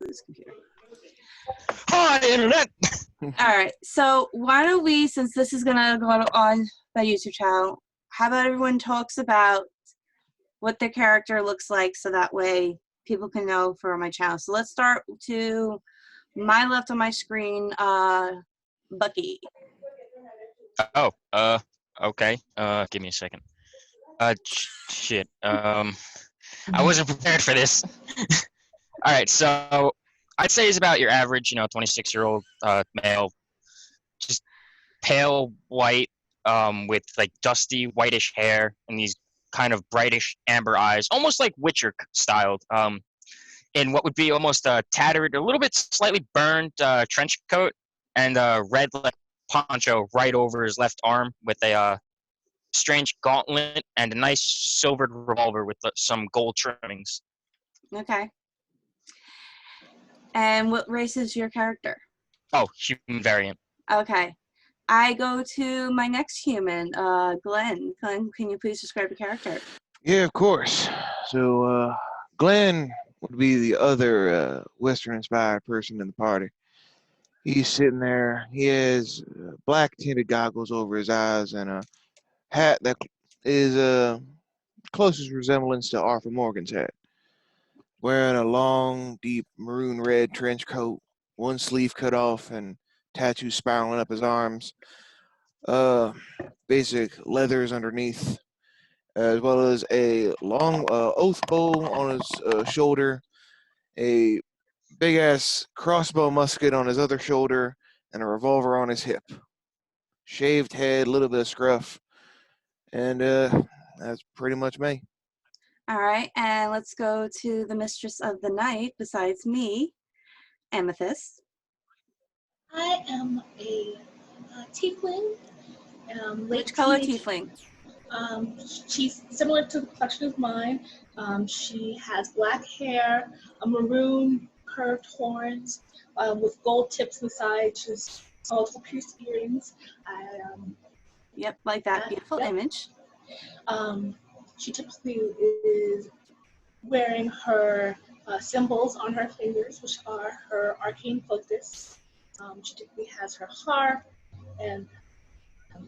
this computer. Hi, Internet! Alright, so why don't we, since this is going to go on my YouTube channel, how about everyone talks about what their character looks like so that way people can know for my channel. So let's start to my left on my screen, Bucky. Oh, okay. Give me a second. Shit. I wasn't prepared for this. All right, so I'd say he's about your average, 26-year-old male, just pale white, with like dusty whitish hair and these kind of brightish amber eyes, almost like Witcher styled. In what would be almost a tattered, a little bit slightly burned trench coat and a red poncho right over his left arm with a strange gauntlet and a nice silvered revolver with some gold trimmings. Okay. And what race is your character? Oh, human variant. Okay. I go to my next human, Glenn. Glenn, can you please describe your character? Yeah, of course. So, Glenn would be the other Western-inspired person in the party. He's sitting there. He has black tinted goggles over his eyes and a hat that is closest resemblance to Arthur Morgan's hat. Wearing a long, deep maroon red trench coat, one sleeve cut off, and tattoos spiraling up his arms. Basic leathers underneath, as well as a long oath bow on his shoulder, a big-ass crossbow musket on his other shoulder, and a revolver on his hip. Shaved head, a little bit of scruff, and that's pretty much me. All right, and let's go to the mistress of the night besides me, Amethyst. I am a tiefling. Which color tiefling? She's similar to the complexion of mine. She has black hair, a maroon curved horns with gold tips inside. She's multiple pierced earrings. Yep, like that beautiful image. She typically is wearing her symbols on her fingers, which are her arcane focus. She typically has her harp and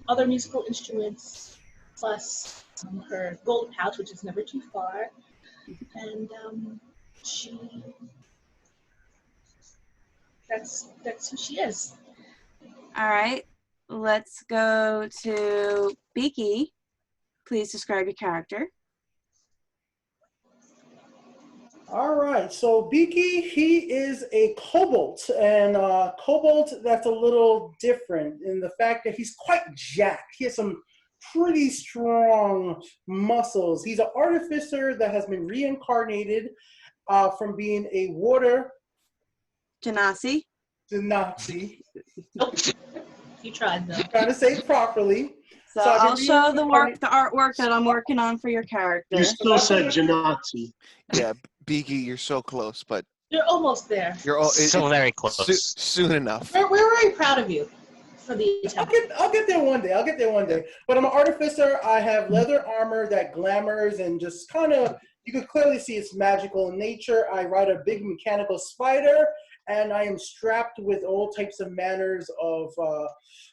other musical instruments, plus her gold pouch, which is never too far. And that's who she is. All right, let's go to Beaky. Please describe your character. All right, so Beaky, he is a kobold, and kobold, that's a little different in the fact that he's quite jacked. He has some pretty strong muscles. He's an artificer that has been reincarnated from being a water Genasi. Genasi. Nope. You tried though. Trying to say it properly. So I'll show the artwork that I'm working on for your character. You still said Genasi. Yeah, Beaky, you're so close, but You're almost there. you're So very close. soon enough. We're very proud of you for the attempt. I'll get there one day. But I'm an artificer. I have leather armor that glamours and just kind of, you can clearly see it's magical in nature. I ride a big mechanical spider, and I am strapped with all types of manners of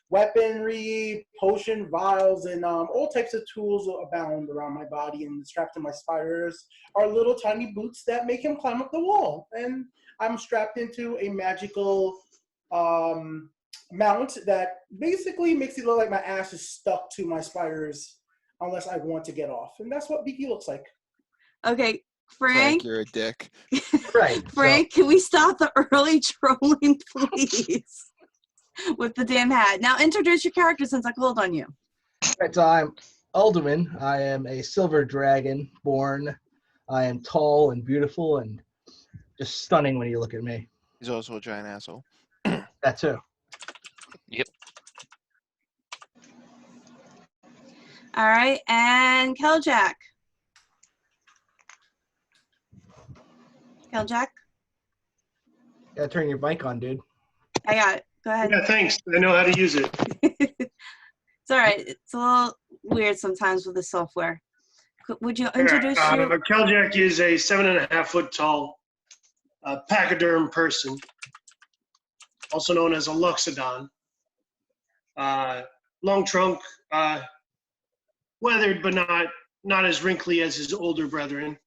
weaponry, potion vials, and all types of tools abound around my body. And strapped to my spiders are little tiny boots that make him climb up the wall. And I'm strapped into a magical mount that basically makes it look like my ass is stuck to my spiders unless I want to get off. And that's what Beaky looks like. Okay, Frank. You're a dick. Right. Frank, can we stop the early trolling, please? With the damn hat. Now introduce your character since I called on you. Right, so I'm Alderman. I am a silver dragon born. I am tall and beautiful and just stunning when you look at me. He's also a giant asshole. That too. Yep. All right, and Keljack. Keljack? Gotta turn your mic on, dude. I got it. Go ahead. Yeah, thanks. I know how to use it. It's all right. It's a little weird sometimes with the software. Would you introduce your... Keljack is a 7.5 foot tall a pachyderm person, also known as a loxodon. Long trunk, weathered but not as wrinkly as his older brethren.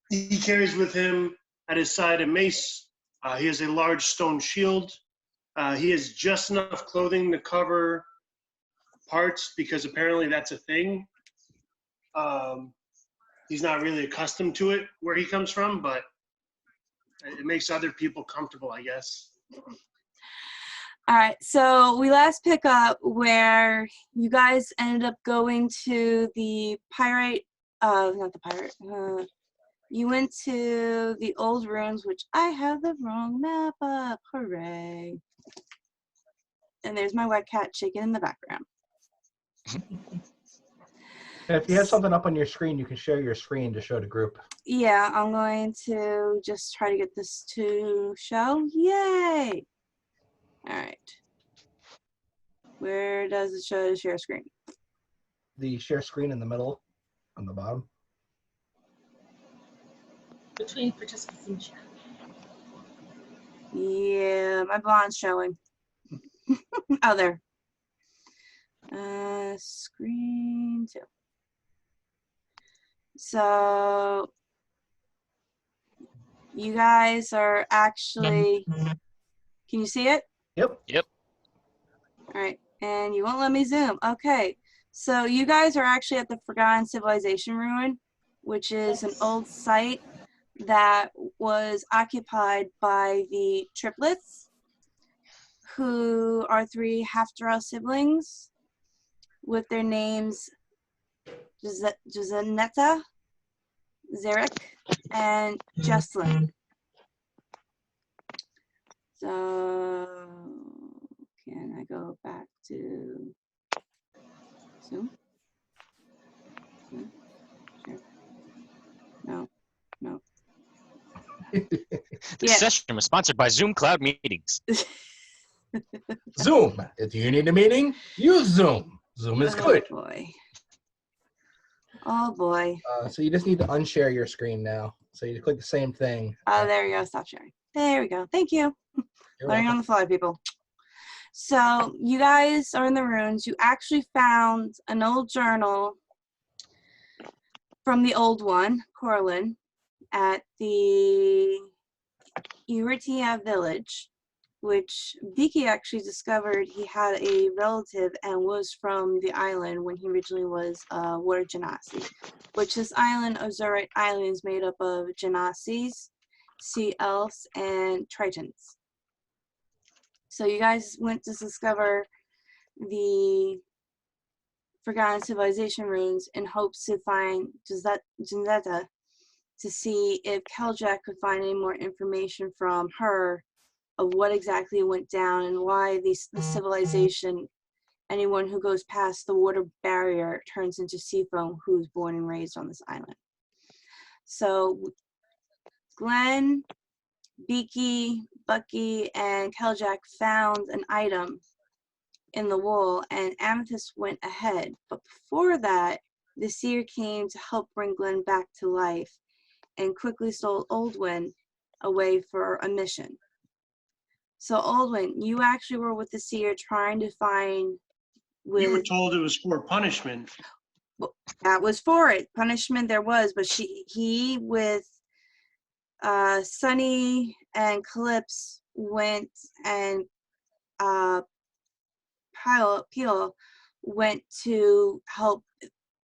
He carries with him at his side a mace. He has a large stone shield. He has just enough clothing to cover parts because apparently that's a thing. He's not really accustomed to it where he comes from, but it makes other people comfortable, I guess. All right, so we last pick up where you guys ended up going to the pirate, not the pirate, you went to the old ruins, which I have the wrong map up, hooray. And there's my white cat shaking in the background. If you have something up on your screen, you can share your screen to show the group. Yeah, I'm going to just try to get this to show. Yay! All right. Where does it show the share screen? The share screen in the middle, on the bottom. Between participants in chat. Yeah, my blonde's showing. Oh, there. Screen 2. So you guys are actually, can you see it? Yep. Yep. All right, and you won't let me zoom. Okay, so you guys are actually at the Forgotten Civilization Ruin, which is an old site that was occupied by the triplets, who are 3 half-drow siblings with their names Josanetta, Zarek, and Jesslyn. So, can I go back to Zoom? Sure. No. This session was sponsored by Zoom Cloud Meetings. Zoom. If you need a meeting, use Zoom. Zoom is good. Oh boy. Oh boy. So you just need to unshare your screen now. So you click the same thing. Oh, there you go. Stop sharing. There we go. Thank you. You're Learning on welcome. the fly, people. So you guys are in the ruins. You actually found an old journal from the old one, Corlin, at the Uritia village, which Beaky actually discovered he had a relative and was from the island when he originally was Water Genasi, which this island, Azurite Island, is made up of Genasis, sea elves, and Tritons. So you guys went to discover the Forgotten Civilization ruins in hopes to find Janetta to see if Keljak could find any more information from her of what exactly went down and why the civilization, anyone who goes past the water barrier turns into seafoam who's born and raised on this island. So Glenn, Beaky, Bucky, and Keljak found an item in the wall, and Amethyst went ahead. But before that, the seer came to help bring Glenn back to life and quickly stole Oldwin away for a mission. So Oldwin, you actually were with the seer trying to find You were told it was for punishment. that was for it. Punishment there was, but he with Sunny and Calypse went and Peel went to help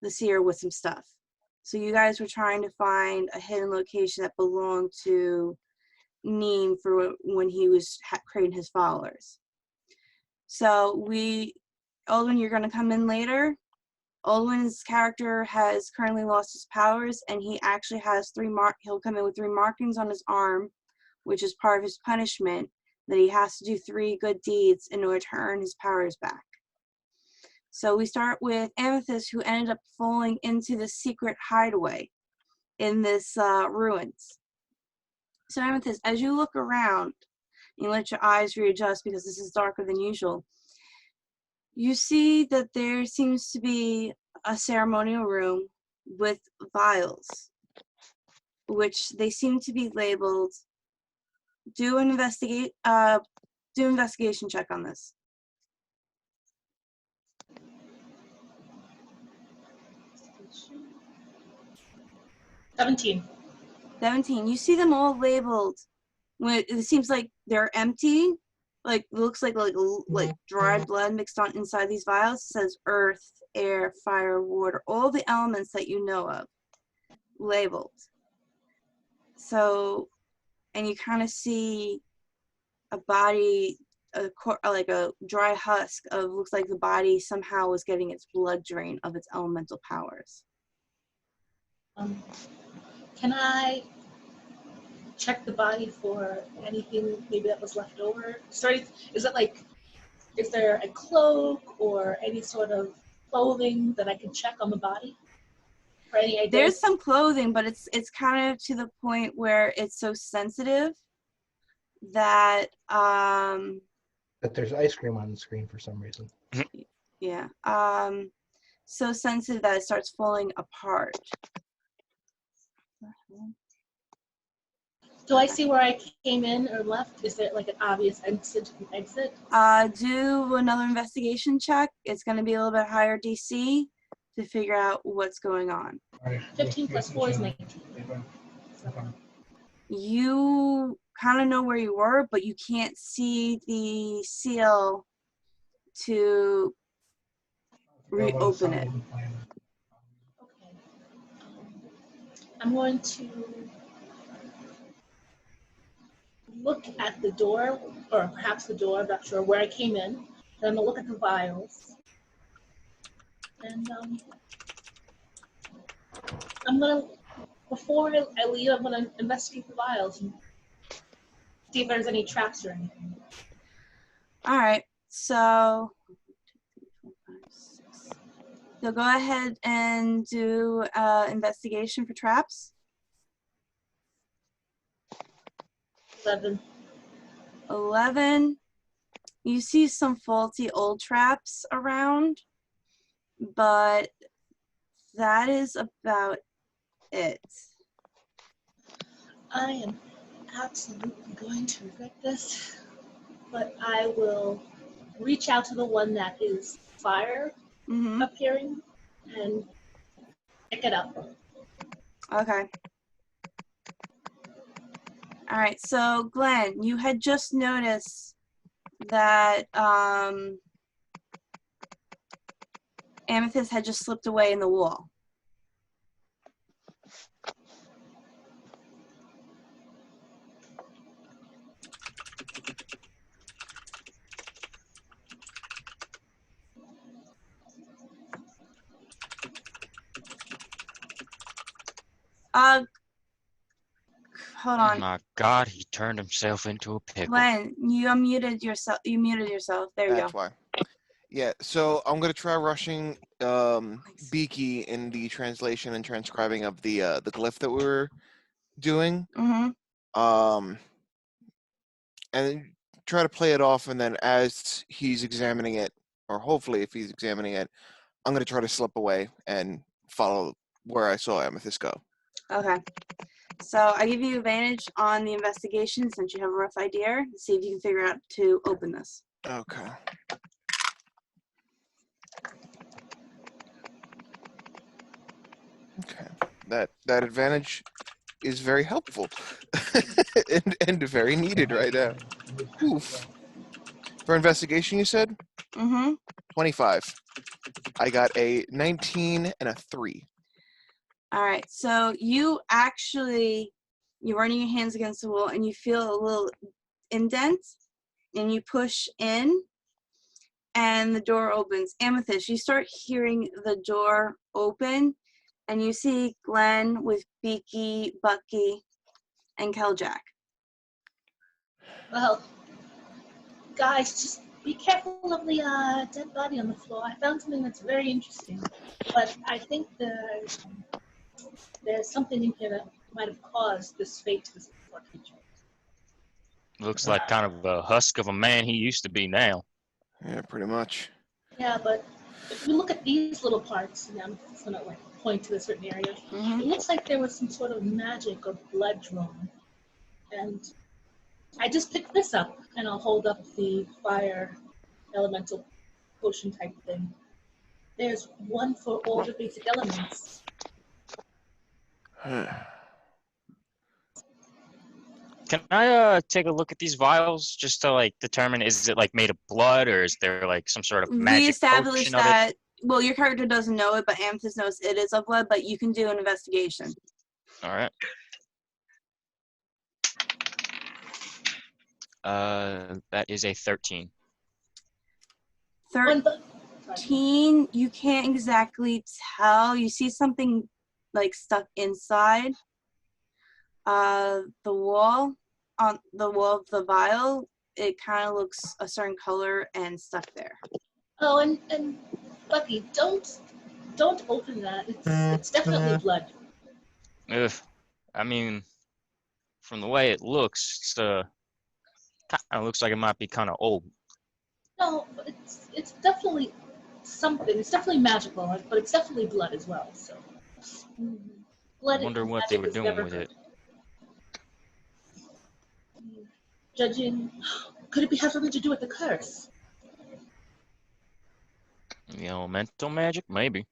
the seer with some stuff. So you guys were trying to find a hidden location that belonged to Neem for when he was creating his followers. So Oldwin, you're going to come in later. Oldwin's character has currently lost his powers, and he actually has he'll come in with 3 markings on his arm, which is part of his punishment, that he has to do 3 good deeds in order to earn his powers back. So we start with Amethyst, who ended up falling into the secret hideaway in this ruins. So Amethyst, as you look around, you let your eyes readjust because this is darker than usual, you see that there seems to be a ceremonial room with vials. which they seem to be labeled. Do an investigation check on this. 17. 17. You see them all labeled. When it seems like they're empty, like looks like dried blood mixed on inside these vials. It says earth, air, fire, water, all the elements that you know of, labeled. So, and you kind of see a body, like a dry husk of, looks like the body somehow was getting its blood drained of its elemental powers. Can I check the body for anything maybe that was left over? Sorry, is there a cloak or any sort of clothing that I can check on the body? For any idea? There's some clothing, but it's kind of to the point where it's so sensitive that But there's ice cream on the screen for some reason. yeah, so sensitive that it starts falling apart. Do I see where I came in or left? Is there like an obvious exit? Do another investigation check. It's going to be a little bit higher DC to figure out what's going on. 15 plus 4 is 19. You kind of know where you were, but you can't see the seal to reopen it. Okay. I'm going to look at the door, or perhaps the door, I'm not sure where I came in. Then I'm going to look at the vials. And I'm going to, before I leave, I'm going to investigate the vials and see if there's any traps or anything. All right, so go ahead and do investigation for traps. 11. You see some faulty old traps around, but that is about it. I am absolutely going to regret this, but I will reach out to the one that is fire appearing and pick it up. Okay. All right, so Glenn, you had just noticed that Amethyst had just slipped away in the wall. Hold on. Oh my God, he turned himself into a pickle. Glenn, you unmuted yourself. You muted yourself. There you That's go. why. Yeah, so I'm gonna try rushing Beaky in the translation and transcribing of the glyph that we were doing. And try to play it off, and then as he's examining it, or hopefully if he's examining it, I'm gonna try to slip away and follow where I saw Amethyst go. Okay. So I give you advantage on the investigation since you have a rough idea. See if you can figure out to open this. Okay. Okay. That advantage is very helpful and very needed right now. Oof. For investigation, you said? 25. I got a 19 and a 3. All right. So you're running your hands against the wall and you feel a little indent and you push in and the door opens. Amethyst, you start hearing the door open and you see Glenn with Beaky, Bucky, and Keljack. Well, guys, just be careful of the dead body on the floor. I found something that's very interesting, but I think there's something in here that might have caused this fate to this poor creature. Looks like kind of a husk of a man he used to be now. Yeah, pretty much. Yeah, but if you look at these little parts, it's gonna point to a certain area. Mhm. It looks like there was some sort of magic or blood drawn. And I just picked this up, and I'll hold up the fire elemental potion type thing. There's one for all the basic elements. Can I take a look at these vials just to like determine, is it like made of blood, or is there like some sort of We magic established potion of it? that. Well, your character doesn't know it, but Amethyst knows it is of blood. But you can do an investigation. All right. That is a 13. 13. You can't exactly tell. You see something like stuck inside the wall, on the wall of the vial. It kind of looks a certain color and stuck there. Oh, and Bucky, don't open that. It's definitely blood. Ugh. I mean, from the way it looks, it's kind of looks like it might be kind of old. No, it's definitely something. It's definitely magical, but it's definitely blood as well. So, blood. I wonder what they magic were is doing never with good. it. Judging, could it have something to do with the curse? The elemental magic, maybe.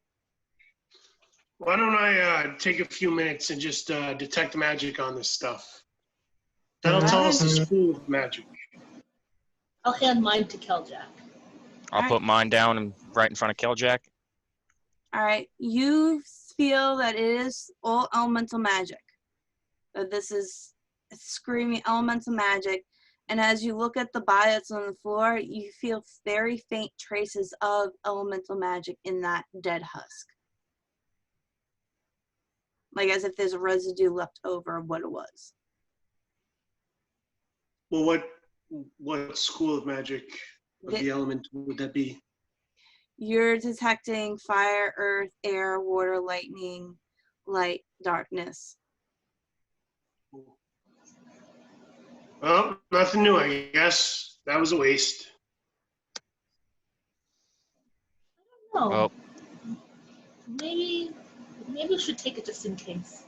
Why don't I take a few minutes and just detect magic on this stuff? That'll tell us the school of magic. I'll hand mine to Keljack. I'll Alright. put mine down and right in front of Keljack. All right. You feel that it is all elemental magic. That this is screaming elemental magic. And as you look at the biots on the floor, you feel very faint traces of elemental magic in that dead husk. Like as if there's a residue left over of what it was. Well, what school of magic of the element would that be? You're detecting fire, earth, air, water, lightning, light, darkness. Well, nothing new, I guess. That was a waste. No. Well, Maybe we should take it just in case.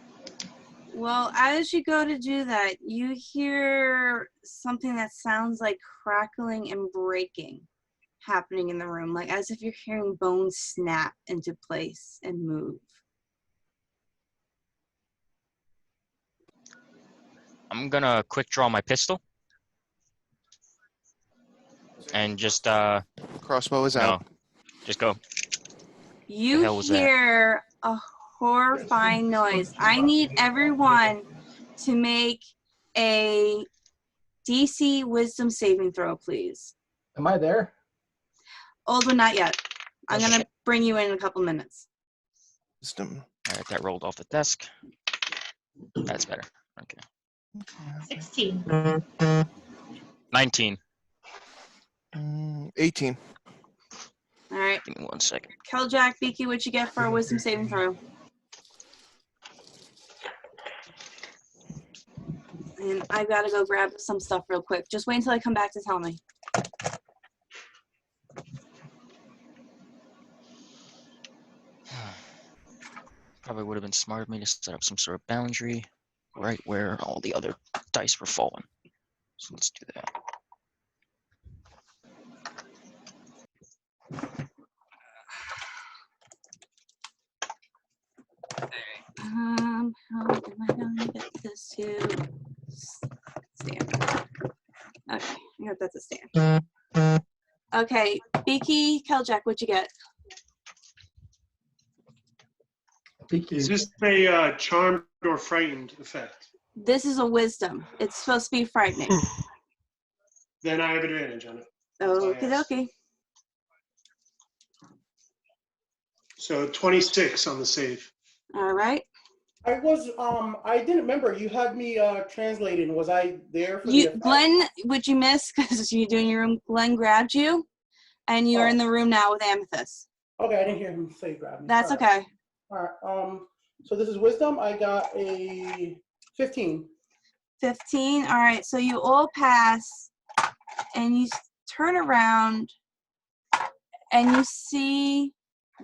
Well, as you go to do that, you hear something that sounds like crackling and breaking happening in the room, like as if you're hearing bones snap into place and move. I'm gonna quick draw my pistol. And just, Crossbow is no, out. just go. You hell was that? hear a horrifying noise. I need everyone to make a DC Wisdom saving throw, please. Am I there? Old one, not yet. I'm Oh, gonna shit. bring you in a couple minutes. Wisdom. All right, that rolled off the desk. That's better. Okay. 16. 19. 18. All right, Give me 1 second. Keljack, Beaky, what'd you get for a Wisdom saving throw? And I gotta go grab some stuff real quick. Just wait until I come back to tell me. Probably would have been smart of me to set up some sort of boundary right where all the other dice were falling. So let's do that. How am I gonna get this to stand? Okay, I got that to stand. Okay, Beaky, Keljack, what'd you get? Is this a charmed or frightened effect? This is a wisdom. It's supposed to be frightening. Then I have advantage on it. Okie dokie. So 26 on the save. All right. I didn't remember. You had me translating. Was I there for the You, effect? Glenn, which you missed because you're doing your room, Glenn grabbed you, and you're in the room now with Amethyst. Okay, I didn't hear him say grab me. That's All right. okay. All right. So this is wisdom. I got a 15. 15. All right. So you all pass, and you turn around, and you see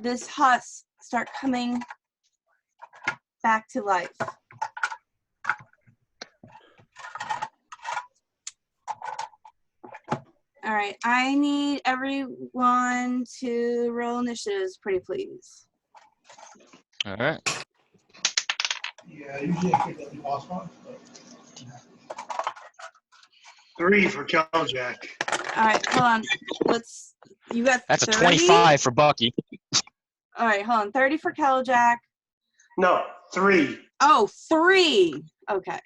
this husk start coming back to life. All right, I need everyone to roll initiatives, pretty please. All right. Yeah, usually I pick up the boss one. 3 for Caljack. All right, hold on. You got That's 30? a 25 for Bucky. All right, hold on. 30 for Jack. No, 3. Oh, 3. Okay.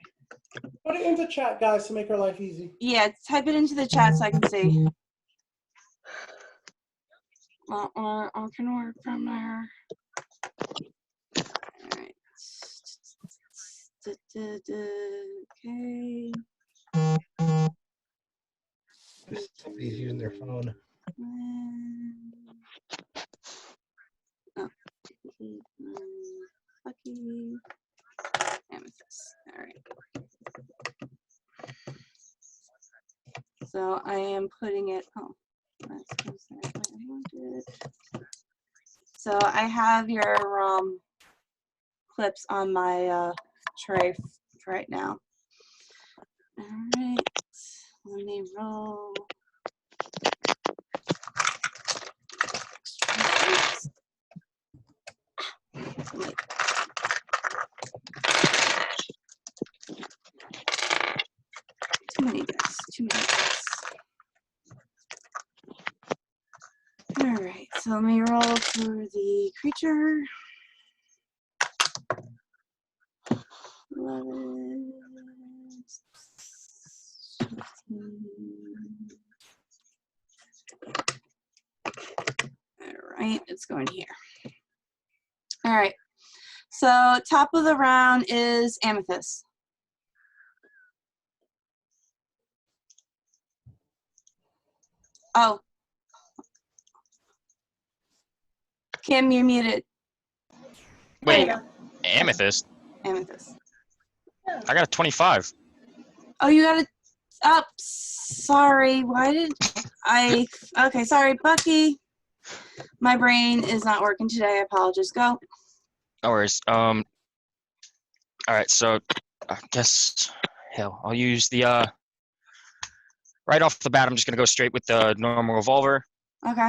Put it into chat, guys, to make our life easy. Yeah, type it into the chat so I can see. Well, I can work from there. All right. Okay. Somebody's using their phone. Oh, Bucky. Amethyst. All right. So I am putting it. Oh, that's what I wanted. So I have your clips on my tray right now. All right. Let me roll. Too many dice. All right, so let me roll for the creature. 11, 15. All right, it's going here. All right, so top of the round is Amethyst. Oh. Kim, you're muted. Wait, Amethyst? Amethyst. I got a 25. Oh, you got it. Oh, sorry. Why did I? Okay, sorry, Bucky. My brain is not working today. I apologize. Go. No worries. All right, so I guess, hell, I'll use the, right off the bat, I'm just going to go straight with the normal revolver. Okay.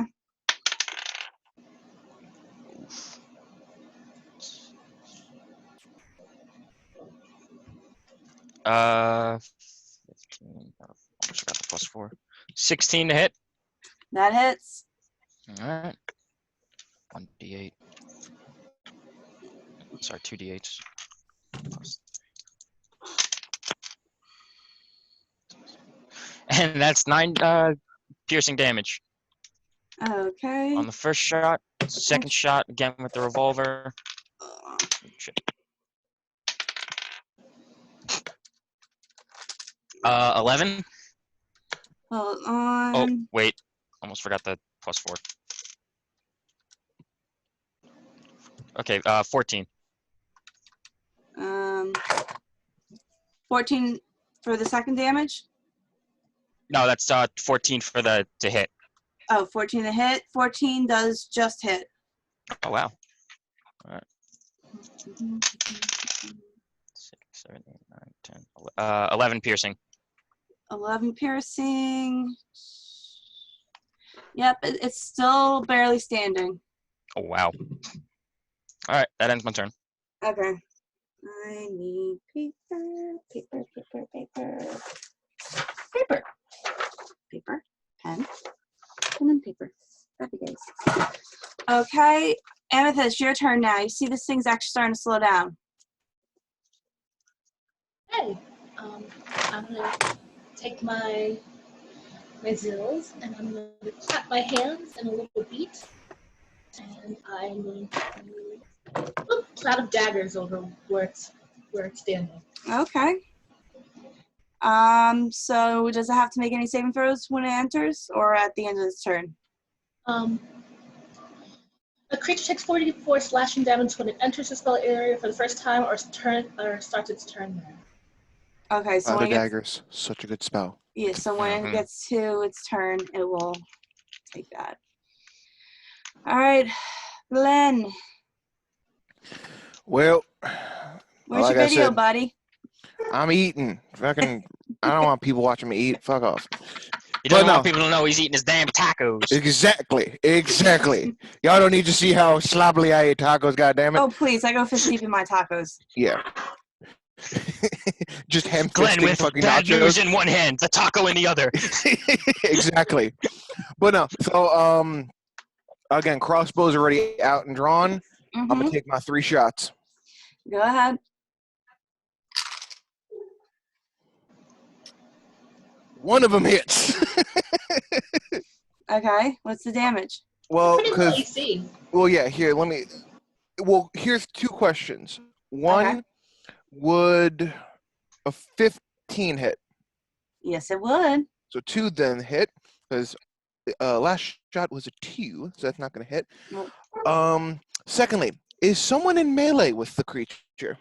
Uh, 15, almost got the +4. 16 to hit. That hits. All right. 1d8. Sorry, 2d8s. And that's 9 piercing damage Okay. on the first shot. Second shot, again with the revolver. Shit. 11. Hold on. Oh, wait. Almost forgot the +4. Okay, 14. 14 for the second damage. No, that's 14 for the to hit. Oh, 14 to hit. 14 does just hit. Oh, wow. All right. 6, 7, 8, 9, 10. 11 piercing. 11 piercing. Yep, it's still barely standing. Oh, wow. All right, that ends my turn. Okay. I need paper, pen, and paper. That'd be nice. Okay, Amethyst, your turn now. You see this thing's actually starting to slow down. Hey, I'm gonna take my zills and I'm gonna clap my hands in a little beat, and I'm going to put a cloud of daggers over where it's standing. Okay. So does it have to make any saving throws when it enters, or at the end of its turn? A creature takes 44 slashing damage when it enters the spell area for the first time or starts its turn there. Okay, so Out when of it gets, daggers, such a good spell. yeah, so when it gets to its turn, it will take that. All right, Glenn. Well, Where's like your I video, said, buddy? I'm eating. Fucking, I don't want people watching me eat. Fuck off. You But don't no. want people to know he's eating his damn tacos. Exactly. Y'all don't need to see how sloppily I eat tacos. Goddammit. Oh, please. I go fist deep in my tacos. Yeah. Just ham Glenn fisting with fucking bad news nachos. in one hand, the taco in the other. Exactly. But no. So again, crossbow's already out and drawn. I'm Mm-hmm. gonna take my 3 shots. Go ahead. One of them hits. Okay. What's the damage? Well, Pretty low because AC. yeah. Here, let me. Well, here's 2 questions. One, Okay. would a 15 hit? Yes, it would. So 2 then hit because last shot was a 2, so that's not going to hit. Nope. Secondly, is someone in melee with the creature?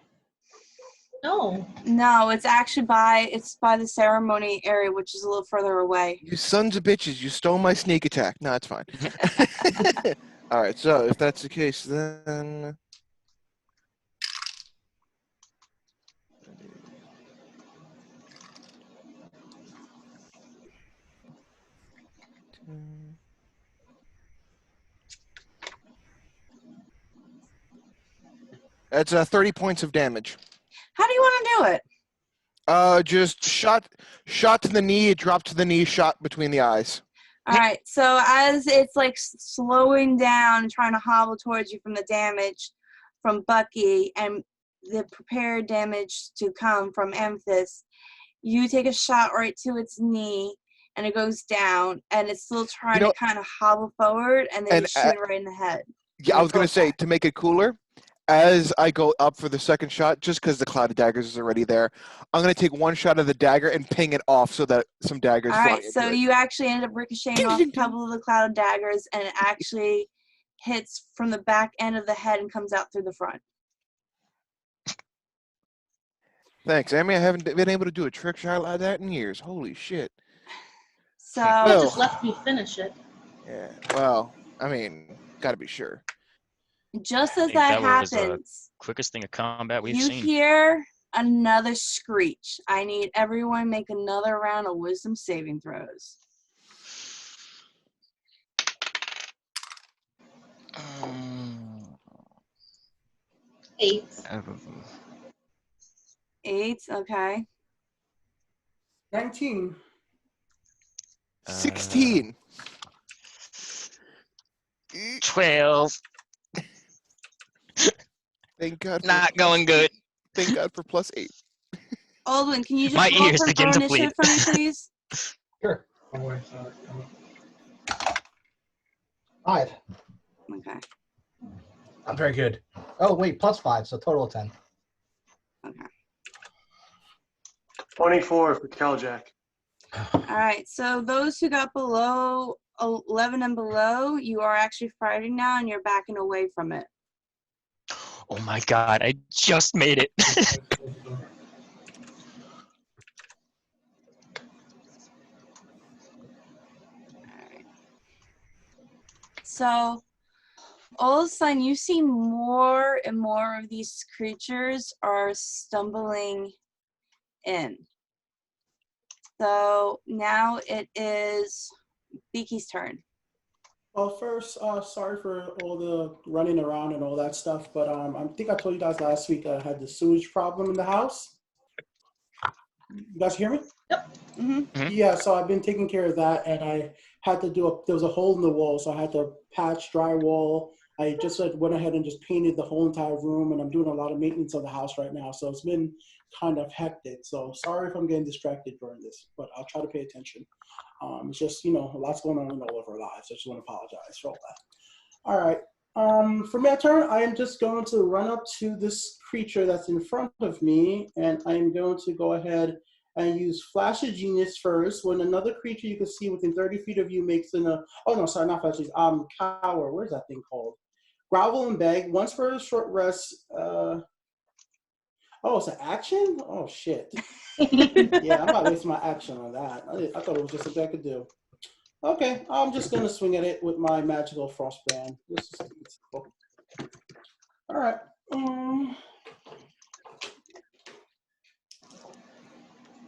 No. No, it's actually by the ceremony area, which is a little further away. You sons of bitches! You stole my sneak attack. No, it's fine. All right. So if that's the case, then. That's 30 points of damage. How do you want to do it? Just shot to the knee, drop to the knee, shot between the eyes. All right. So as it's like slowing down, trying to hobble towards you from the damage from Bucky and the prepared damage to come from Amethyst, you take a shot right to its knee, and it goes down, and it's still trying to kind of hobble forward, and then you shoot it right in the head. Yeah, I was gonna say, to make it cooler, as I go up for the second shot, just because the cloud of daggers is already there, I'm going to take 1 shot of the dagger and ping it off so that some daggers All fly right, so into it. you actually end up ricocheting off a couple of the cloud of daggers, and it actually hits from the back end of the head and comes out through the front. Thanks, Amy. I haven't been able to do a trick shot like that in years. Holy shit. So You just left me finish it. Yeah, well, I mean, gotta be sure. just I as think that that was, happens, Quickest thing of combat we've you seen. hear another screech. I need everyone make another round of wisdom saving throws. Um, 8. 8, okay. 19. 16. 12. Thank God. Not going good. Thank God for +8. Aldwin, can you just My roll ears for begin to initiative for me, please? Sure. 5. Okay. I'm very good. Oh, wait, +5, so total of 10. Okay. 24 for Keljack. All right. So those who got below 11 and below, you are actually fighting now, and you're backing away from it. Oh my god, I just made it. So all of a sudden, you see more and more of these creatures are stumbling in. So now it is Beaky's turn. Well, first, sorry for all the running around and all that stuff, but I think I told you guys last week I had the sewage problem in the house. You guys hear me? Mm-hmm. Yeah, so I've been taking care of that, and I had to there was a hole in the wall, so I had to patch drywall. I just went ahead and just painted the whole entire room, and I'm doing a lot of maintenance on the house right now, so it's been kind of hectic. So sorry if I'm getting distracted during this, but I'll try to pay attention. It's just, a lot's going on in all of our lives. I just want to apologize for all that. All right. For my turn, I am just going to run up to this creature that's in front of me, and I am going to go ahead and use Flash of Genius first. When another creature you can see within 30 feet of you makes not Flash of Genius, Cower. Where's that thing called? Grovel and Beg. Once for a short rest. It's an action? Oh, shit. Yeah, I'm not wasting my action on that. I thought it was just something I could do. Okay, I'm just going to swing at it with my magical frostbrand. All right. I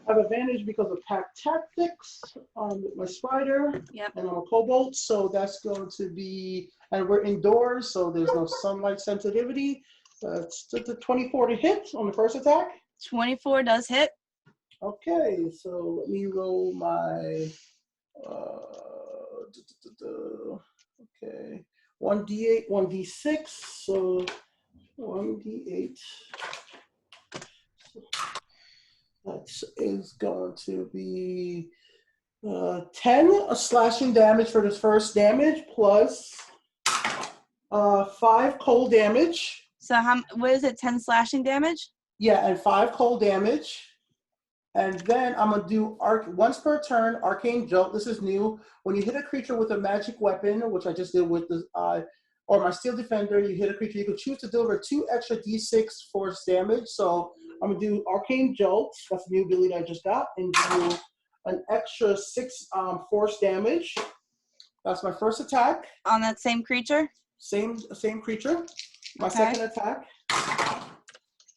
have advantage because of pack tactics with my spider. Yep. And I'm a kobold, so that's going to be, and we're indoors, so there's no sunlight sensitivity. It's 24 to hit on the first attack. 24 does hit. Okay, so let me roll my, okay, 1d8, 1d6, so 1d8. That is going to be 10 slashing damage for this first damage, plus 5 cold damage. So what is it, 10 slashing damage? Yeah, and 5 cold damage. And then I'm going to do once per turn, Arcane Jolt. This is new. When you hit a creature with a magic weapon, which I just did with the, or my Steel Defender, you hit a creature, you can choose to deliver 2 extra d6 force damage. So I'm going to do Arcane Jolt. That's the new ability I just got. And do an extra 6 force damage. That's my first attack. On that same creature? Same creature. My Okay. second attack.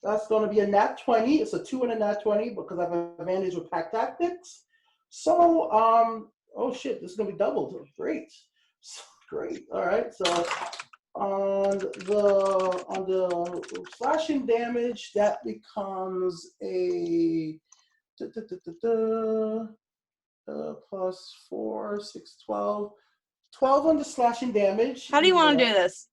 That's going to be a nat 20. It's a 2 and a nat 20 because I have advantage with pack tactics. So, oh shit, this is going to be doubled. Great. Great. All right. So on the slashing damage, that becomes a plus 4, 6, 12. 12 on the slashing damage. How do you want to do this?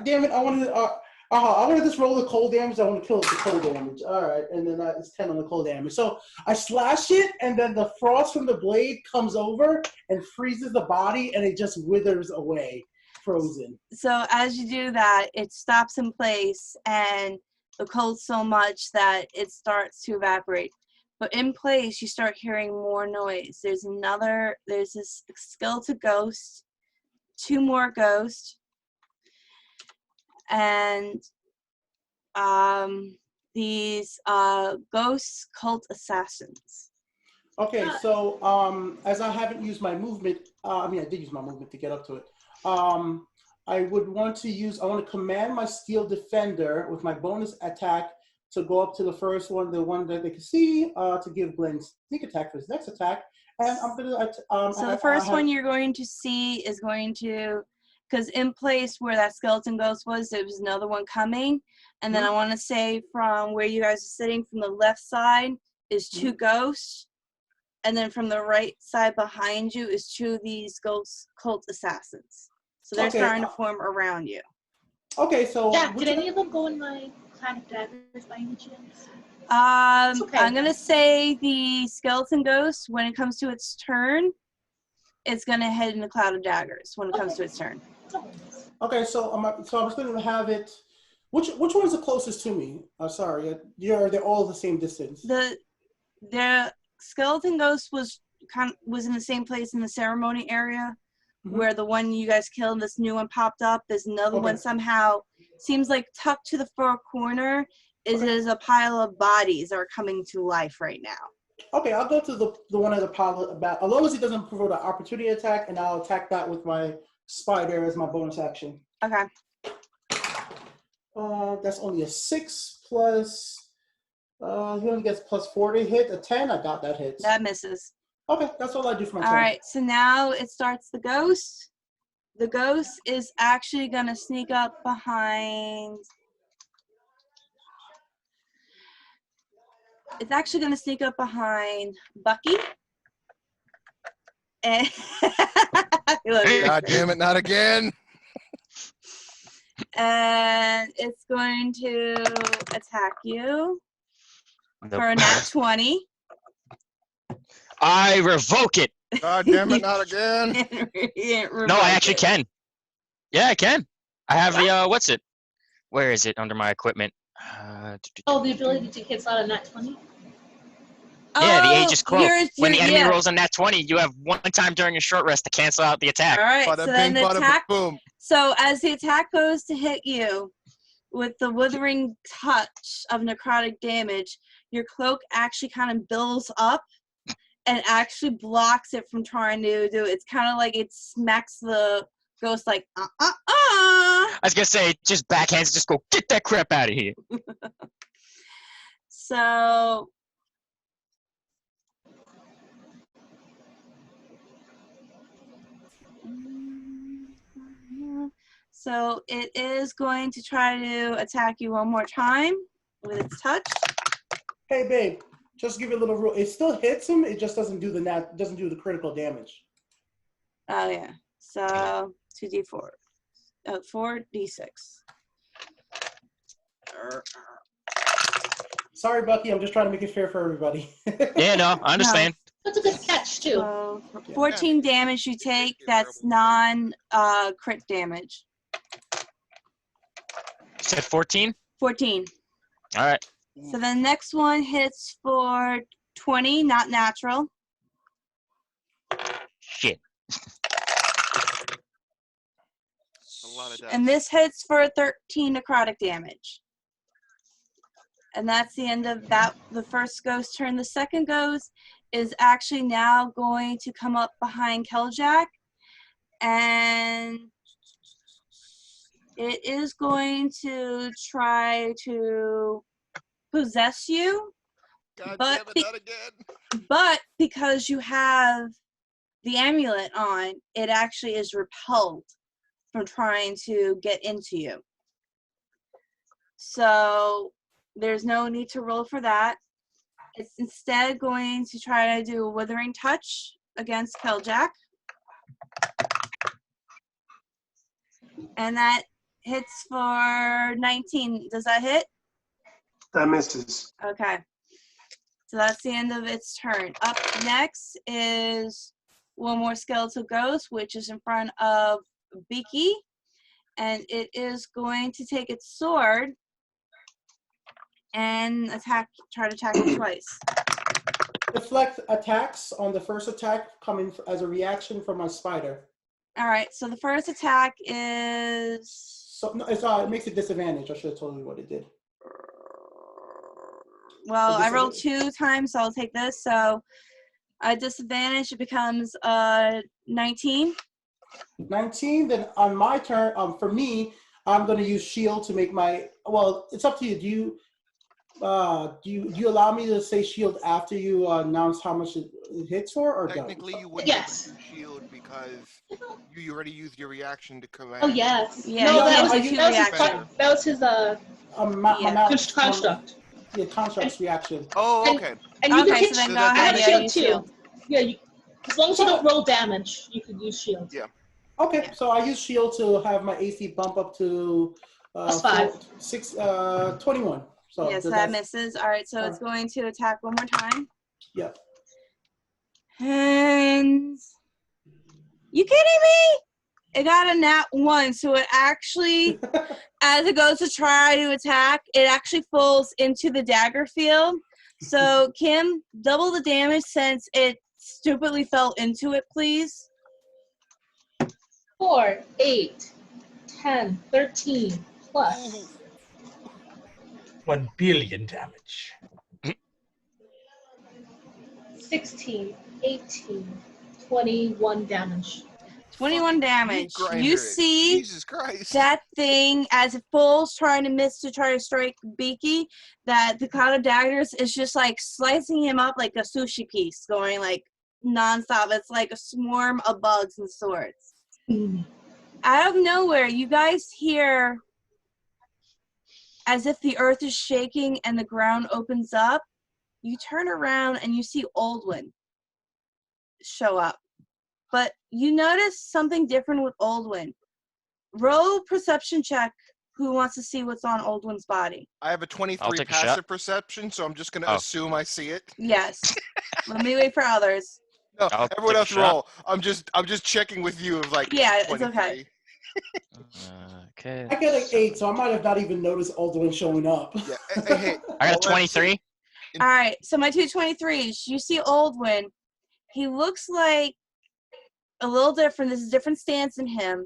Damn it, I wanted to just roll the cold damage. I want to kill it with the cold damage. All right, and then it's 10 on the cold damage. So I slash it, and then the frost from the blade comes over and freezes the body, and it just withers away, frozen. So as you do that, it stops in place, and the cold so much that it starts to evaporate. But in place, you start hearing more noise. There's this skeleton ghost, 2 more ghosts, and these ghost cult assassins. Okay, so as I haven't used my movement, I did use my movement to get up to it. I want to command my Steel Defender with my bonus attack to go up to the first one, the one that they can see, to give Glenn sneak attack for his next attack. And I'm going to... so the first one you're going to see is going to... Because in place where that skeleton ghost was, there was another one coming. And then I want to say from where you guys are sitting, from the left side is 2 ghosts. And then from the right side behind you is 2 of these ghost cult assassins. So they're starting to form around you. Okay, so... Jack, did any of them go in my cloud of daggers by any chance? Okay. I'm going to say the skeleton ghost, when it comes to its turn, it's going to head in the cloud of daggers when it comes to its turn. Okay, so I was going to have it... Which one is the closest to me? Sorry, they're all the same distance. The skeleton ghost was in the same place in the ceremony area where the one you guys killed, this new one popped up. There's another one somehow seems like tucked to the far corner. Is a pile of bodies are coming to life right now. Okay, I'll go to the one at the pile of as long as it doesn't provoke an opportunity attack, and I'll attack that with my spider as my bonus action. Okay. That's only a 6 plus. He only gets plus 4 to hit. A 10, I got that hit. That misses. Okay, that's all I do for my turn. All right, so now it starts the ghost. The ghost is actually going to sneak up behind. It's actually going to sneak up behind Bucky. And God damn it, not again. And it's going to attack you for a nat 20. I revoke it. God damn it, not again. No, I actually can. Yeah, I can. I have the, what's it? Where is it under my equipment? The ability to hit out a nat 20? Yeah, the Aegis Cloak. When the enemy rolls a nat 20, you have 1 time during your short rest to cancel out the attack. All right, Bada so then bing, the bada attack. boom. So as the attack goes to hit you with the withering touch of necrotic damage, your cloak actually kind of builds up and actually blocks it from trying to do it. It's kind of like it smacks the Ghost like, I was gonna say, just backhands, just go get that crap out of here. So it is going to try to attack you one more time with its touch. Hey, babe, just give you a little rule. It still hits him. It just doesn't do the critical damage. Oh yeah. So 2d4, 4d6. Sorry, Bucky. I'm just trying to make it fair for everybody. Yeah, no, I understand. That's a good catch too. So 14 damage you take. That's crit damage. You said 14? 14. All right. So the next one hits for 20, not natural. Shit. A lot of dice. And this hits for 13 necrotic damage. And that's the end of that. The first ghost turn. The second ghost is actually now going to come up behind Keljak. And it is going to try to possess you. God but damn it, not again. But because you have the amulet on, it actually is repelled from trying to get into you. So there's no need to roll for that. It's instead going to try to do a withering touch against Keljak. And that hits for 19. Does that hit? That misses. Okay. So that's the end of its turn. Up next is one more skeletal ghost, which is in front of Beaky. And it is going to take its sword and try to attack it twice. Deflect attacks on the first attack coming as a reaction from my spider. All right, so the first attack is... So no, it makes it disadvantage. I should have told you what it did. Well, I rolled 2 times, so I'll take this. So disadvantage, it becomes 19. 19, then on my turn, for me, I'm going to use shield to make my, well, it's up to you. Do you allow me to say shield after you announce how much it hits for, or Technically, you wouldn't Yes. use shield because you already used your reaction to command. Oh yes. Yeah, No, you that can was, do two that was his reactions. that was his Yeah. construct. Yeah, construct's reaction. Oh, okay. And you Okay, can so then So go that- ahead. I Yeah, have use shield shield. too. Yeah, as long as you don't roll damage, you can use shield. Yeah. Okay, so I use shield to have my AC bump up to +5. 21. So Yes, that misses. All right, so it's going to attack one more time. Yep. And you kidding me? It got a nat 1, so it actually, as it goes to try to attack, it actually falls into the dagger field. So Kim, double the damage since it stupidly fell into it, please. 4, 8, 10, 13 plus 1 billion damage. 16, 18, 21 damage. 21 damage. You see Jesus Christ. that thing as it falls, trying to miss to try to strike Beaky, that the cloud of daggers is just like slicing him up like a sushi piece, going like nonstop. It's like a swarm of bugs and swords. Out of nowhere, you guys hear as if the earth is shaking and the ground opens up. You turn around and you see Oldwin show up. But you notice something different with Oldwin. Roll perception check. Who wants to see what's on Oldwin's body? I have a I'll 23 take a passive shot. perception, so I'm just going to Oh. assume I see it. Yes. Let me wait for others. No, I'll everyone take a else shot. roll. I'm just checking with you of like Yeah, it's 23. okay. Okay. I get like 8, so I might have not even noticed Alduin showing up. Yeah, hey, I got 23. All right, so my 223s. You see Oldwin. He looks like a little different. There's a different stance in him.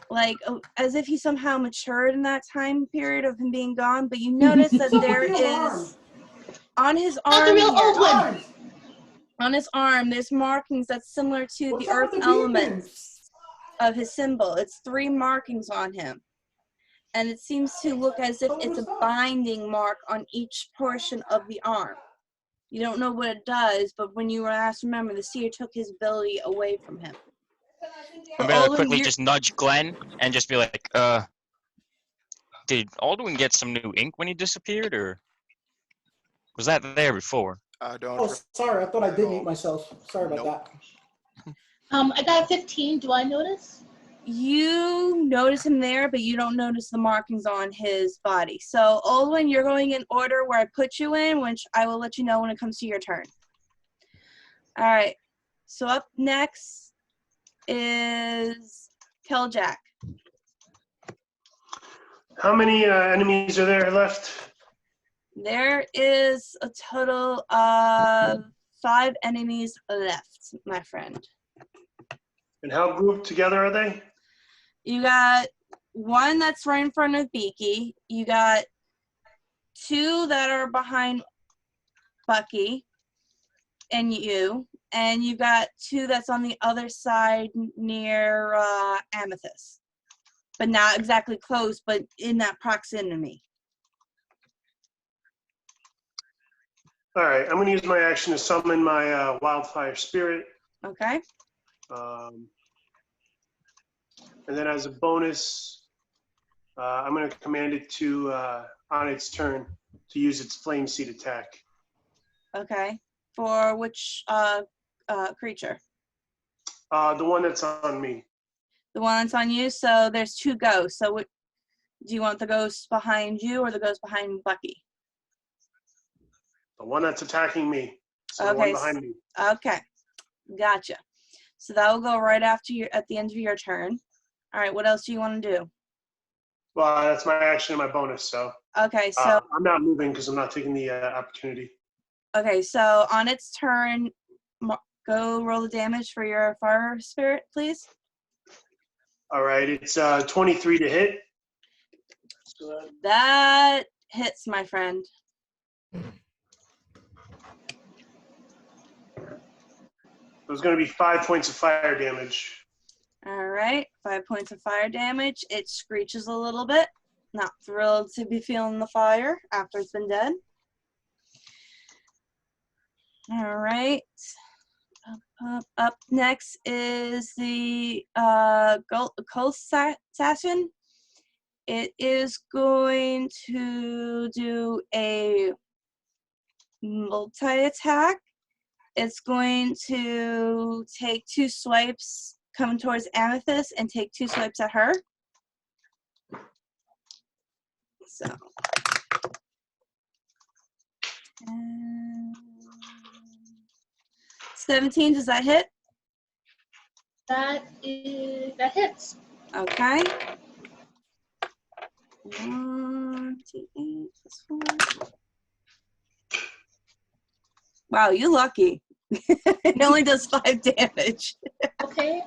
Like, as if he somehow matured in that time period of him being gone. But you notice that there is, on his Not the arm real here, Oldwin. on his arm, there's markings that's similar to What's the up earth with the elements. of his symbol. It's 3 markings on him. And it seems to look as if it's a binding mark on each portion of the arm. You don't know what it does, but when you were asked, remember, the seer took his ability away from him. I'm gonna quickly just nudge Glenn and just be like, did Alduin get some new ink when he disappeared, or was that there before? I don't. Oh, sorry. I thought I did recall. mute myself. Sorry about Nope. that. I got a 15. Do I notice? You notice him there, but you don't notice the markings on his body. So, Olwyn, you're going in order where I put you in, which I will let you know when it comes to your turn. All right. So up next is Keljack. How many enemies are there left? There is a total of 5 enemies left, my friend. And how grouped together are they? You got 1 that's right in front of Beaky. You got 2 that are behind Bucky and you. And you got 2 that's on the other side near Amethyst. But not exactly close, but in that proximity. All right, I'm going to use my action to summon my wildfire spirit. Okay. And then as a bonus, I'm going to command it to, on its turn, to use its flame seed attack. Okay. For which creature? The one that's on me. The one that's on you? So there's 2 ghosts. So do you want the ghost behind you or the ghost behind Bucky? The one that's attacking me. So the one behind me. Okay. Gotcha. So that will go right after you, at the end of your turn. All right. What else do you want to do? Well, that's my action and my bonus, so. Okay. So I'm not moving because I'm not taking the opportunity. okay. So on its turn, go roll the damage for your fire spirit, please. All right, it's 23 to hit. That hits, my friend. There's going to be 5 points of fire damage. All right, 5 points of fire damage. It screeches a little bit. Not thrilled to be feeling the fire after it's been dead. All right. Up next is the Cold Assassin. It is going to do a multi-attack. It's going to take 2 swipes coming towards Amethyst and take 2 swipes at her. So. 17, does that hit? That hits. Okay. 1, 2, 8, plus 4. Wow, you're lucky. It only does 5 damage. Okay.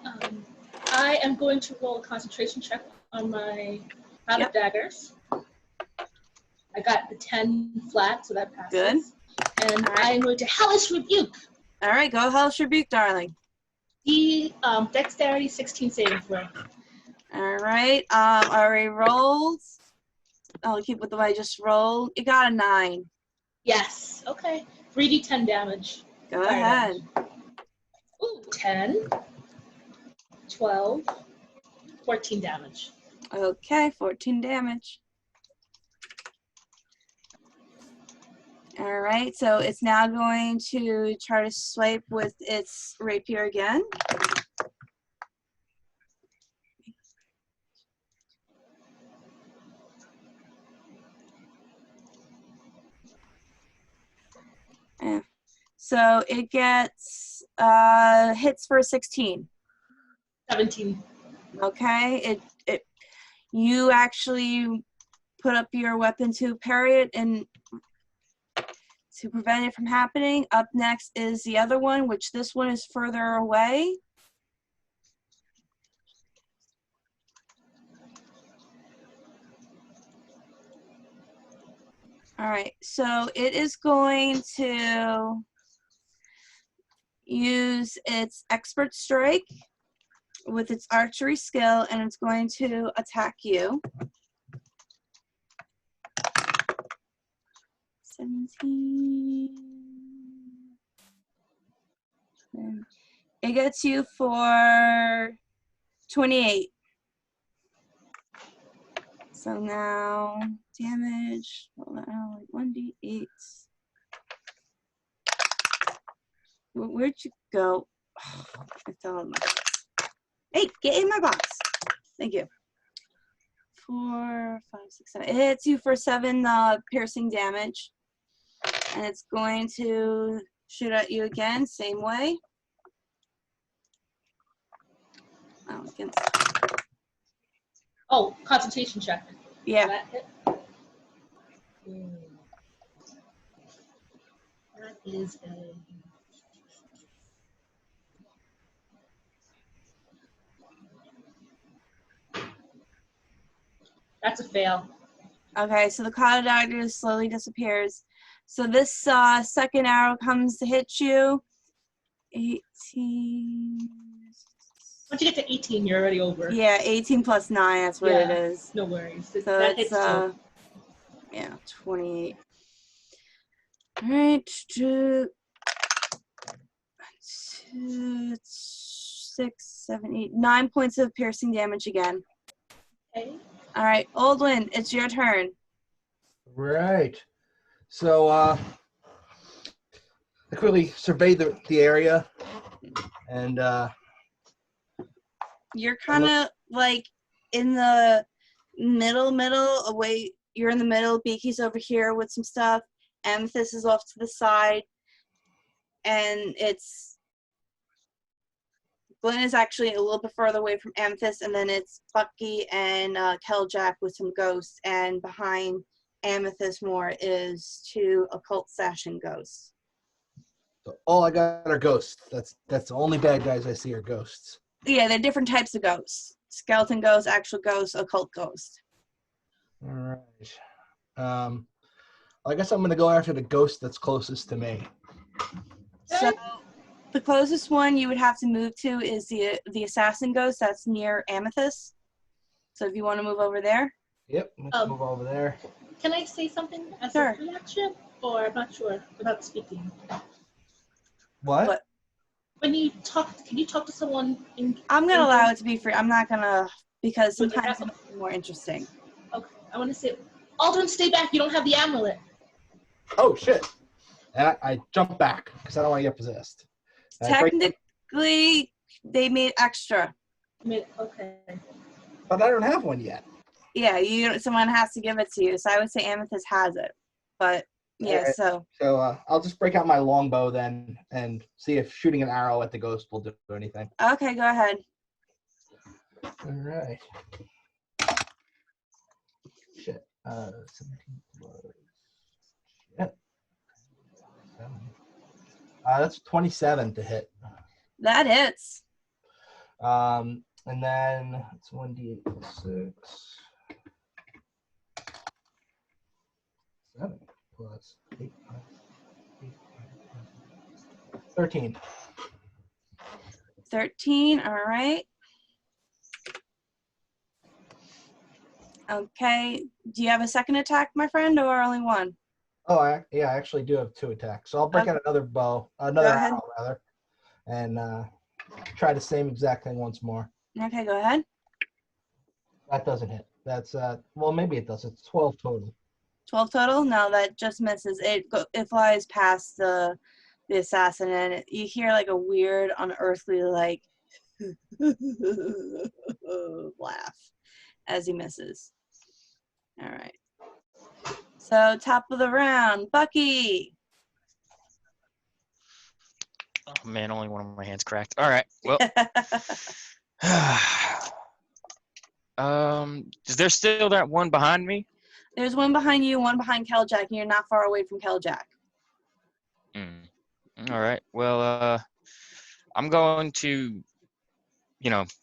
I am going to roll a concentration check on my Cloud of Daggers. I got the 10 flat, so that passes. Good. And I am going to Hellish Rebuke. All right, go Hellish Rebuke, darling. The Dexterity 16 saving throw. All right. Already rolled. I'll keep with the way I just rolled. You got a 9. Yes. Okay. 3d10 damage. Go ahead. Ooh, 10, 12, 14 damage. Okay, 14 damage. All right, so it's now going to try to swipe with its rapier again. Yeah. So it gets hits for 16. 17. Okay, you actually put up your weapon to parry it and to prevent it from happening. Up next is the other one, which this one is further away. All right, so it is going to use its expert strike with its archery skill, and it's going to attack you. 17. It gets you for 28. So now damage. Hold on, like 1d8. Where'd you go? Oh, I fell in my box. Hey, get in my box. Thank you. 4, 5, 6, 7. It hits you for 7 piercing damage. And it's going to shoot at you again, same way. Oh, against. Oh, concentration check. Yeah. That hit. That is a. That's a fail. Okay, so the cloud dagger slowly disappears. So this second arrow comes to hit you. 18. Once you get to 18, you're already over. Yeah, 18 plus 9, that's what it is. No worries. So That it's, hits too. yeah, 28. All right, 2, 6, 7, 8, 9 points of piercing damage again. Okay. All right, Oldwin, it's your turn. Right. So I quickly surveyed the area, and You're kind of like in the middle away. You're in the middle. Beaky's over here with some stuff. Amethyst is off to the side, and Glenn is actually a little bit further away from Amethyst, and then it's Bucky and Keljack with some ghosts, and behind Amethyst more is 2 occult session ghosts. so all I got are ghosts. That's the only bad guys I see are ghosts. Yeah, they're different types of ghosts. Skeleton ghosts, actual ghosts, occult ghosts. All right. I guess I'm gonna go after the ghost that's closest to me. So the closest one you would have to move to is the assassin ghost that's near Amethyst. So if you want to move over there. Yep. Let's move over there. Can I say something as Sure. a reaction? Or I'm not sure without speaking. What? When you talk, can you talk to someone in... I'm going to allow it to be free. I'm not going to, because Would they sometimes have- it's more interesting. Okay, I want to say, Aldrin, stay back. You don't have the amulet. Oh shit! And I jump back because I don't want to get possessed. And I break- Technically, they made extra. Okay. but I don't have one yet. Yeah, someone has to give it to you. So I would say Amethyst has it. But yeah, Alright. so So I'll just break out my longbow then and see if shooting an arrow at the ghost will do anything. okay, go ahead. All right. Shit. 17 plus. Shit. 7. That's 27 to hit. That hits. And then it's 1d8 plus 6. 7 plus 8 plus 8 plus 13. 13, all right. Okay, do you have a second attack, my friend, or only one? Oh, I actually do have 2 attacks. So I'll break Okay. out another Go ahead. arrow rather, and try the same exact thing once more. Okay, go ahead. That doesn't hit. That's well, maybe it does. It's 12 total. 12 total? No, that just misses. It flies past the assassin, and you hear like a weird, unearthly, like laugh as he misses. All right. So top of the round, Bucky. Oh man, only one of my hands cracked. All right. Well, is there still that one behind me? There's one behind you, one behind Keljack, and you're not far away from Keljack. All right. Well, I'm going to,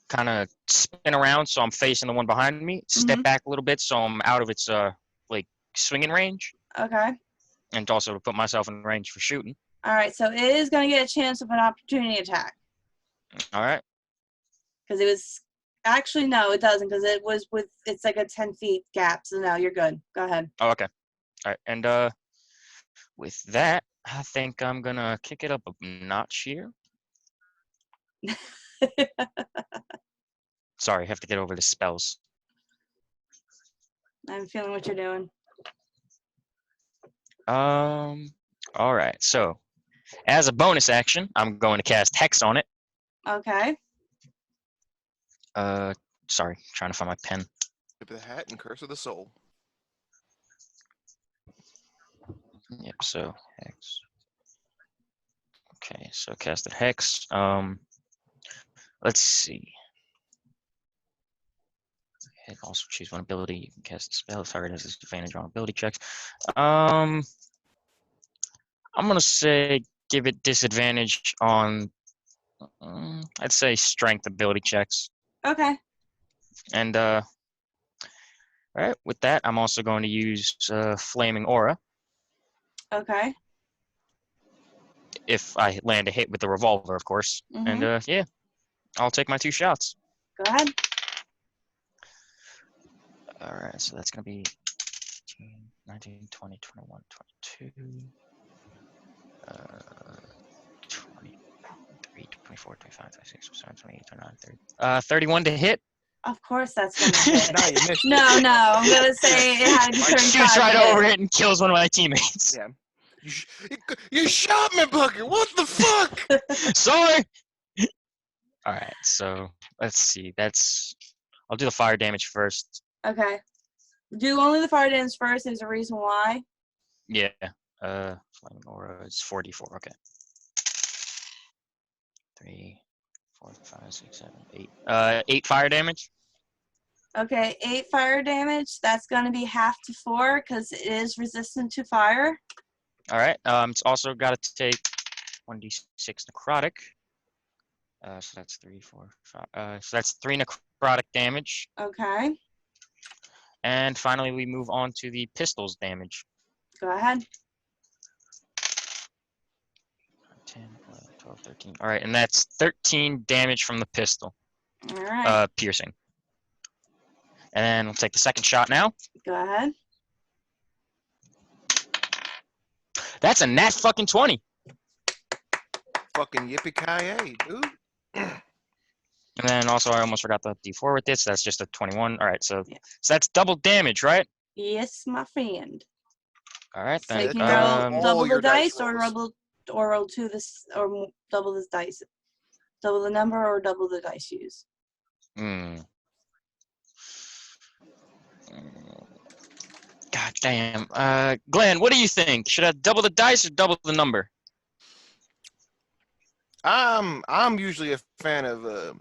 kind of spin around so I'm facing the one behind me. Step back a little bit so I'm out of its swinging range, Okay. and also to put myself in range for shooting. All right. So it is going to get a chance of an opportunity attack. All right. Because it was actually no, it doesn't because it was with it's like a 10 feet gap. So no, you're good. Go ahead. Oh, okay. All right, and with that, I think I'm gonna kick it up a notch here. Sorry, I have to get over the spells. I'm feeling what you're doing. All right. So, as a bonus action, I'm going to cast Hex on it. Okay. Sorry, trying to find my pen. Tip of the hat and curse of the soul. Yep. So Hex. Okay. So casted Hex. Let's see. It also choose one ability. You can cast a spell. Target has disadvantage on ability checks. I'm gonna say give it disadvantage on. I'd say strength ability checks. Okay. And all right, with that, I'm also going to use Flaming Aura Okay. if I land a hit with the revolver, of course. Mhm. And yeah, I'll take my 2 shots. Go ahead. All right, so that's going to be 18, 19, 20, 21, 22, 23, 24, 25, 26, 27, 28, 29, 30. 31 to hit. Of course that's gonna hit. Now you missed No, it. no, I'm gonna say it had to be 35 Shoots right to hit. over it and kills one of my teammates. Yeah. You shot me, Booker. What the fuck? Sorry. All right, so let's see. I'll do the fire damage first. Okay. Do only the fire damage first. There's a reason why. Yeah. Flaming Aura is 44. Okay. 3, 4, 5, 6, 7, 8. 8 fire damage. Okay, 8 fire damage. That's gonna be half to 4 because it is resistant to fire. All right. It's also got to take 1d6 necrotic. So that's 3, 4, 5. So that's 3 necrotic damage. Okay. And finally, we move on to the pistols damage. Go ahead. 10, 11, 12, 13. All right, and that's 13 damage from the pistol. All right. Piercing. And then we'll take the second shot now. Go ahead. That's a nat fucking 20. Fucking yippee-ki-yay, dude. And then also, I almost forgot the D4 with this. So that's just a 21. All right, so Yeah. so that's double damage, right? Yes, my friend. All right, So then. you can Um, roll double all the your dice dice or rolls. roll double this dice. Double the number or double the dice used. God damn. Glenn, what do you think? Should I double the dice or double the number? I'm usually a fan of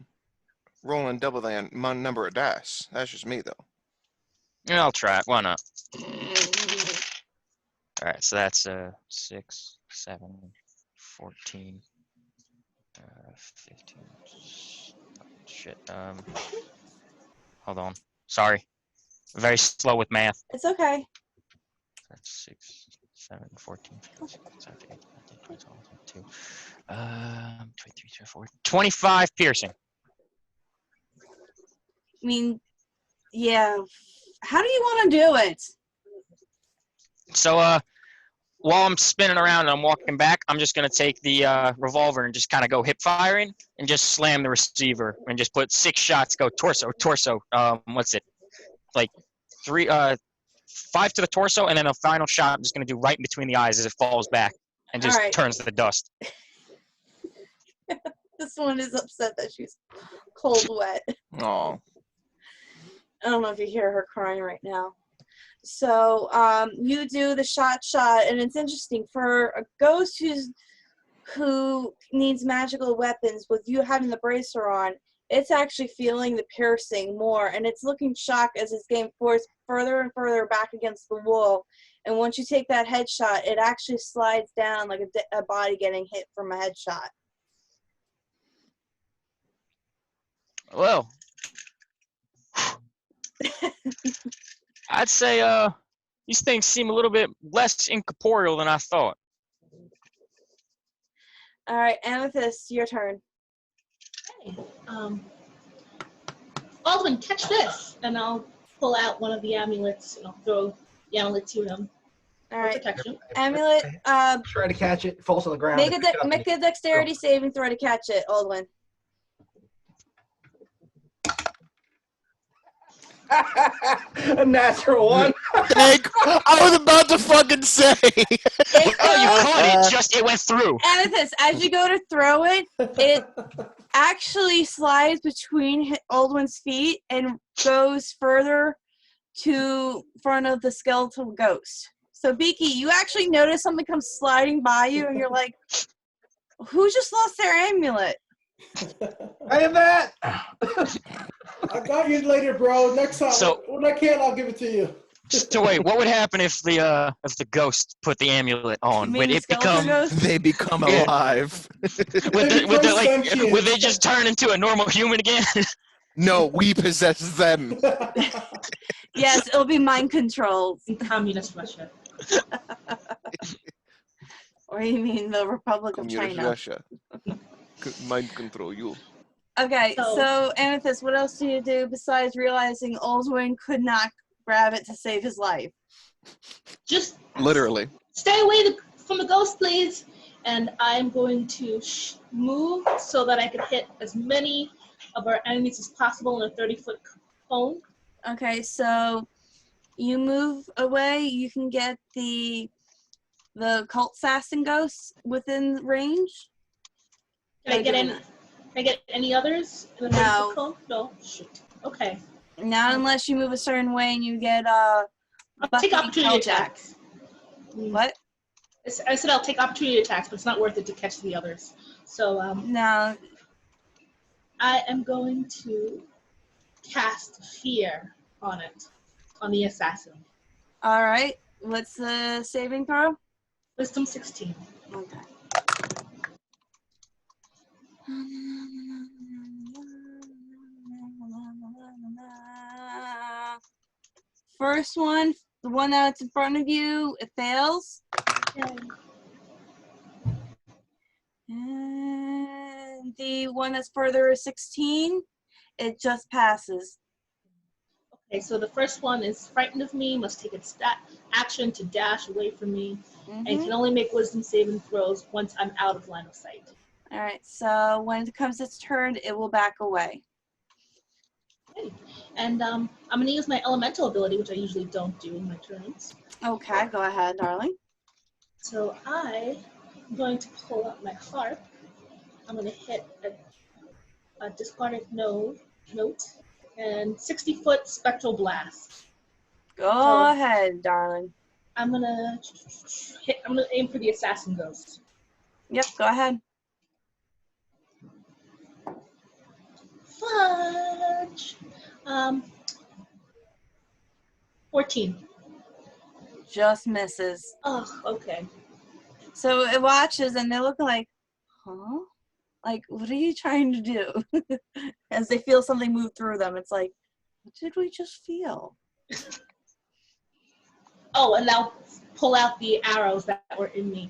rolling double the number of dice. That's just me, though. Yeah, I'll try it. Why not? All right, so that's 6, 7, 14, 15. Shit. Hold on. Sorry. Very slow with math. It's okay. That's 6, 7, 14, 15, 16, 17, 18, 19, 20, 22. 23, 24, 25 piercing. I mean, yeah. How do you want to do it? So, while I'm spinning around and I'm walking back, I'm just gonna take the revolver and just kind of go hip firing and just slam the receiver and just put 6 shots. Go torso. What's it? Like 5 to the torso, and then a final shot. I'm just gonna do right in between the eyes as it falls back and just All right. turns to dust. This one is upset that she's cold wet. Oh, I don't know if you hear her crying right now. So you do the shot, and it's interesting for a ghost who needs magical weapons. With you having the bracer on, it's actually feeling the piercing more, and it's looking shocked as it's getting forced further and further back against the wall. And once you take that headshot, it actually slides down like a body getting hit from a headshot. Well, I'd say these things seem a little bit less incorporeal than I thought. All right, Amethyst, your turn. Okay. Baldwin, catch this, and I'll pull out one of the amulets and I'll throw the amulet to him. All right. Protection. Amulet. Try to catch it. It falls on the ground. Make I a pick it up make a dexterity saving throw to catch it, Aldwin. A natural one. I was about to fucking say. Oh, you caught it. Just it went through. Amethyst, as you go to throw it, it actually slides between Aldwin's feet and goes further to front of the skeletal ghost. So, Beaky, you actually notice something comes sliding by you, and you're like, who just lost their amulet? I have that. I got you later, bro. Next time, So- when I can, I'll give it to you. So wait, what would happen if the ghost put the amulet You on? mean Would the it skeleton become? ghost? They become Yeah. alive. Would they just turn into a normal human again? No, we possess them. Yes, it'll be mind controlled. In communist Russia. Or you mean the Republic of Communist China? Russia. Mind control you. Okay, So- so Amethyst, what else do you do besides realizing Aldwin could not grab it to save his life? Just Literally. stay away from the ghost, please. And I'm going to move so that I can hit as many of our enemies as possible in a 30-foot cone. Okay, so you move away, you can get the cult assassin ghosts within range. Can I get doing any? Can I get any others in the No. 30-foot cone? No. Shoot. Okay. Not unless you move a certain way and you get I'll Buffy take opportunity Helljack. attacks. What? I said I'll take opportunity attacks, but it's not worth it to catch the others. So No. I am going to cast fear on it, on the assassin. All right. What's the saving throw? Wisdom 16. Okay. First one, the one that's in front of you, it fails. Yay. And the one that's further is 16, it just passes. Okay, so the first one is frightened of me, must take its action to dash away from me, and Mhm. can only make wisdom saving throws once I'm out of line of sight. All right, so when it comes its turn, it will back away. Okay. And I'm going to use my elemental ability, which I usually don't do in my turns. Okay, go ahead, darling. So I'm going to pull out my harp. I'm going to hit a discarded note and 60-foot spectral blast. Go So- ahead, darling. I'm gonna aim for the assassin ghost. Yep, go ahead. Fudge. 14. Just misses. Oh, okay. So it watches and they're looking like, huh? Like, what are you trying to do? As they feel something move through them. It's like, what did we just feel? Oh, and I'll pull out the arrows that were in me.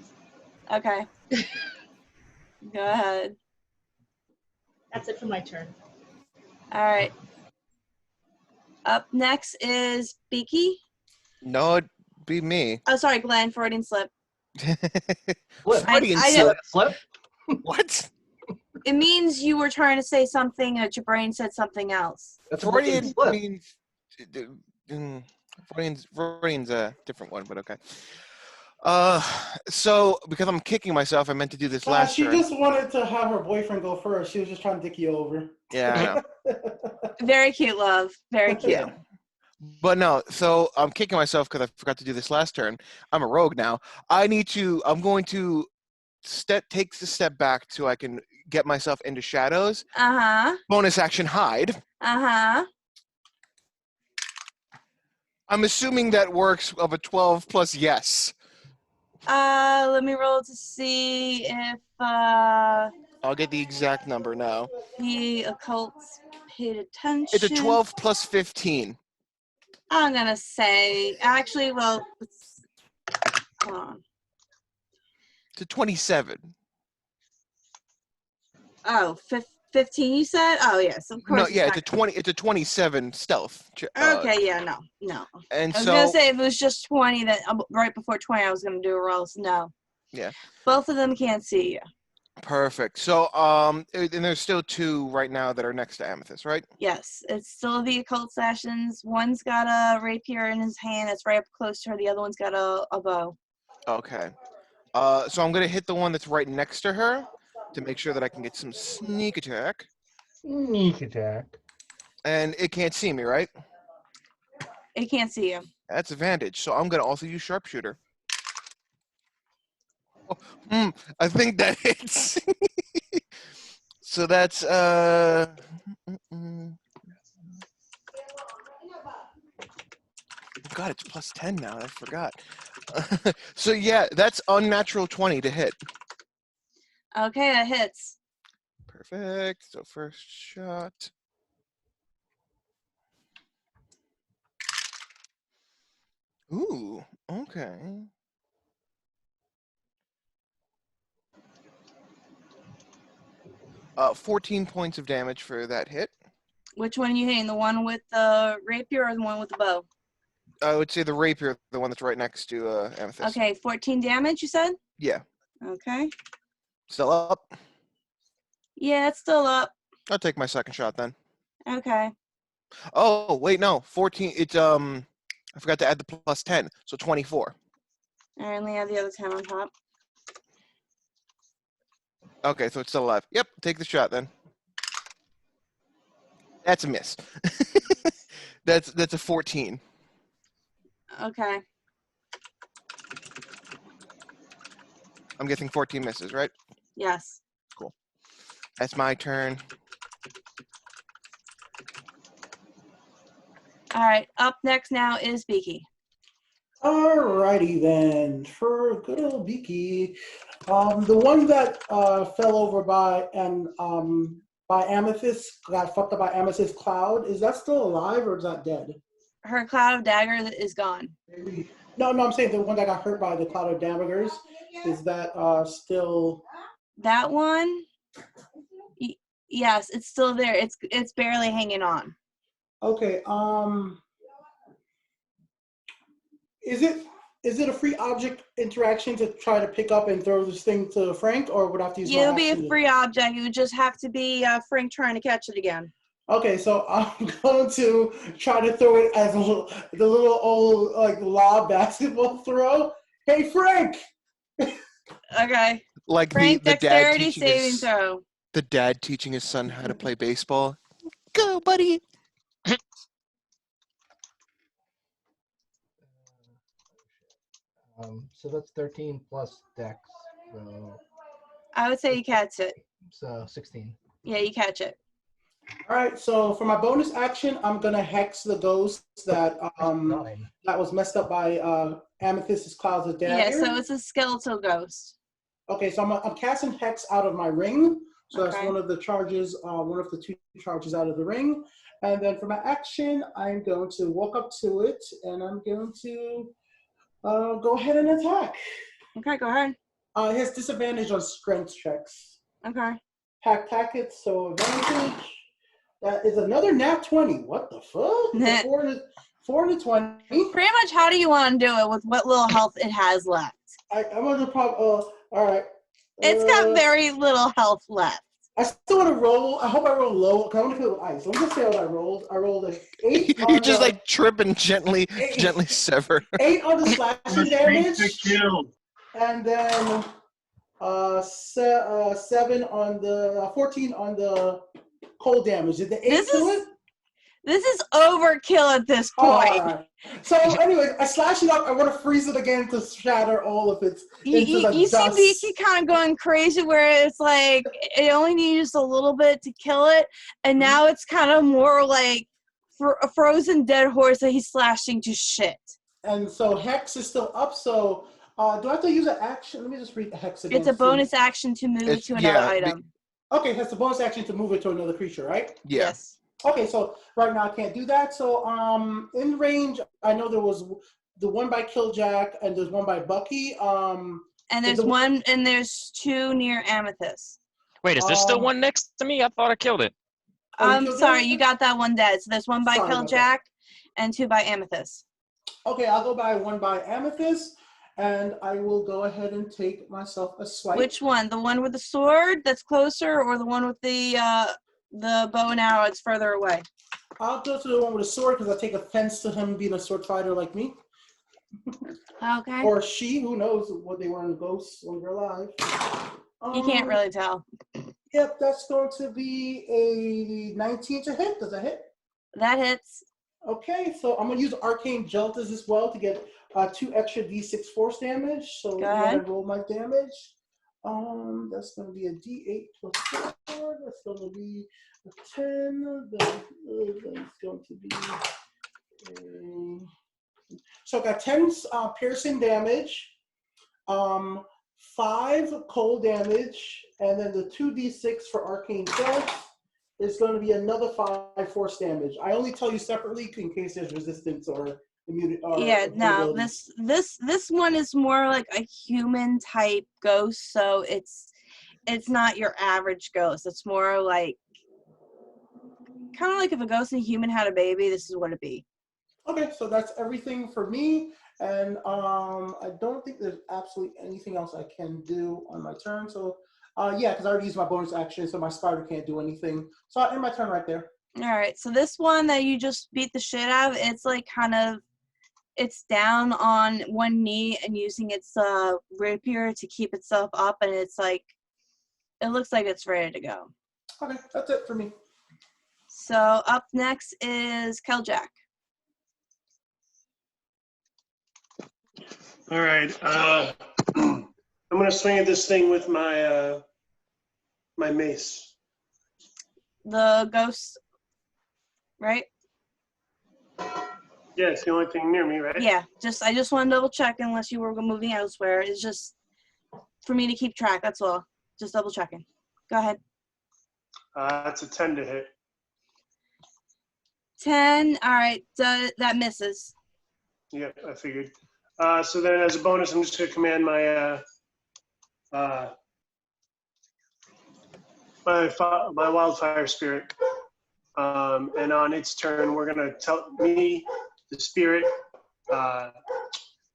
Okay. Go ahead. That's it for my turn. All right. Up next is Beaky. No, it'd be me. Oh, sorry, Glenn, Freudian slip. Flip. Freudian I slip. Flip. What? It means you were trying to say something that your brain said something else. That's a Freudian flip. means. Freudian's a different one, but okay. So because I'm kicking myself, I meant to do this last She turn. just wanted to have her boyfriend go first. She was just trying to dick you over. Yeah, I know. Very cute, love. Very cute. Yeah. But no, so I'm kicking myself because I forgot to do this last turn. I'm a rogue now. I'm going to take the step back so I can get myself into shadows. Uh-huh. Bonus action hide. Uh-huh. I'm assuming that works of a 12 plus yes. Let me roll to see if I'll get the exact number now. the occults paid attention. It's a 12 plus 15. I'm gonna say, actually, well, hold on. To 27. Oh, 15, you said? Oh, yes, of course. No, yeah, it's a 20. It's a 27 stealth. Okay, yeah, no. And I was so gonna say if it was just 20, that right before 20, I was gonna do a roll. So no. Yeah. Both of them can't see you. perfect. So and there's still 2 right now that are next to Amethyst, right? Yes, it's still the occult sessions. One's got a rapier in his hand that's right up close to her. The other one's got a bow. Okay. So I'm gonna hit the one that's right next to her to make sure that I can get some sneak attack. Sneak attack. And it can't see me, right? It can't see you. That's advantage. So I'm gonna also use sharpshooter. Oh, I think that hits. So that's God, it's plus 10 now. I forgot. So yeah, that's unnatural 20 to hit. Okay, that hits. Perfect. So first shot. Ooh, okay. Uh, 14 points of damage for that hit. Which one are you hitting? The one with the rapier or the one with the bow? I would say the rapier, the one that's right next to Amethyst. Okay, 14 damage, you said? Yeah. Okay. Still up? Yeah, it's still up. I'll take my second shot then. Okay. Oh, wait, no. 14. It's I forgot to add the plus 10, so 24. I only have the other 10 on top. Okay, so it's still alive. Yep, take the shot then. That's a miss. That's a 14. Okay. I'm guessing 14 misses, right? Yes. Cool. That's my turn. All right. Up next now is Beaky. Alrighty then, for good old Beaky, the one that fell over by Amethyst, got fucked up by Amethyst Cloud, is that still alive or is that dead? Her cloud of dagger is gone. No, I'm saying the one that got hurt by the Cloud of Daggers, is that still? That one? Yes, it's still there. It's barely hanging on. Okay. Is it a free object interaction to try to pick up and throw this thing to Frank, or would I have to use my It'll be action a free object. It would just have to be Frank trying to catch it again. Okay, so I'm going to try to throw it as the little old like lob basketball throw. Hey, Frank! Okay. Like Frank, the dad dexterity teaching saving throw. the dad teaching his son how to play baseball. Go, buddy. So that's 13 plus dex. So I would say you catch it. 16. Yeah, you catch it. All right, so for my bonus action, I'm gonna hex the ghost that that was messed up by Amethyst's Clouds of Dagger. Yeah, so it's a skeletal ghost. Okay, so I'm casting hex out of my ring. So Okay. that's one of the charges, one of the 2 charges out of the ring. And then for my action, I'm going to walk up to it and I'm going to go ahead and attack. Okay, go ahead. It has disadvantage on strength checks. Okay. Attack it, so advantage. That is another nat 20. What the fuck? 4 to 20. Pretty much, how do you want to do it with what little health it has left? I'm gonna all right. It's got very little health left. I still want to roll. I hope I roll low because I want to kill with ice. Let me just say what I rolled. I rolled an 8. You just like trip and gently sever. 8 on the slashing damage. Killed. And then 7 on the 14 on the cold damage. Did the 8 kill it? This is overkill at this point. Oh, right. So anyway, I slash it up. I want to freeze it again to shatter all of its. You see Beaky kind of going crazy where it's like it only needs just a little bit to kill it, and now it's kind of more like for a frozen dead horse that he's slashing to shit. And so Hex is still up. So do I have to use an action? Let me just read Hex again. It's a bonus action to move it to another item. Okay, that's a bonus action to move it to another creature, right? Yeah. Yes. Okay, so right now I can't do that. So in range, I know there was the one by Killjack and there's one by Bucky. And there's there's 2 near Amethyst. Wait, is there still one next to me? I thought I killed it. Oh, you I'm killed sorry, them? you got that one dead. So there's one by Sorry about that. Keljack and 2 by Amethyst. Okay, I'll go by 1 by Amethyst, and I will go ahead and take myself a swipe. Which one? The one with the sword that's closer, or the one with the bow and arrow that's further away? I'll go to the one with the sword because I take offense to him being a sword fighter like me. Okay. Or she, who knows what they were in Ghosts when they're alive. You can't really tell. Yep, that's going to be a 19 to hit. Does that hit? That hits. Okay, so I'm going to use Arcane Joltas as well to get 2 extra D6 force damage. So Go let me ahead. roll my damage. That's going to be a D8 plus 4. That's going to be a 10. That's going to be a... So I got 10 piercing damage, 5 cold damage, and then the 2d6 for Arcane Jolt is going to be another 5 force damage. I only tell you separately in case there's resistance or immunity. Yeah, no, this one is more like a human type ghost, so it's not your average ghost. It's more like kind of like if a ghost and a human had a baby, this is what it'd be. Okay, so that's everything for me, and I don't think there's absolutely anything else I can do on my turn. So, yeah, because I already used my bonus action, so my spider can't do anything. So I'll end my turn right there. All right, so this one that you just beat the shit out of, it's like it's down on one knee and using its rapier to keep itself up, and it's like, it looks like it's ready to go. Okay, that's it for me. So up next is Keljack. All right. I'm gonna swing at this thing with my my mace. The ghost, right? Yeah, it's the only thing near me, right? Yeah, I just want to double check unless you were moving elsewhere. It's just for me to keep track, that's all. Just double checking. Go ahead. That's a 10 to hit. 10, all right, that misses. Yep, I figured. So then as a bonus, I'm just gonna command my my wildfire spirit. And on its turn, we're gonna tell me, the spirit,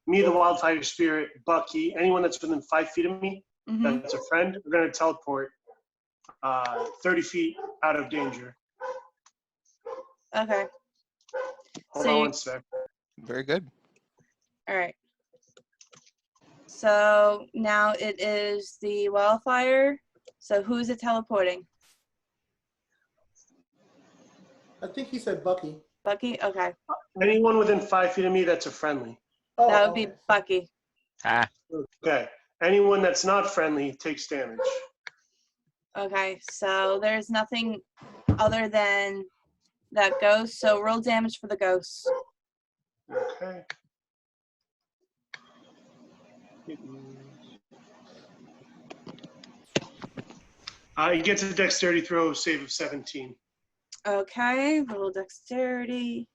me, the wildfire spirit, Bucky, anyone that's within 5 feet of me, that's a friend, we're gonna teleport 30 feet out of danger. Okay. Hold on one sec. Very good. All right. So now it is the wildfire. So who is it teleporting? I think he said Bucky. Bucky? Okay. Anyone within 5 feet of me that's a friendly. Oh, That would be Bucky. Ah. Okay. Anyone that's not friendly takes damage. Okay, so there's nothing other than that ghost. So roll damage for the ghost. Okay. He gets a dexterity throw save of 17. Okay, roll dexterity.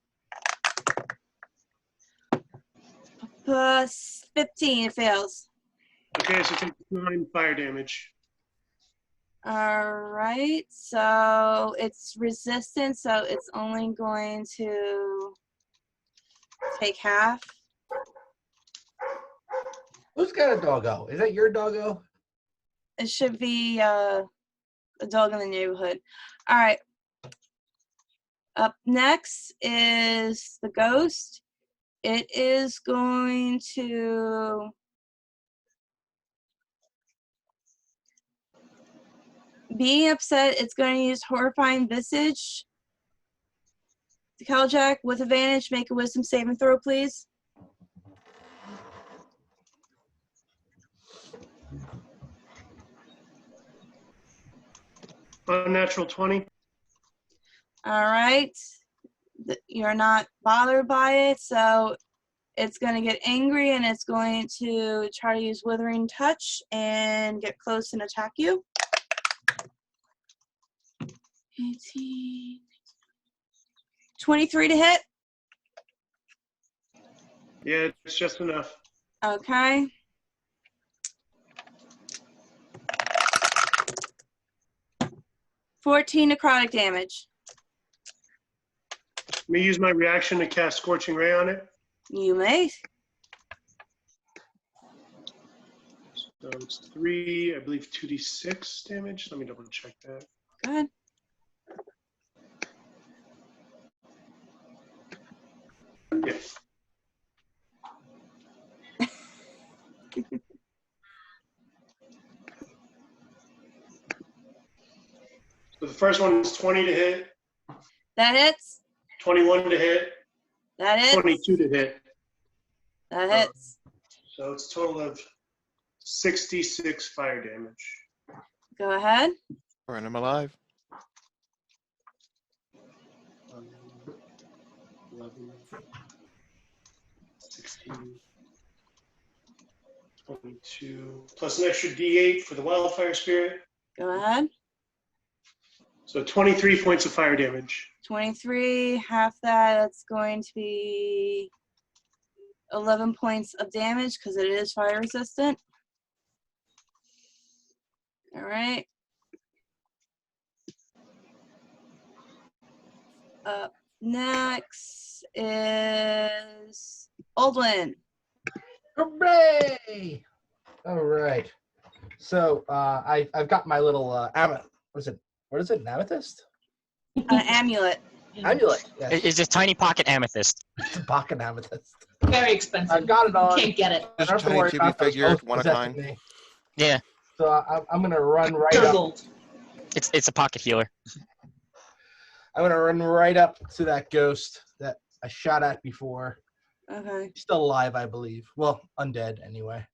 Plus 15, it fails. Okay, so take 9 fire damage. All right, so it's resistant, so it's only going to take half. Who's got a doggo? Is that your doggo? It should be a dog in the neighborhood. All right. Up next is the ghost. It is going to being upset. It's going to use horrifying visage. Keljack, with advantage, make a wisdom saving throw, please. Unnatural 20. All right. You're not bothered by it, so it's going to get angry and it's going to try to use Withering Touch and get close and attack you. 18, 23 to hit. Yeah, it's just enough. Okay. 14 necrotic damage. Let me use my reaction to cast Scorching Ray on it. You may. So it's 3, I believe 2d6 damage. Let me double check that. Go ahead. Yeah. So the first one is 20 to hit, That hits. 21 to hit, That hits. 22 to hit. That hits. So it's a total of 66 fire damage. Go ahead. Burn him alive. 11, 16, 22, plus an extra d8 for the wildfire spirit. Go ahead. So 23 points of fire damage. 23, half that's going to be 11 points of damage because it is fire resistant. All right. Up next is Oldwin. Hooray! All right. So I've got my little what is it? An amethyst? An amulet. Amulet. Yes. It's a tiny pocket amethyst. It's a pocket amethyst. Very expensive. I've got it on. Can't get it. I don't have to Tiny worry chibi about those figure, both one of possessing kind. me. Yeah, So I'm gonna run right Pure up. gold. it's a pocket healer. I'm gonna run right up to that ghost that I shot at before. Okay. He's still alive, I believe. Well, undead anyway.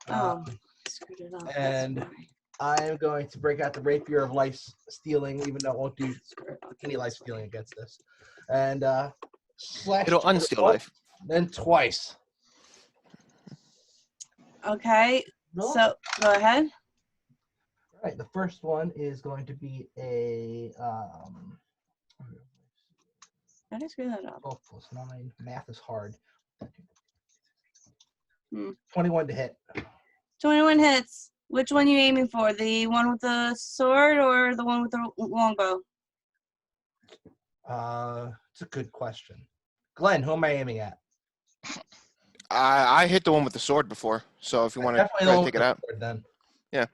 Oh, screwed it up. That's and why. I'm going to break out the rapier of life stealing, even though it won't do any life stealing against this. And slash. It'll unsteal life. Then twice. Okay. No? So go ahead. All right. The first one is going to be a I just screwed that up. 12 plus 9. Math is hard. Hmm. 21 to hit. 21 hits. Which one you aiming for? The one with the sword or the one with the longbow? It's a good question. Glenn, who am I aiming at? I hit the one with the sword before, so if you want to Definitely try the to one take with it the out. sword, then. Yeah.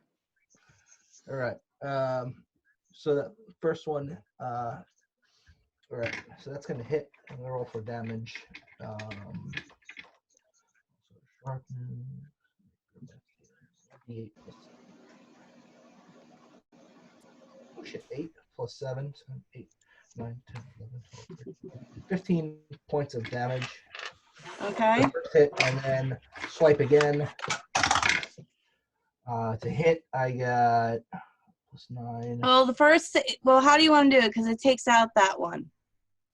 All right. So the first one. All right. So that's gonna hit. I'm gonna roll for damage. Sharpen. D8 plus. Oh shit! 8 plus 7, 8, 9, 10, 11, 12, 13, 15 points of damage. Okay. The first hit, and then swipe again. To hit, I got plus 9. Well, how do you want to do it? Because it takes out that one.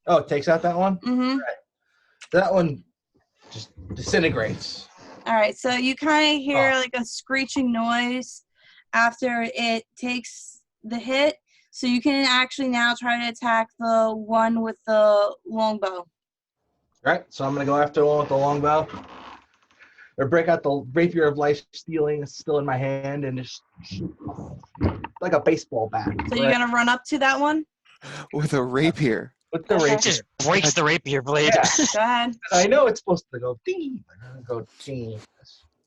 Oh, it takes out that one? Mm-hmm. That one just disintegrates. All right. So you kind of hear like a screeching noise after it takes the hit. So you can actually now try to attack the one with the longbow. Right, so I'm going to go after the one with the longbow. Or break out the rapier of life stealing. It's still in my hand and just like a baseball bat. So you're going to run up to that one? With a rapier. With the Okay. rapier. It just breaks the rapier blade. Yeah. Go ahead. I know it's supposed to go ding. Go ding.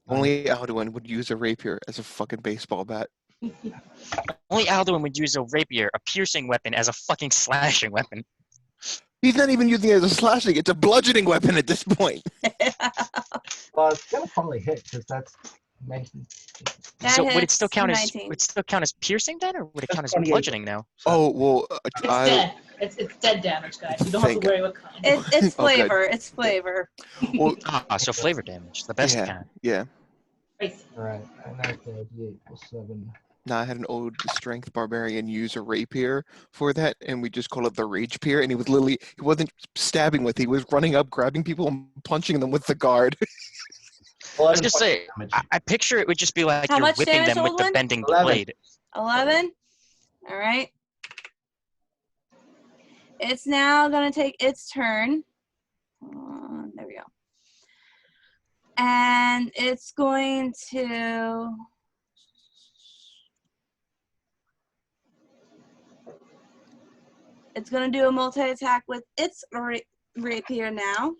Only Alduin would use a rapier as a fucking baseball bat. Only Alduin would use a rapier, a piercing weapon, as a fucking slashing weapon. He's not even using it as a slashing. It's a bludgeoning weapon at this point. Well, it's going to probably hit because that's 19. That So would it hits still count as 19. would it still count as piercing then, or would it That's count as 28. bludgeoning now? Oh, well, It's dead. It's dead damage, guys. You don't have Thank to worry what kind. It's Oh, good. flavor. It's flavor. well, So flavor damage, the best yeah, kind. yeah. Crazy. All right, and that's D8 plus 7. Now I had an old strength barbarian use a rapier for that, and we just call it the rage pier. And he wasn't stabbing with it. He was running up, grabbing people, and punching them with the guard. I was just say, I picture it would just be like How you're much whipping damage, them with the Oldwin? bending 11. blade. 11. All right. It's now going to take its turn. There we go. And it's going to It's gonna do a multi-attack with its rapier now.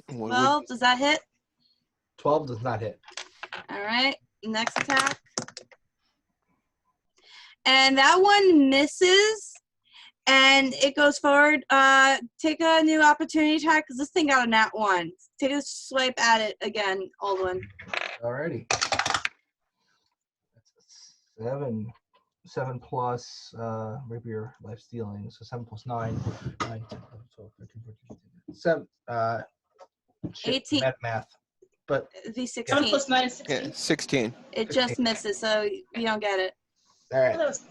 What Well, does that hit? 12 does not hit. All right, next attack. And that one misses, and it goes forward. Take a new opportunity attack, because this thing got a nat 1. Take a swipe at it again, old one. Alrighty. That's 7 plus rapier life stealing, so 7 plus 9, 9, 10, 11, 12, 13, 14, 15, 7, 18. math. But It'd be 16. 7 plus 9 is 16. Yeah, 16. It just misses, so you don't get it. all right. Oh, that was-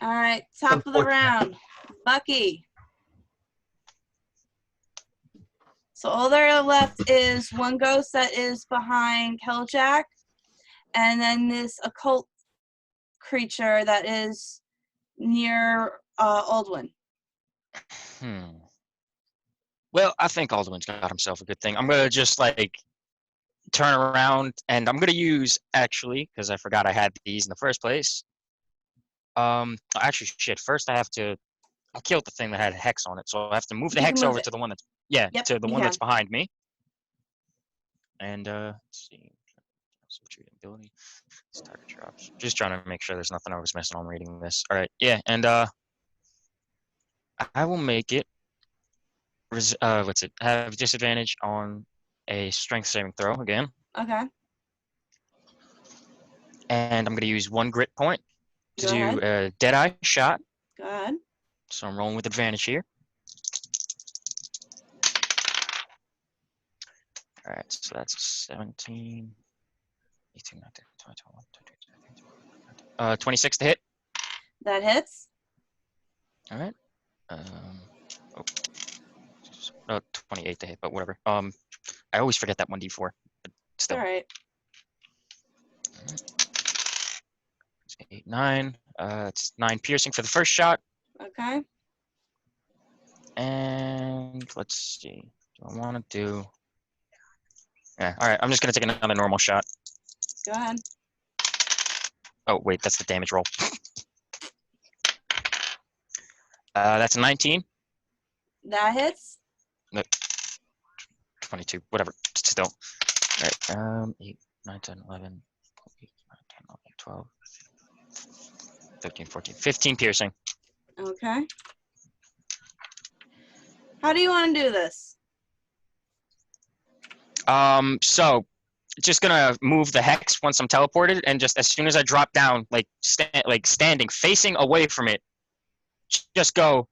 All right, top of the round, Bucky. So all there left is one ghost that is behind Keljack, and then this occult creature that is near Aldwin. Well, I think Alduin's got himself a good thing. I'm gonna just like turn around, and I'm gonna use actually, because I forgot I had these in the first place. Actually, shit. First, I killed the thing that had a hex on it, so I have to move the You can hex move over it. to the one that's Yep, to the you one that's can. behind me. And let's see, ability, target drops. Just trying to make sure there's nothing I was missing on reading this. All right, yeah, and I will make it. What's it? Have disadvantage on a strength saving throw again, Okay, and I'm gonna use 1 grit point to Go do ahead. a deadeye shot. go ahead. So I'm rolling with advantage here. All right, so that's 17, 18, 19, 20, 21, 22, 23, 26 to hit. That hits. All right. Oh, 28 to hit, but whatever. I always forget that 1d4, but It's still. all right. 8, 9. It's 9 piercing for the first shot. Okay. And let's see. Do I want to do? Yeah. All right. I'm just gonna take another normal shot. Go ahead. Oh wait, that's the damage roll. That's a 19. That hits. No, 22. Whatever. Still. All right. 8, 9, 10, 11, 8, 9, 10, 11, 12, 13, 14, 15 piercing. Okay. How do you want to do this? So just gonna move the hex once I'm teleported, and just as soon as I drop down, like standing, facing away from it, just go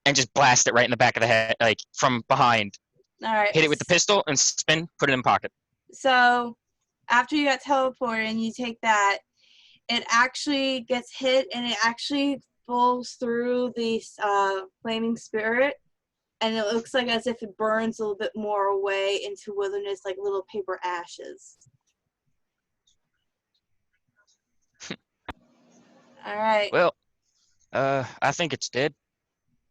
and just blast it right in the back of the head, like from behind. All right. Hit it with the pistol and spin, put it in pocket. So after you got teleported and you take that, it actually gets hit and it actually falls through the flaming spirit, and it looks like as if it burns a little bit more away into wilderness, like little paper ashes. All right. Well, I think it's dead.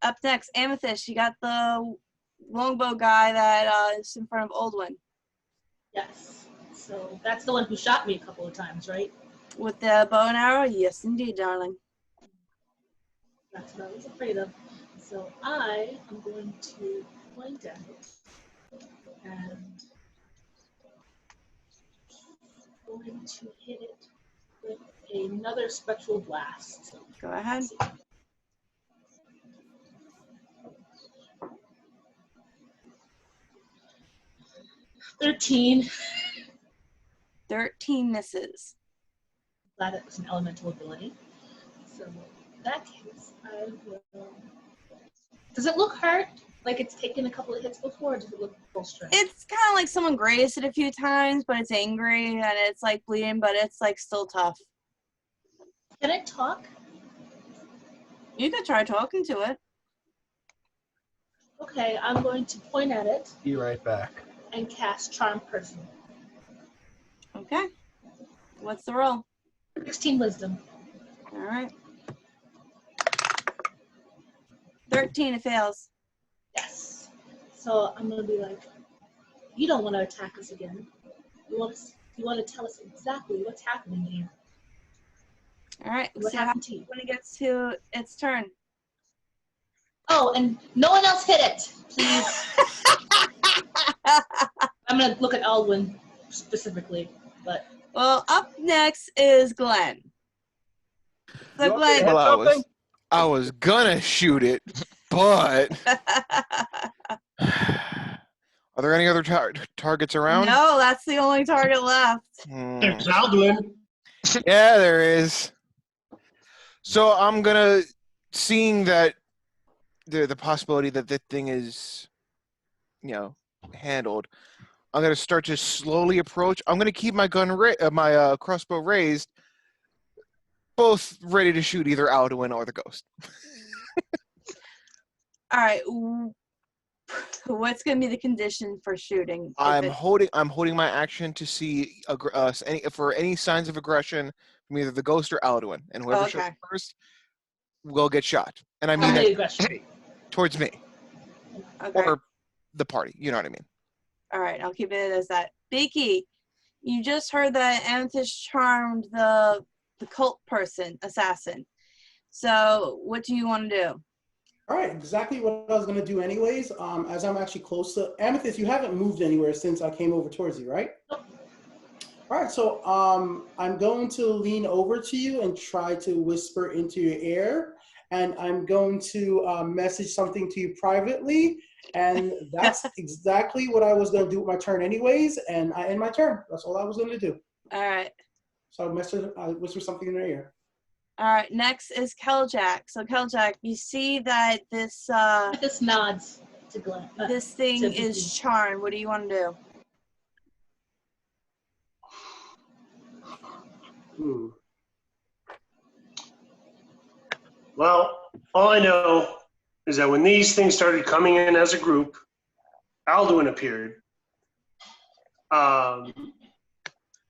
Up next, Amethyst. You got the longbow guy that is in front of Oldwin Yes. So that's the one who shot me a couple of times, right? with the bow and arrow. Yes, indeed, darling. That's what I was afraid of. So I am going to point at it and going to hit it with another spectral blast. Go ahead. 13. 13 misses. Glad it was an elemental ability. So in that case, I will. Does it look hurt? Like it's taken a couple of hits before, or does it look full strength? It's kind of like someone grazed it a few times, but it's angry and it's like bleeding, but it's like still tough. Can it talk? You could try talking to it. Okay, I'm going to point at it Be right back. and cast Charm Person. Okay. What's the roll? 16 Wisdom. All right. 13, it fails. Yes. So I'm going to be like, you don't want to attack us again. You want to tell us exactly what's happening here. All right. What So happened to you? when it gets to its turn. Oh, and no one else hit it, please. I'm gonna look at Alwyn specifically, but Well, up next is Glenn. So You want me to Glenn. hit Well, something? I was gonna shoot it, but are there any other targets around? No, that's the only target left. There's Alduin. Yeah, there is. So I'm gonna, seeing that the possibility that this thing is, handled, I'm gonna start to slowly approach. I'm gonna keep my my crossbow raised, both ready to shoot either Alduin or the ghost. All right. What's going to be the condition for shooting? I'm holding my action to see any signs of aggression from either the ghost or Alduin, and whoever shows first will get shot. And I mean that aggression towards me Okay. or the party. You know what I mean? All right. I'll keep it as that. Beaky, you just heard that Amethyst charmed the cult assassin. So what do you want to do? All right, exactly what I was going to do anyways. As I'm actually close to Amethyst, you haven't moved anywhere since I came over towards you, right? All right, so I'm going to lean over to you and try to whisper into your ear, and I'm going to message something to you privately, and that's exactly what I was going to do with my turn anyways, and I end my turn. That's all I was going to do. All right. So I whisper something in their ear. All right, next is Keljak. So Keljak, you see that this this nods to Glenn. This thing is charmed. What do you want to do? Well, all I know is that when these things started coming in as a group, Alduin appeared.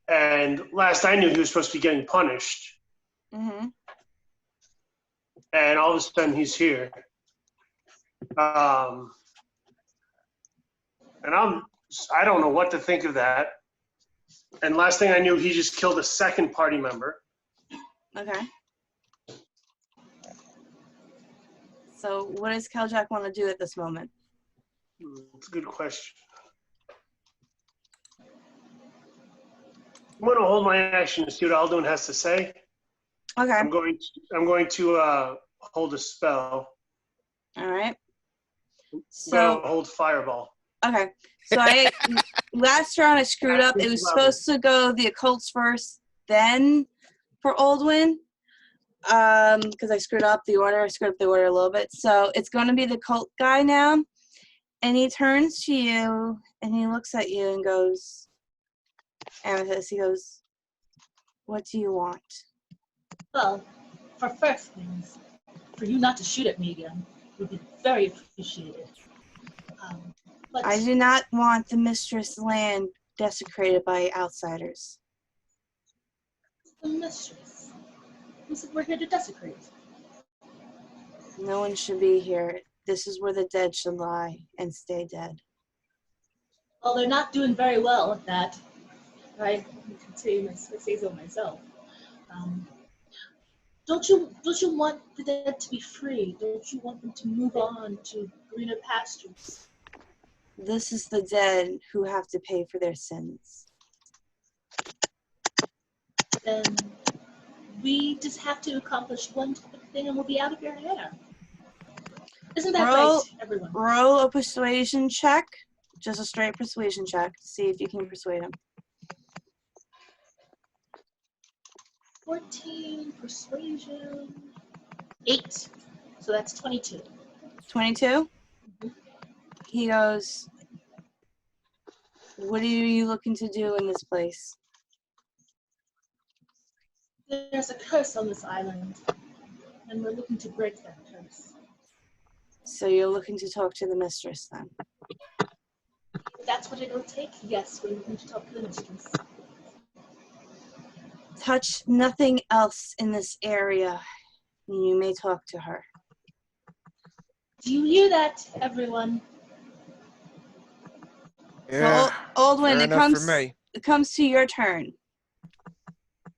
And last I knew, he was supposed to be getting punished. Mm-hmm. And all of a sudden, he's here. And I don't know what to think of that. And last thing I knew, he just killed a second party member. Okay. So what does Keljak want to do at this moment? It's a good question. I'm going to hold my action to see what Alduin has to say. Okay. I'm going to hold a spell. All right. So hold fireball. Okay. So last round I screwed up. It was supposed to go the occults first, then for Aldwin. Because I screwed up the order. I screwed up the order a little bit. So it's going to be the cult guy now. And he turns to you and he looks at you and goes, Amethyst, he goes, what do you want? Well, for first things, for you not to shoot at me again would be very appreciated. But I do not want the mistress land desecrated by outsiders. The mistress. Who said we're here to desecrate? No one should be here. This is where the dead should lie and stay dead. Well, they're not doing very well at that. I can say so myself. Don't you want the dead to be free? Don't you want them to move on to greener pastures? This is the dead who have to pay for their sins. Then we just have to accomplish one quick thing and we'll be out of your hair. Isn't that right, everyone? Roll a persuasion check. Just a straight persuasion check to see if you can persuade him. 14, persuasion, 8. So that's 22. 22? Mm-hmm. He goes, what are you looking to do in this place? There's a curse on this island, and we're looking to break that curse. So you're looking to talk to the mistress then? If that's what it'll take, yes, we're looking to talk to the mistress. Touch nothing else in this area, and you may talk to her. Do you hear that, everyone? Yeah, Aldwin, fair enough for me. it comes to your turn.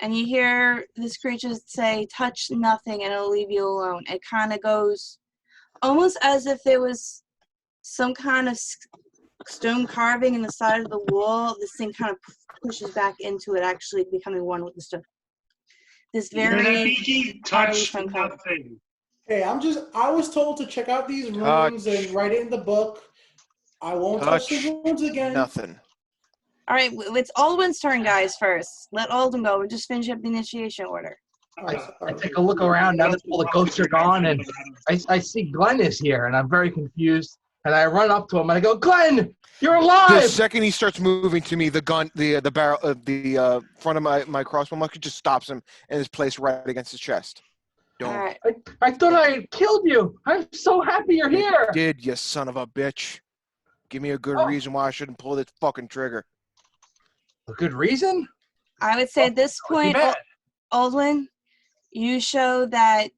And you hear this creature say, touch nothing and it'll leave you alone. It kind of goes almost as if there was some kind of stone carving in the side of the wall. This thing kind of pushes back into it, actually becoming one with the stone. This You hear that, very Beaky? highly Touch stone carving. nothing. Hey, I was told to check out these runes Touch. and write it in the book. I won't touch the runes again. Nothing. All right, it's Aldwin's turn, guys, first. Let Aldwin go. We'll just finish up the initiation order. I take a look around now that all the ghosts are gone, and I see Glenn is here, and I'm very confused. And I run up to him and I go, Glenn, you're alive! The second he starts moving to me, the gun, the barrel, the front of my crossbow musket just stops him and is placed right against his chest. Don't. All right. I thought I had killed you. I'm so happy you're here. Did, you son of a bitch? Give me a good reason why I shouldn't pull this fucking trigger. A good reason? I would say at this point, Aldwin, you show that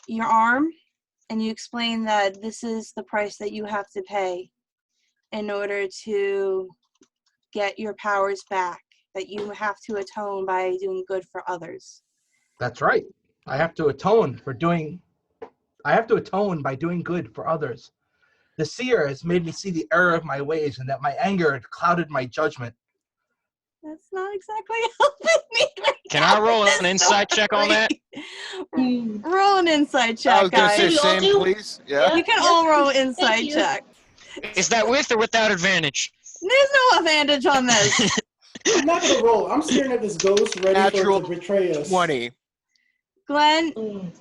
your arm, and you explain that this is the price that you have to pay in order to get your powers back, that you have to atone by doing good for others. That's right. I have to atone by doing good for others. The seer has made me see the error of my ways and that my anger had clouded my judgment. That's not exactly helping me. Can I roll an insight check on that? Roll an insight check, I was gonna guys. say same, please. Yeah. You can all roll insight you. check. Is that with or without advantage? There's no advantage on this. I'm not gonna roll. I'm staring at this ghost ready Natural for it to betray us. 20. Glenn,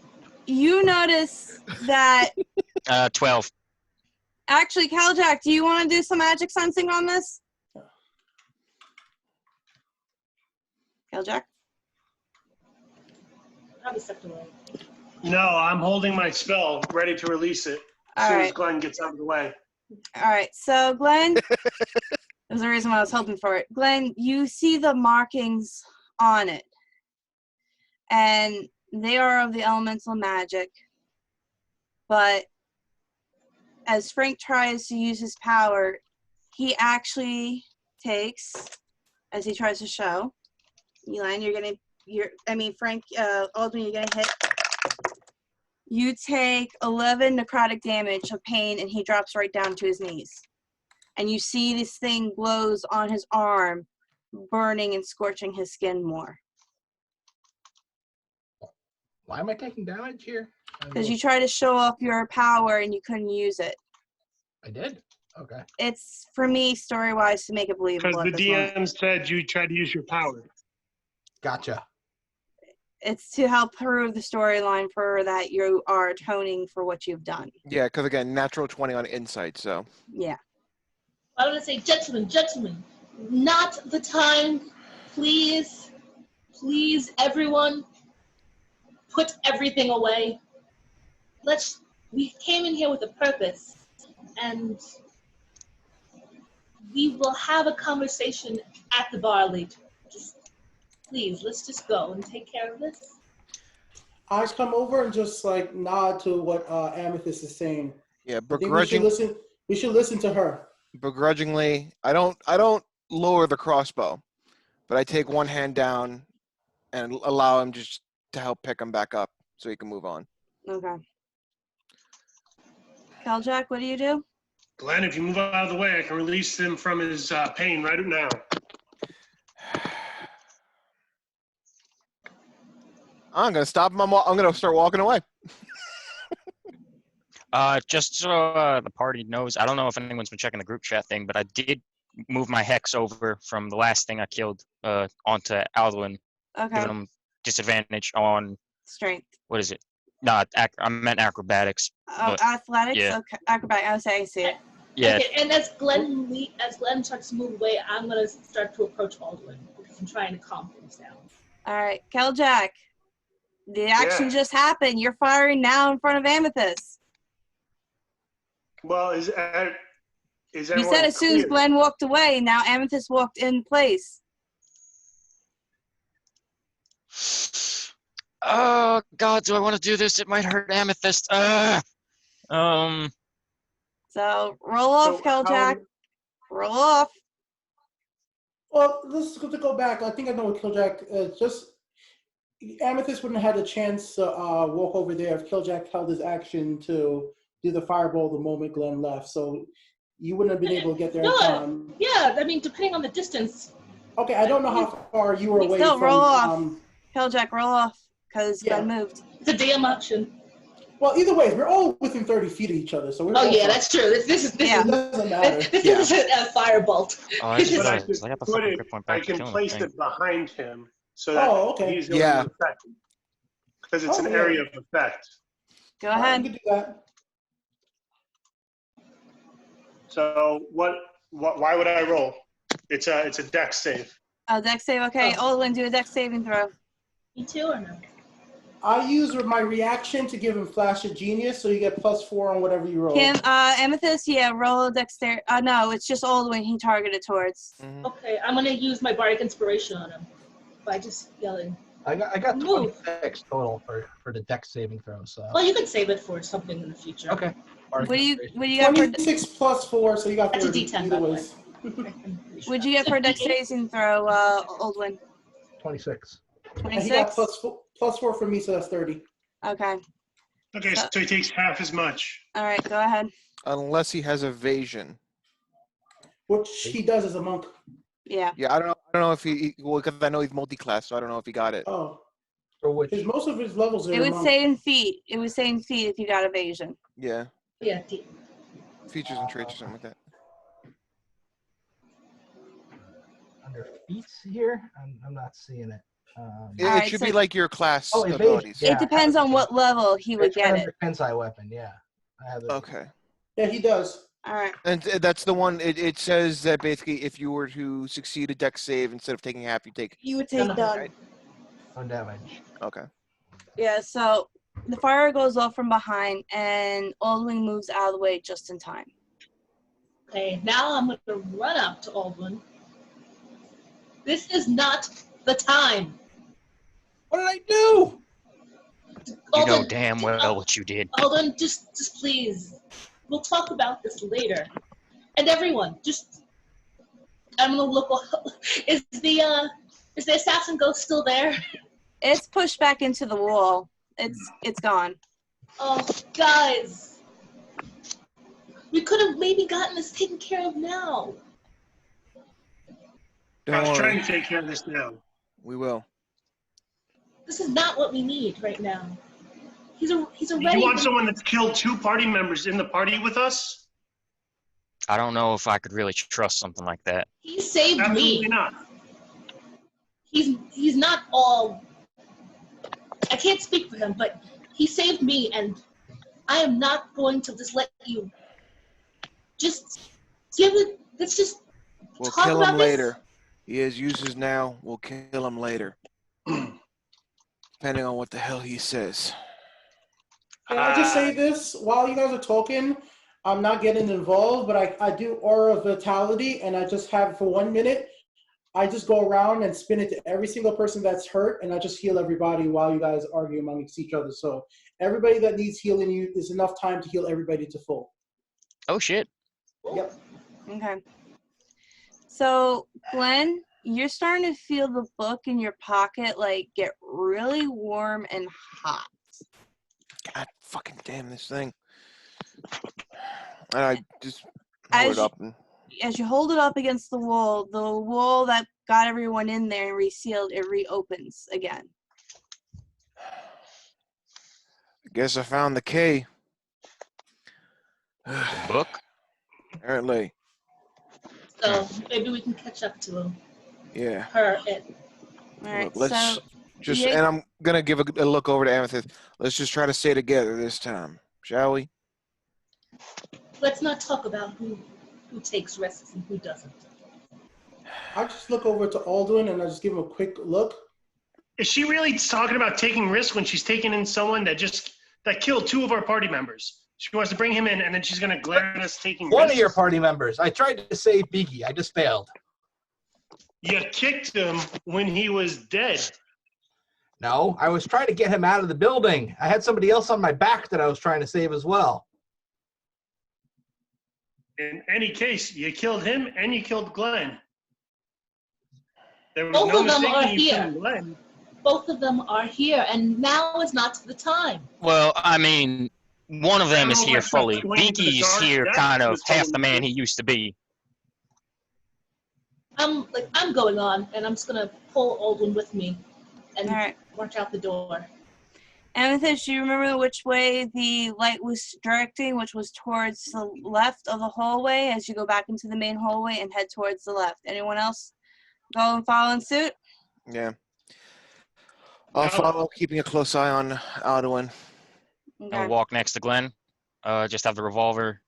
you notice that 12. actually, Caljack, do you want to do some magic sensing on this? Caljack? Probably stepped away. No, I'm holding my spell, ready to release it as All soon as right. Glenn gets out of the way. All right, so Glenn, there's a reason why I was hoping for it. Glenn, you see the markings on it, and they are of the elemental magic. But as Frank tries to use his power, he actually takes, as he tries to show, Elan, Frank, Aldrin, you're gonna hit. You take 11 necrotic damage of pain, and he drops right down to his knees. And you see this thing glows on his arm, burning and scorching his skin more. Why am I taking damage here? Because you try to show off your power, and you couldn't use it. I did? Okay. It's, for me, story-wise, to make it believable. Because the at this moment. DM said you tried to use your power. Gotcha. It's to help prove the storyline for that you are atoning for what you've done. Yeah, because again, natural 20 on insight, so. Yeah. I want to say, gentlemen, not the time. Please, everyone, put everything away. We came in here with a purpose, and we will have a conversation at the bar later. Please, let's just go and take care of this. I come over and just like nod to what Amethyst is saying. Yeah, I think we should listen to her. Begrudgingly, I don't lower the crossbow, but I take one hand down and allow him just to help pick him back up so he can move on. Okay. Caljack, what do you do? Glenn, if you move out of the way, I can release him from his pain right now. I'm gonna stop him. I'm gonna start walking away. Just so the party knows, I don't know if anyone's been checking the group chat thing, but I did move my hex over from the last thing I killed onto Aldwin, Okay. giving him disadvantage on Strength. what is it? No, I meant acrobatics. Oh, But, athletics? yeah. Okay. Acrobatic. I see it. Yeah, Okay, and as Glenn starts to move away, I'm gonna start to approach Baldwin because I'm trying to calm things down. All right. Caljack, the action just happened. You're firing now in front of Amethyst. Well, is You everyone said as soon as clear? Glenn walked away, now Amethyst walked in place. Oh God, do I want to do this? It might hurt Amethyst. So roll off, So Caljack. Roll off. Well, let's go back. I think I know what Killjack. Just Amethyst wouldn't have had a chance to walk over there if Killjack held his action to do the fireball the moment Glenn left. So you wouldn't have been able to get there in time. Yeah, I mean, depending on the distance. Okay, I don't know how far you were away Still from. roll off. Killjack, roll off, because Yeah. Glenn moved. It's a damn option. Well, either way, we're all within 30 feet of each other, so we're. Oh all yeah, fine. that's true. This is It doesn't matter. this Yeah. isn't a firebolt. Oh, I This just is- But I realized could I got the put fucking it, grip point I back to can killing place thing. it behind him so that Oh, okay. he's going Yeah. to affect him. Because it's Oh, an yeah. area of effect. Go All right, ahead. you can do that. So why would I roll? It's a dex save. Oh, dex save. Okay, Olin, do a dex saving throw. Me too, or no? I use my reaction to give him Flash of Genius, so you get +4 on whatever you roll. Kim, Amethyst, yeah, roll a dexterity. No, it's just Olin he targeted towards. Mhm. Okay, I'm gonna use my bardic inspiration on him by just yelling. I got Move. 26 total for the dex saving throw. So Well, you can save it for something in the future. okay. What do you got for 26 +4, so you got That's a 30. D10, Either by the way. ways. what'd you get for a dex saving throw, Oldwin? 26. And he got 26? +4 for me, so that's 30. Okay. Okay, so he takes half as much. All right, go ahead. Unless he has evasion. Which he does as a monk. Yeah. Yeah, I don't know if well, because I know he's multi-class, so I don't know if he got it. Oh. For which? Most of his levels are It would monk. say in feet. It would say in feet if you got evasion. Yeah, Yeah, features and traits or something like that. Under feats here? I'm not seeing it. It, All it right, should so- be like your class Oh, evasion. abilities. Yeah, It depends on what level he would It's get under it. Tensai weapon, yeah. I have it. Okay. Yeah, he does. All right. And that's the one. It says that basically, if you were to succeed a dex save, instead of taking half, you take. You would take None. none. Right. On damage. Okay. Yeah, so the fire goes off from behind, and Aldwin moves out of the way just in time. Okay, now I'm going to run up to Aldwin. This is not the time. What did I do? You know Alden, damn well what you did. Alden, just please. We'll talk about this later. And everyone, just I'm gonna look. Is the assassin ghost still there? It's pushed back into the wall. It's gone. Oh, guys, we could have maybe gotten this taken care of now. I Don't was worry. trying to take care of this now. We will. This is not what we need right now. He's You already. want someone that's killed 2 party members in the party with us? I don't know if I could really trust something like that. He saved Absolutely me. not. He's not all. I can't speak for him, but he saved me, and I am not going to just let you. Just give it. Let's just We'll talk kill about him this. later. He has uses now. We'll kill him later. Depending on what the hell he says. Can I just say this? While you guys are talking, I'm not getting involved, but I do Aura Vitality, and I just have for 1 minute. I just go around and spin it to every single person that's hurt, and I just heal everybody while you guys argue amongst each other. So everybody that needs healing, you is enough time to heal everybody to full. Oh shit. Yep. Okay. So, Glenn, you're starting to feel the book in your pocket like get really warm and hot. God fucking damn this thing. And I just As hold it you- up and As you hold it up against the wall that got everyone in there and resealed, it reopens again. I guess I found the key. Book? Apparently. So maybe we can catch up to him. Yeah. Her. It. All right. Let's So, just, yeah. and I'm gonna give a look over to Amethyst. Let's just try to stay together this time, shall we? Let's not talk about who takes risks and who doesn't. I just look over to Aldwin and I just give him a quick look. Is she really talking about taking risks when she's taking in someone that killed 2 of our party members? She wants to bring him in, and then she's going to glare at us taking One risks. of your party members. I tried to save Beaky. I just failed. You kicked him when he was dead. No, I was trying to get him out of the building. I had somebody else on my back that I was trying to save as well. In any case, you killed him and you killed Glenn. There was Both no of them are mistaking you here. from Glenn. Both of them are here, and now is not the time. Well, I mean, one of them I is don't know here if I trust fully. going into the Beaky's dark here depths kind of with half someone the man new. he used to be. I'm going on, and I'm just gonna pull Aldwin with me, and All right. march out the door. Amethyst, do you remember which way the light was directing, which was towards the left of the hallway as you go back into the main hallway and head towards the left? Anyone else go and follow in suit? Yeah. I'll No. follow, keeping a close eye on Alduin. Okay. I'll walk next to Glenn. Just have the revolver,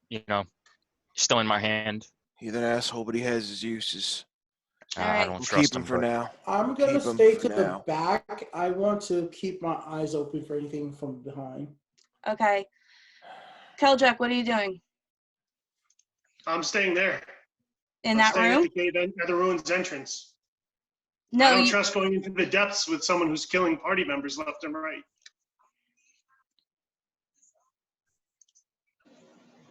still in my hand. He's an asshole, but he has his uses. I Alright. don't We'll trust keep him him for but- now. I'm gonna Keep 'em stay for to the now. back. I want to keep my eyes open for anything from behind. Okay. Keljak, what are you doing? I'm staying there. In I'm that staying room? at the cave at the ruins entrance. I No, don't you, trust going into the depths with someone who's killing party members left and right.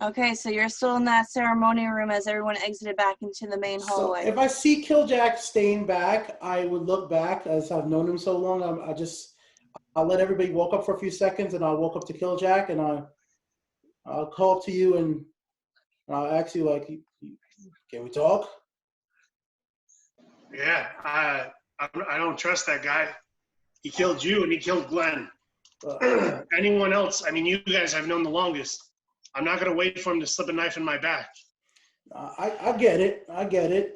okay, so you're still in that ceremonial room as everyone exited back into the main So hallway. if I see Killjack staying back, I would look back as I've known him so long. I'll let everybody walk up for a few seconds, and I'll walk up to Killjack, and I'll call up to you, and I'll ask you, like, can we talk? Yeah, I don't trust that guy. He killed you and he killed Glenn. Anyone else? I mean, you guys I've known the longest. I'm not gonna wait for him to slip a knife in my back. I get it. I get it.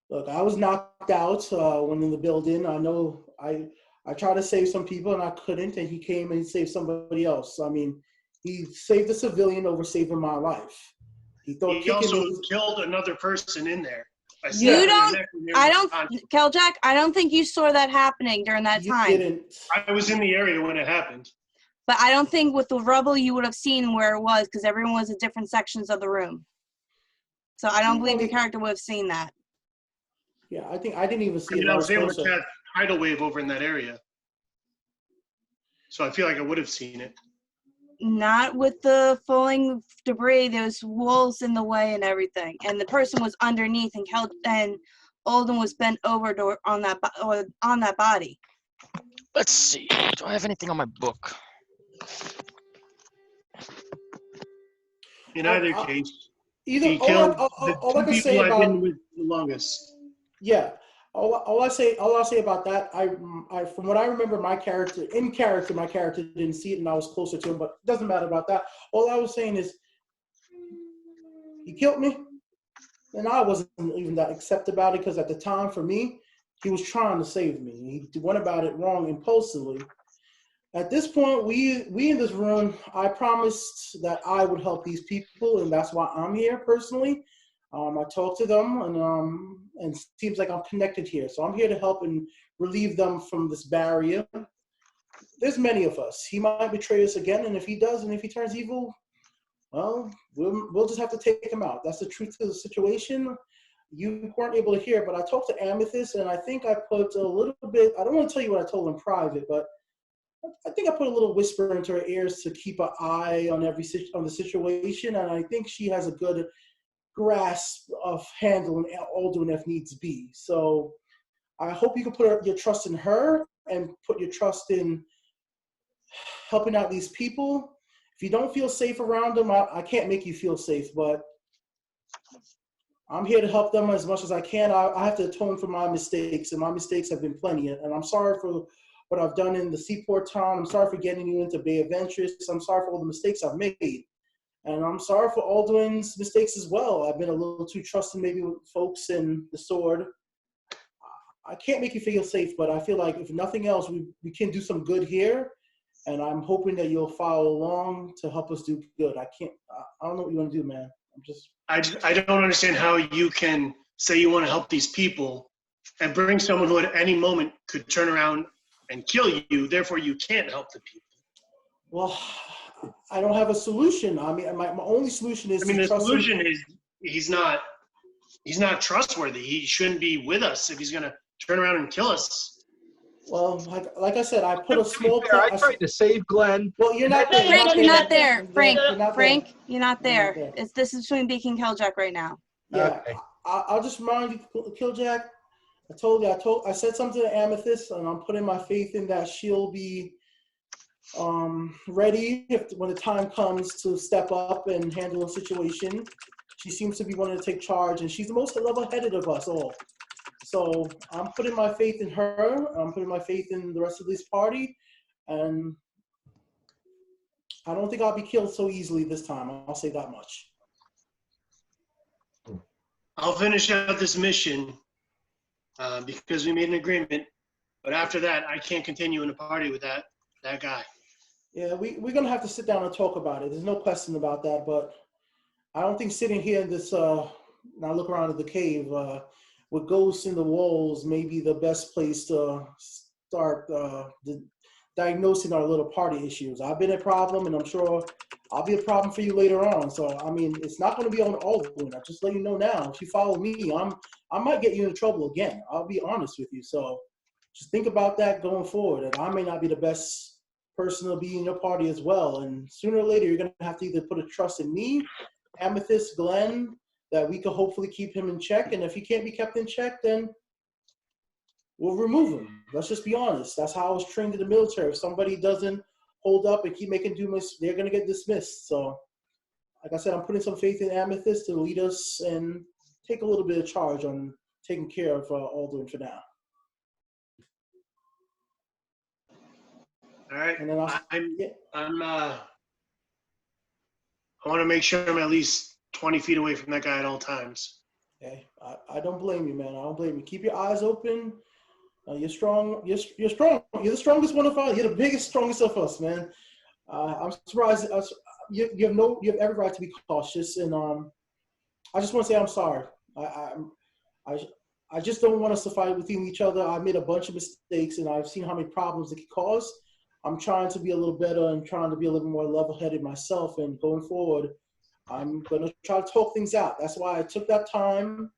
Look, I was knocked out when in the building. I know I tried to save some people and I couldn't, and he came and he saved somebody else. I mean, he saved a civilian over saving my life. He thought He kicking also me. killed another person in there. I You snapped their don't- neck when they I were don't, unconscious. Keljak, I don't think you saw that happening during that You time. didn't. I was in the area when it happened. But I don't think with the rubble you would have seen where it was because everyone was in different sections of the room. So I don't believe your character would have seen that. Yeah, I think I didn't even see I mean, it. I was able to closer. catch tidal wave over in that area. So I feel like I would have seen it. Not with the falling debris. There's walls in the way and everything. And the person was underneath and Alden was bent over on that body. Let's see. Do I have anything on my book? In either case, Either he all killed I the can two say people I've about been with the longest. yeah, all I'll say about that, I from what I remember, my character didn't see it, and I was closer to him, but it doesn't matter about that. All I was saying is, he killed me, and I wasn't even that upset about it because at the time, for me, he was trying to save me. He went about it wrong impulsively. At this point, we in this room, I promised that I would help these people, and that's why I'm here personally. I talked to them, and it seems like I'm connected here. So I'm here to help and relieve them from this barrier. There's many of us. He might betray us again, and if he does, and if he turns evil, well, we'll just have to take him out. That's the truth of the situation. You weren't able to hear, but I talked to Amethyst, and I think I put a little bit, I don't want to tell you what I told in private, but I think I put a little whisper into her ears to keep an eye on the situation, and I think she has a good grasp of handling Alduin if needs be. So I hope you can put your trust in her and put your trust in helping out these people. If you don't feel safe around them, I can't make you feel safe, but I'm here to help them as much as I can. I have to atone for my mistakes, and my mistakes have been plenty, and I'm sorry for what I've done in the seaport town. I'm sorry for getting you into Bay Adventures. I'm sorry for all the mistakes I've made. And I'm sorry for Alduin's mistakes as well. I've been a little too trusting maybe with folks in the sword. I can't make you feel safe, but I feel like if nothing else, we can do some good here. And I'm hoping that you'll follow along to help us do good. I don't know what you want to do, man. I don't understand how you can say you want to help these people and bring someone who at any moment could turn around and kill you, therefore you can't help the people. Well, I don't have a solution. I mean, my only solution is the solution is he's not trustworthy. He shouldn't be with us if he's going to turn around and kill us. Well, like I said, I put a small. I tried to save Glenn. Well, you're not there. Frank, you're not there. Frank, You're not Frank, there. you're not there. This is between Beaky and Keljak right now. Yeah, Okay. I'll just remind you, Killjack. I said something to Amethyst, and I'm putting my faith in that she'll be ready when the time comes to step up and handle a situation. She seems to be wanting to take charge, and she's the most level-headed of us all. So I'm putting my faith in her. I'm putting my faith in the rest of this party, and I don't think I'll be killed so easily this time. I'll say that much. I'll finish out this mission because we made an agreement. But after that, I can't continue in a party with that guy. Yeah, we're going to have to sit down and talk about it. There's no question about that, but I don't think sitting here in this, now look around at the cave, with ghosts in the walls may be the best place to start diagnosing our little party issues. I've been a problem, and I'm sure I'll be a problem for you later on. So, I mean, it's not going to be on Alduin. I'll just let you know now. If you follow me, I might get you in trouble again. I'll be honest with you. So just think about that going forward. And I may not be the best person to be in your party as well. And sooner or later, you're going to have to either put a trust in me, Amethyst, Glenn, that we could hopefully keep him in check. And if he can't be kept in check, then we'll remove him. Let's just be honest. That's how I was trained in the military. If somebody doesn't hold up and keep making they're going to get dismissed. So, like I said, I'm putting some faith in Amethyst to lead us and take a little bit of charge on taking care of Alduin for now. All right. And then I want to make sure I'm at least 20 feet away from that guy at all times. Okay. I don't blame you, man. I don't blame you. Keep your eyes open. You're strong. You're strong. You're the strongest one of us. You're the biggest, strongest of us, man. I'm surprised. You have every right to be cautious, and I just want to say I'm sorry. I just don't want us to fight within each other. I made a bunch of mistakes, and I've seen how many problems it can cause. I'm trying to be a little better and trying to be a little more level-headed myself. And going forward, I'm going to try to talk things out. That's why I took that time.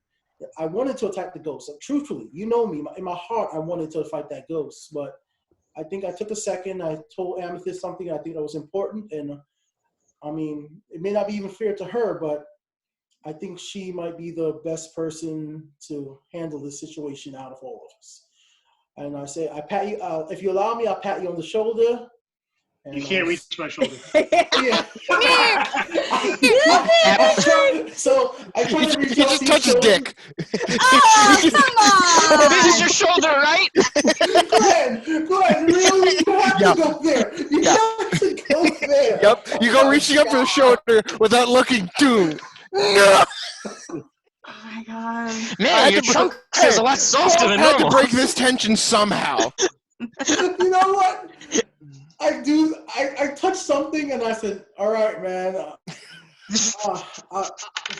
I wanted to attack the ghost. Truthfully, you know me. In my heart, I wanted to fight that ghost. But I think I took a second. I told Amethyst something I think that was important. And, I mean, it may not be even fair to her, but I think she might be the best person to handle this situation out of all of us. And I say, I pat you. If you allow me, I'll pat you on the shoulder. And you can't reach my shoulder. Yeah. So I try to reach He out just to your touched his shoulder. dick. Oh, come on! This is your shoulder, right? Glenn, really? You have Yeah. to go there. You Yeah. have to go there. Yep. You go reaching up to the shoulder without looking. Dude. No. Oh my god. Man, your trunk is a lot softer than I had to normal. break this tension somehow. You know what? I touched something and I said, all right, man. If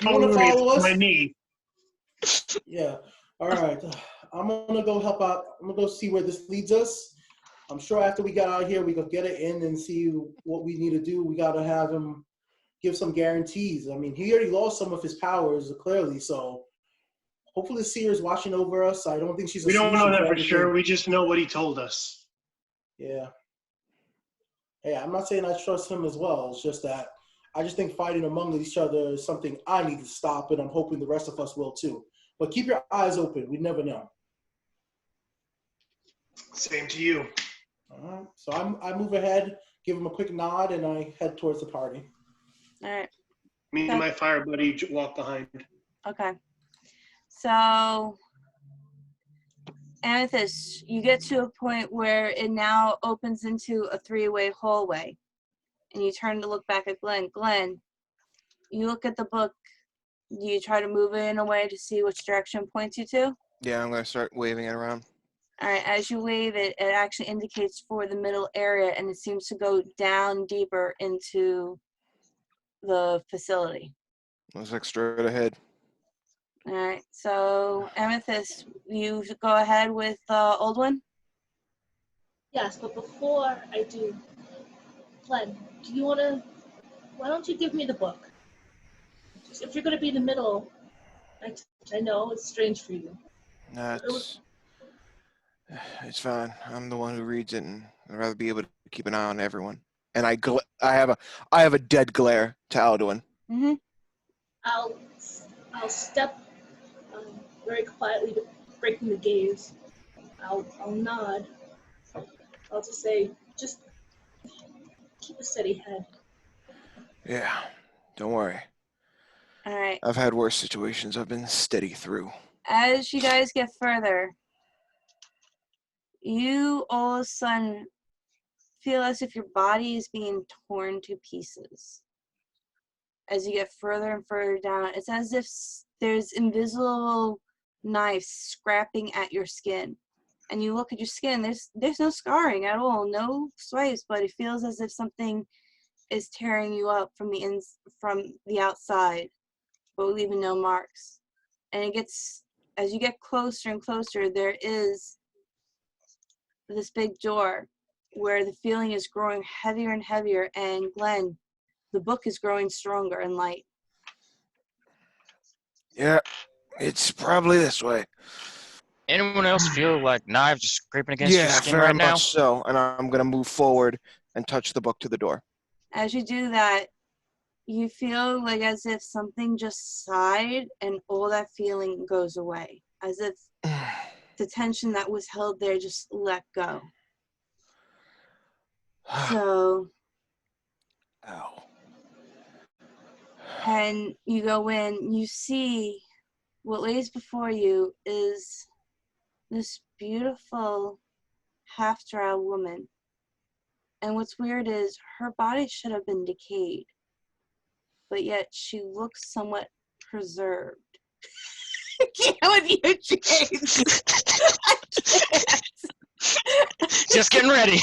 you want to follow us? My knee. Yeah. All right. I'm going to go help out. I'm going to go see where this leads us. I'm sure after we get out of here, we can get it in and see what we need to do. We got to have him give some guarantees. I mean, he already lost some of his powers, clearly, so hopefully the Seer's watching over us. I don't think she's a We don't know solution that for everything. sure. We just know what he told us. Yeah. Hey, I'm not saying I trust him as well. It's just that I just think fighting among each other is something I need to stop, and I'm hoping the rest of us will too. But keep your eyes open. We never know. Same to you. All right. So I move ahead, give him a quick nod, and I head towards the party. All right. Me and my fire buddy walk behind. Okay. So, Amethyst, you get to a point where it now opens into a three-way hallway. And you turn to look back at Glenn. Glenn, you look at the book. You try to move it in a way to see which direction it points you to. Yeah, I'm going to start waving it around. All right, as you wave it, it actually indicates for the middle area, and it seems to go down deeper into the facility. Looks like straight ahead. All right, so Amethyst, you go ahead with Old One. Yes, but before I do, Glenn, do you want to? Why don't you give me the book? If you're going to be in the middle, I know it's strange for you. Nah, it's fine. I'm the one who reads it, and I'd rather be able to keep an eye on everyone. And I have a dead glare to Alduin. Mm-hmm. I'll step very quietly to breaking the gaze, I'll nod. I'll just say, just keep a steady head. Yeah, don't worry. All right. I've had worse situations I've been steady through. As you guys get further, you all of a sudden feel as if your body is being torn to pieces. As you get further and further down, it's as if there's invisible knives scrapping at your skin. And you look at your skin, there's no scarring at all, no swipes, but it feels as if something is tearing you up from the outside, but leaving no marks. And it gets, as you get closer and closer, there is this big door where the feeling is growing heavier and heavier, and Glenn, the book is growing stronger in light. Yeah, it's probably this way. Anyone else feel like knives are scraping against your Yeah, skin very right now? much so. And I'm going to move forward and touch the book to the door. As you do that, you feel like as if something just sighed and all that feeling goes away. As if the tension that was held there just let go. So, Ow. and you go in, you see what lays before you is this beautiful half-drow woman. And what's weird is her body should have been decayed, but yet she looks somewhat preserved. I can't with you, James. I can't. Just getting ready.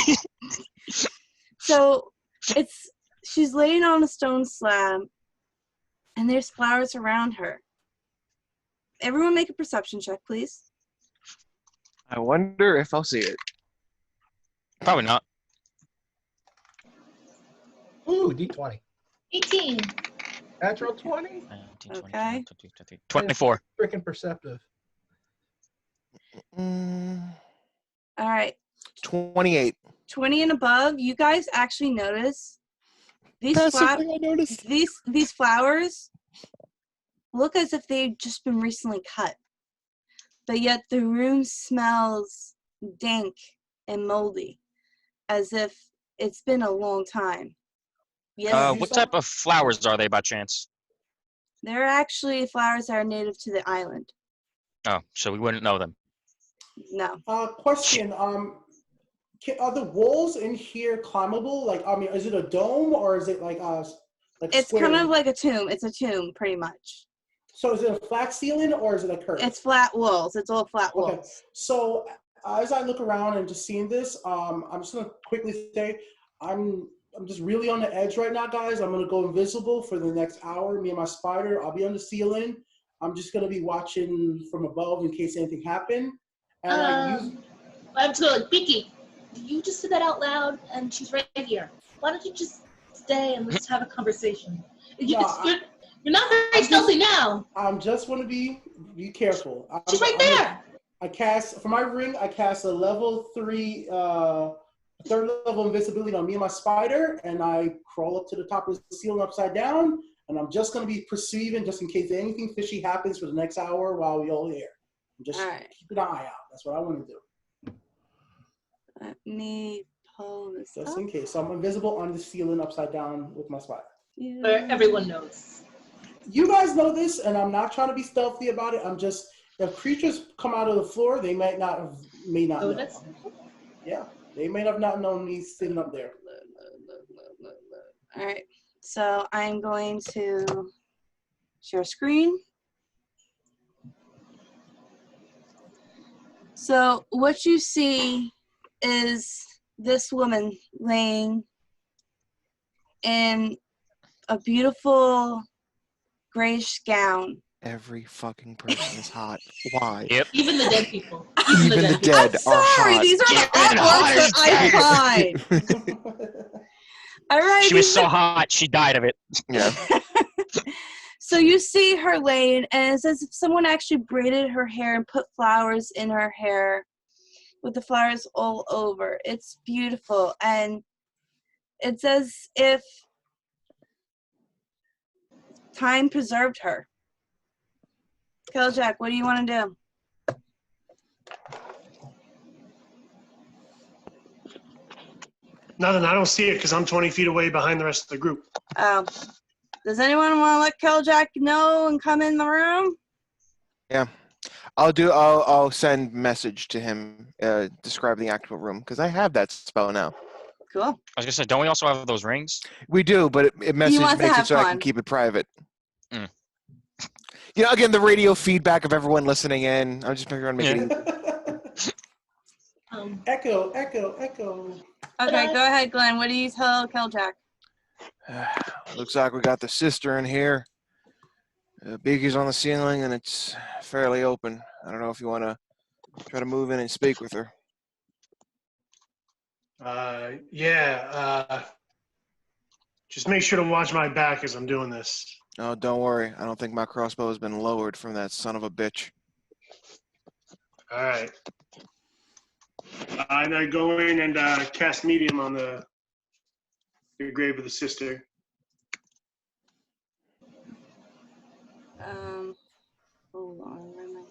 So she's laying on a stone slab, and there's flowers around her. Everyone make a perception check, please. I wonder if I'll see it. Probably not. Ooh, D20. 18. Natural 20? 19, 20, Okay. 24. Freaking perceptive. Mm, All right. 28. 20 and above, you guys actually notice these Passively, I noticed. these flowers look as if they've just been recently cut, but yet the room smells dank and moldy, as if it's been a long time. Yes, What type of flowers are they by chance? they're actually flowers that are native to the island. Oh, so we wouldn't know them. No. Question. Are the walls in here climbable? Like, I mean, is it a dome or is it like It's square? kind of like a tomb. It's a tomb, pretty much. So is it a flat ceiling or is it a curve? It's flat walls. It's all flat walls. Okay. So as I look around and just seeing this, I'm just gonna quickly say, I'm just really on the edge right now, guys. I'm gonna go invisible for the next hour. Me and my spider. I'll be on the ceiling. I'm just gonna be watching from above in case anything happened. And I'm just going, Beaky, you just said that out loud, and she's right here. Why don't you just stay and let's have a conversation? You're not very stealthy now. I'm just want to be careful. She's right there. I cast for my ring. I cast a level 3, third level invisibility on me and my spider, and I crawl up to the top of the ceiling upside down. And I'm just going to be perceiving, just in case anything fishy happens for the next hour while we all here. Just keep an eye out. That's what I want to do. Let me pull this Just up. in case. So I'm invisible on the ceiling upside down with my spider. Where everyone knows. You guys know this, and I'm not trying to be stealthy about it. I'm just, if creatures come out of the floor, they may not know. Yeah, they may have not known me sitting up there. All right, so I'm going to share screen. So what you see is this woman laying in a beautiful grayish gown. Every fucking person is hot. Why? Yep. Even the dead people. Even the dead I'm are sorry, hot. these are the artworks that I find. All right. She was so hot, she died of it. Yeah. So you see her laying, and it's as if someone actually braided her hair and put flowers in her hair with the flowers all over. It's beautiful, and it's as if time preserved her. Jack, what do you want to do? Nothing. I don't see it because I'm 20 feet away behind the rest of the group. Does anyone want to let Keljack know and come in the room? Yeah. I'll send message to him, describe the actual room, because I have that spell now. Cool. I was gonna say, don't we also have those rings? We do, but it message wants to makes it have so I fun. can keep it private. Mm. You know, again, the radio feedback of everyone listening in. I'm just trying to make it easy. Echo. Okay, go ahead, Glenn. What do you tell Keljack? Looks like we got the sister in here. Beaky's on the ceiling, and it's fairly open. I don't know if you want to try to move in and speak with her. Just make sure to watch my back as I'm doing this. Oh, don't worry. I don't think my crossbow has been lowered from that son of a bitch. All right. And I go in and cast medium on the grave of the sister. Hold on. Where am I?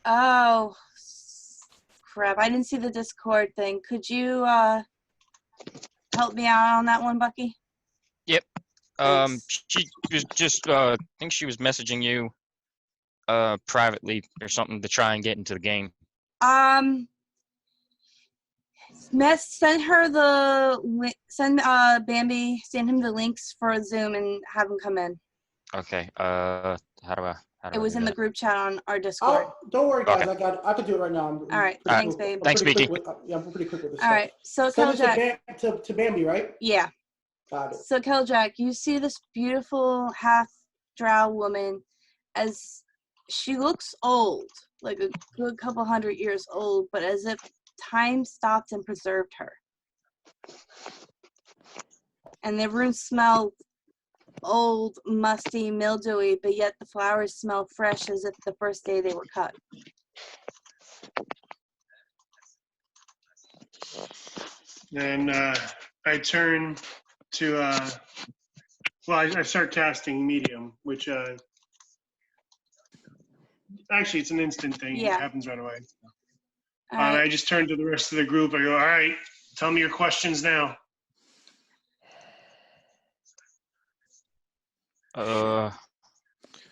Oh, crap. I didn't see the Discord thing. Could you help me out on that one, Bucky? Yep. Thanks. She was just I think she was messaging you privately or something to try and get into the game. Send her the send Bambi, send him the links for Zoom and have him come in. Okay. How do I It was do in the that? group chat on our Discord. Oh, don't worry, guys. Okay. I can do it right now. All right, thanks, babe. Thanks, Beaky. I'm pretty quick with this. All right, so Send Keljack. it to Bambi, right? Yeah. Got it. So Keljack, you see this beautiful half-drow woman, as she looks old, like a good couple 100 years old, but as if time stopped and preserved her. And the room smelled old, musty, mildewy, but yet the flowers smell fresh as if the first day they were cut. And I turn to, I start casting medium, which actually it's an instant thing. Yeah. It happens right away. All right. I just turn to the rest of the group. I go, all right, tell me your questions now.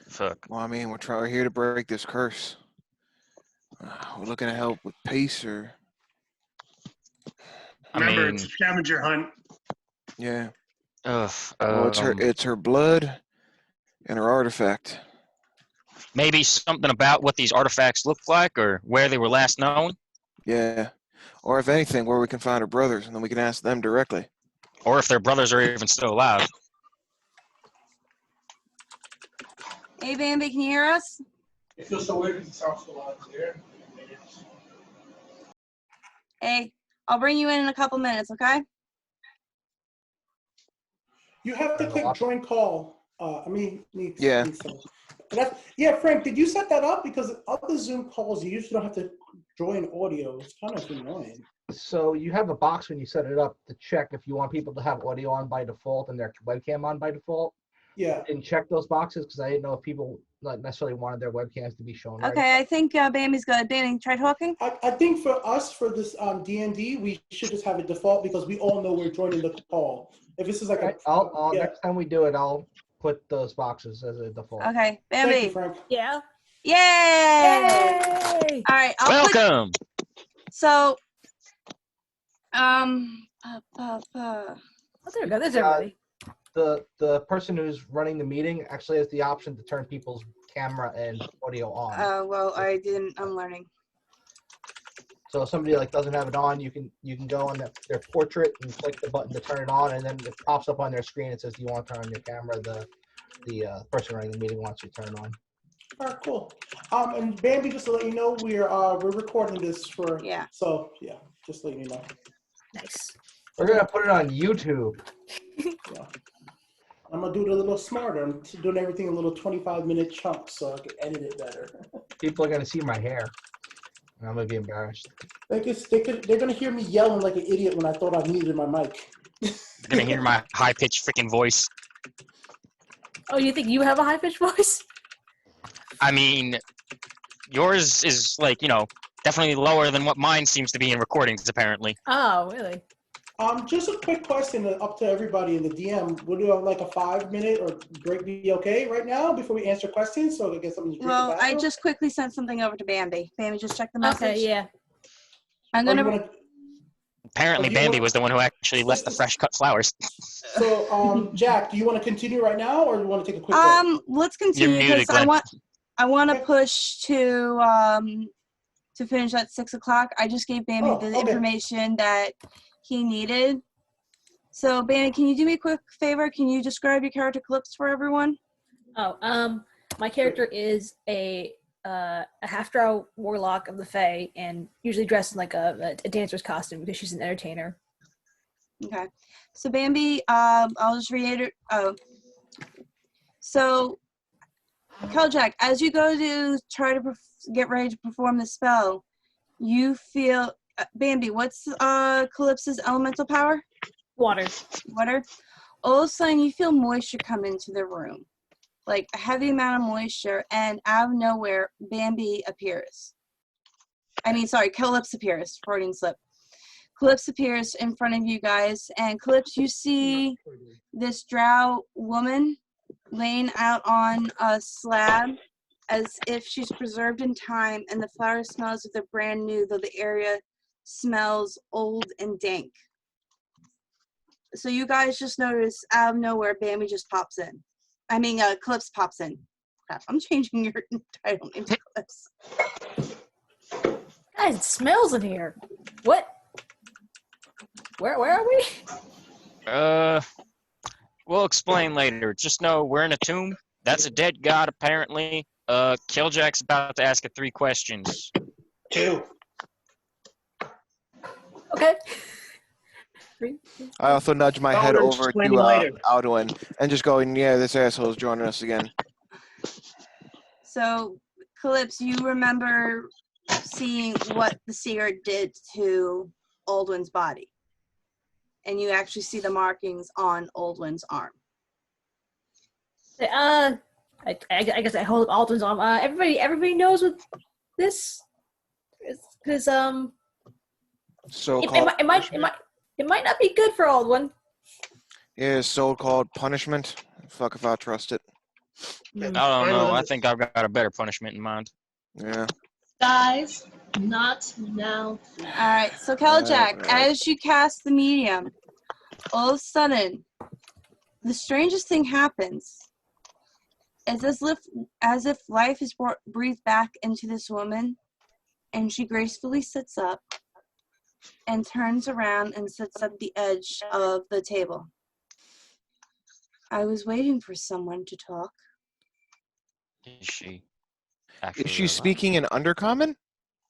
Fuck. Well, I mean, we're here to break this curse. We're looking to help with peace, or Remember, mean- it's a scavenger hunt. yeah. Ugh. Well, it's her blood and her artifact. Maybe something about what these artifacts look like or where they were last known, Yeah. Or if anything, where we can find her brothers, and then we can ask them directly. or if their brothers are even still alive. Hey, Bambi, can you hear us? It feels so weird because it sounds so loud clear. Hey, I'll bring you in a couple minutes, okay? You have to click join call. Yeah. Yeah, Frank, did you set that up? Because other Zoom calls, you usually don't have to join audio. It's kind of annoying. So you have a box when you set it up to check if you want people to have audio on by default and their webcam on by default. Yeah. And check those boxes because I didn't know if people not necessarily wanted their webcams to be shown. Right Okay, I think Bambi's good. Bambi, try talking. I think for us, for this D&D, we should just have it default because we all know we're joining the call. If this is like I'll yeah. next time we do it, I'll put those boxes as a default. Okay, Thank you, Bambi. Frank. Yeah. Yay! Yay! All right, Welcome. So, Oh, there we go. There's everybody. The person who's running the meeting actually has the option to turn people's camera and audio on. well, I'm learning. So if somebody doesn't have it on, you can go on their portrait and click the button to turn it on, and then it pops up on their screen. It says, "Do you want to turn on your camera?" The person running the meeting wants you to turn on. All right, cool. And Bambi, just to let you know, we're recording this for So yeah, just letting you know. Nice. We're gonna put it on YouTube. Yeah. I'm gonna do it a little smarter. I'm doing everything in little 25-minute chunks so I can edit it better. People are gonna see my hair. I'm gonna be embarrassed. They're gonna hear me yelling like an idiot when I thought I muted my mic. You're gonna hear my high-pitched freaking voice. Oh, you think you have a high-pitched voice? I mean, yours is definitely lower than what mine seems to be in recordings, apparently. Oh, really? Just a quick question up to everybody in the DM. Would you have like a 5-minute or break be okay right now before we answer questions so I can get something to drink? Well, I just quickly sent something over to Bambi. Bambi, just check the message. Okay, yeah. I'm gonna. Apparently, Bambi was the one who actually left the fresh cut flowers. So, Jack, do you want to continue right now, or do you want to take a quick break? Let's continue muted, because Glenn. I want to push to finish at 6 o'clock. I just gave Bambi the information that he needed. So, Bambi, can you do me a quick favor? Can you describe your character Calypso for everyone? Oh, my character is a half-drow warlock of the Fae, and usually dressed in like a dancer's costume because she's an entertainer. Okay. So, Bambi, I'll just reiterate. So, Keljak, as you go to try to get ready to perform the spell, you feel Bambi. What's Calypso's elemental power? Water. Water. All of a sudden, you feel moisture come into the room, like a heavy amount of moisture, and out of nowhere, Bambi appears. Calypso appears. Freudian slip. Calypso appears in front of you guys, and Calypso, you see this drow woman laying out on a slab as if she's preserved in time, and the flower smells of they're brand new, though the area smells old and dank. So you guys just notice out of nowhere, Bambi just pops in. Calypso pops in. Crap, I'm changing your title name to Calypso. Guys, it smells in here. What? Where are we? We'll explain later. Just know we're in a tomb. That's a dead god, apparently. Killjack's about to ask 3 questions. 2. Okay. I also nudge my head over to Alduin and just going, yeah, this asshole's joining us again. So, Calypso, you remember seeing what the seer did to Aldwin's body. And you actually see the markings on Aldwin's arm. I guess I hold up Aldwin's arm. Everybody knows what this is, because it might not be good for Aldwin. Yeah, so-called punishment. Fuck if I trust it. I don't know. I think I've got a better punishment in mind. Yeah. Guys, not now. Alright, so Keljak, as you cast the medium, all of a sudden, the strangest thing happens. It's as if life is breathed back into this woman, and she gracefully sits up and turns around and sits at the edge of the table. I was waiting for someone to talk. Is she? Is she speaking in Undercommon?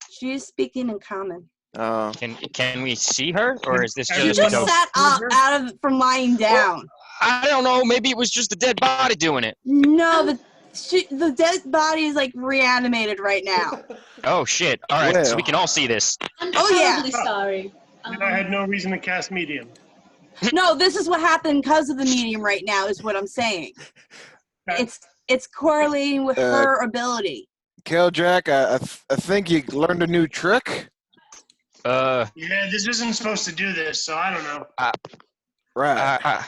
She is speaking in common. Can we see her, or is this She just just ghost? sat up from lying down. Well, I don't know. Maybe it was just a dead body doing it. No, the dead body is like reanimated right now. Oh shit! All right, so we can all see this. I'm Oh, yeah. terribly sorry. And I had no reason to cast medium. No, this is what happened because of the medium right now, is what I'm saying. It's correlating with her ability. Keljak, I think you learned a new trick. Yeah, this isn't supposed to do this, so I don't know. Right.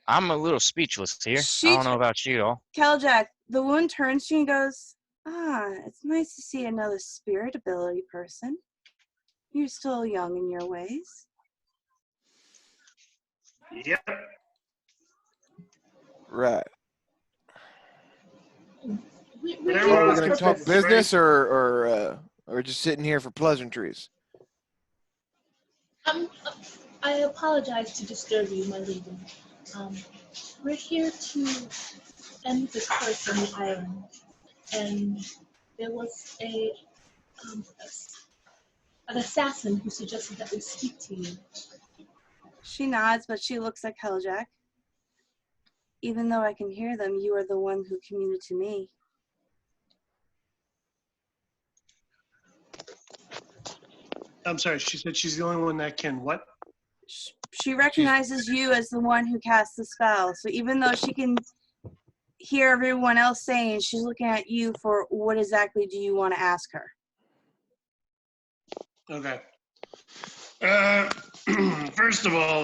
I'm a little speechless here. I don't know about you all. Keljak, the woman turns to you and goes, it's nice to see another spirit ability person. You're still young in your ways. Yep. Right. We're Are here we for going to talk business or just sitting here for pleasantries? I apologize to disturb you, my lady. We're here to end this curse on the island, and there was an assassin who suggested that we speak to you. She nods, but she looks at Keljak. Even though I can hear them, you are the one who commuted to me. I'm sorry, she said she's the only one that can what? She recognizes you as the one who cast the spell. So even though she can hear everyone else saying, she's looking at you for what exactly do you want to ask her? Okay. First of all,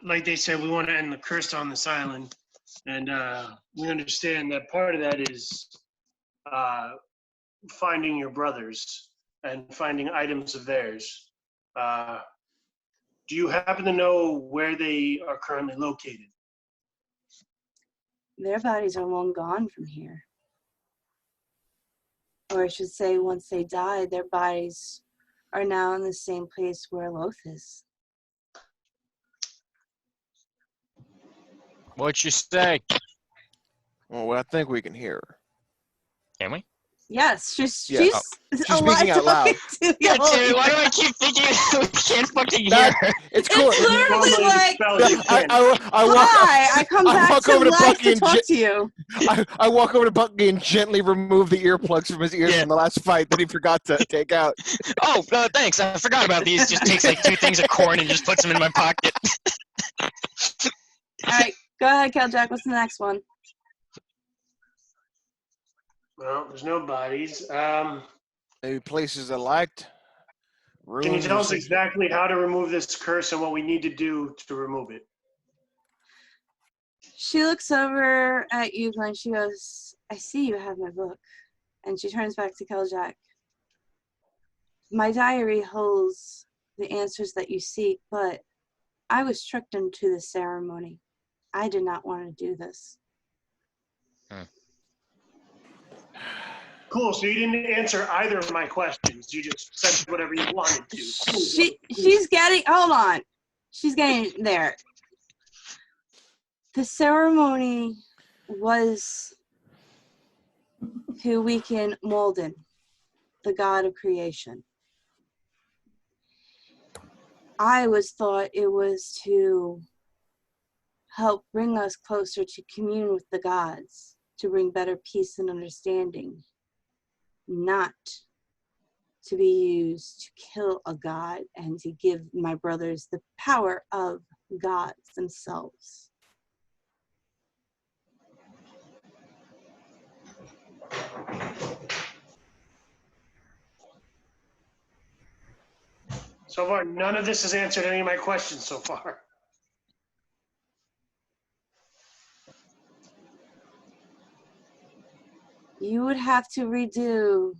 like they said, we want to end the curse on this island. And we understand that part of that is finding your brothers and finding items of theirs. Do you happen to know where they are currently located? Their bodies are long gone from here. Or I should say, once they died, their bodies are now in the same place where Loth is. What you say? Well, I think we can hear her. Can we? Yes, she's Yeah. she's She's speaking out loud. To God you. damn it, why do I keep thinking we can't fucking hear That- her? It's cool. It's literally Normally like, spell it, you can't. I walk. hi, I come I back walk to over to life Bucky to and talk to you. I walk over to Bucky and gently remove the earplugs from his ears Yeah. from the last fight that he forgot to take out. Oh, thanks. I forgot about these. Just takes like 2 things of corn and just puts them in my pocket. All right, go ahead, Jack. What's the next one? Well, there's no bodies. Maybe places I liked. Can you tell us Rooms. exactly how to remove this curse and what we need to do to remove it? She looks over at you, Glenn. She goes, I see you have my book. And she turns back to Keljack. My diary holds the answers that you seek, but I was tricked into the ceremony. I did not want to do this. Cool, so you didn't answer either of my questions. You just said whatever you wanted to. Cool. She's getting, hold on. She's getting there. The ceremony was to weaken Molden, the god of creation. I was thought it was to help bring us closer to commune with the gods, to bring better peace and understanding, not to be used to kill a god and to give my brothers the power of gods themselves. So far, none of this has answered any of my questions so far. You would have to redo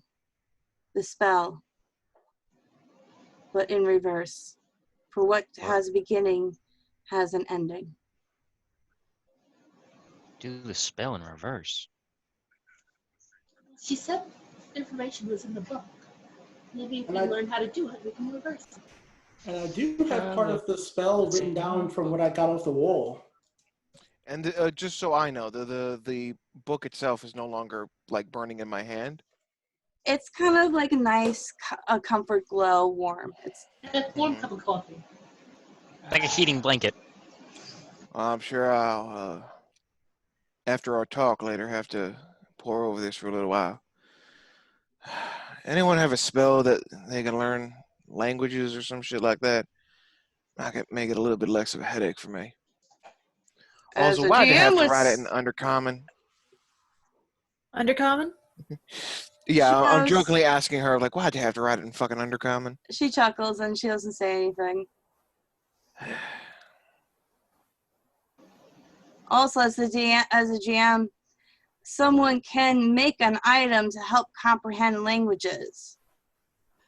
the spell, but in reverse. For what has a beginning has an ending. Do the spell in reverse. She said information was in the book. Maybe if we And learn how to do it, we can reverse it. And I do have part of the spell written down from what I got off the wall. And just so I know, the book itself is no longer like burning in my hand. It's kind of like a nice a comfort glow, warm. It's A warm cup of coffee. Like a heating blanket. I'm sure I'll, after our talk later, have to pour over this for a little while. Anyone have a spell that they can learn languages or some shit like that? I could make it a little bit less of a headache for me. As Also, a why'd you have GM to write was- it in Undercommon? Undercommon? Yeah, I'm knows. jokingly asking her, like, why'd you have to write it in fucking Undercommon? she chuckles and she doesn't say anything. Also, as a GM, someone can make an item to help comprehend languages.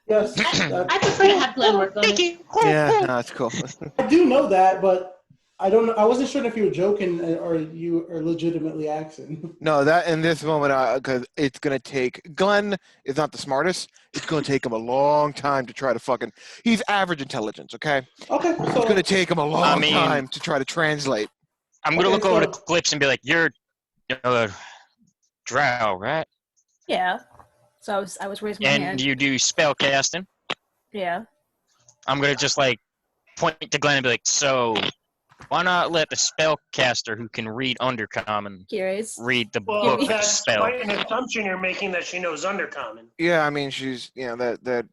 Yes, I prefer to have Glenn work on it. Yeah, no, it's cool. I do know that, but I don't know. I wasn't sure if you were joking or you are legitimately asking. No, that in this moment, because it's gonna take Glenn is not the smartest. It's gonna take him a long time to try to fucking. He's average intelligence, okay? Okay, It's so gonna take him a long mean- time to try to translate. I'm gonna Okay, look over so- to Clips and be like, "You're drow, right? Yeah. So I was raising my And hand. you do spell casting." Yeah. I'm gonna just like point to Glenn and be like, "So, why not let the spellcaster who can read Undercommon Curious. read the Well, book of that's spell?" quite an assumption you're making that she knows Undercommon. Yeah, I mean, she's that.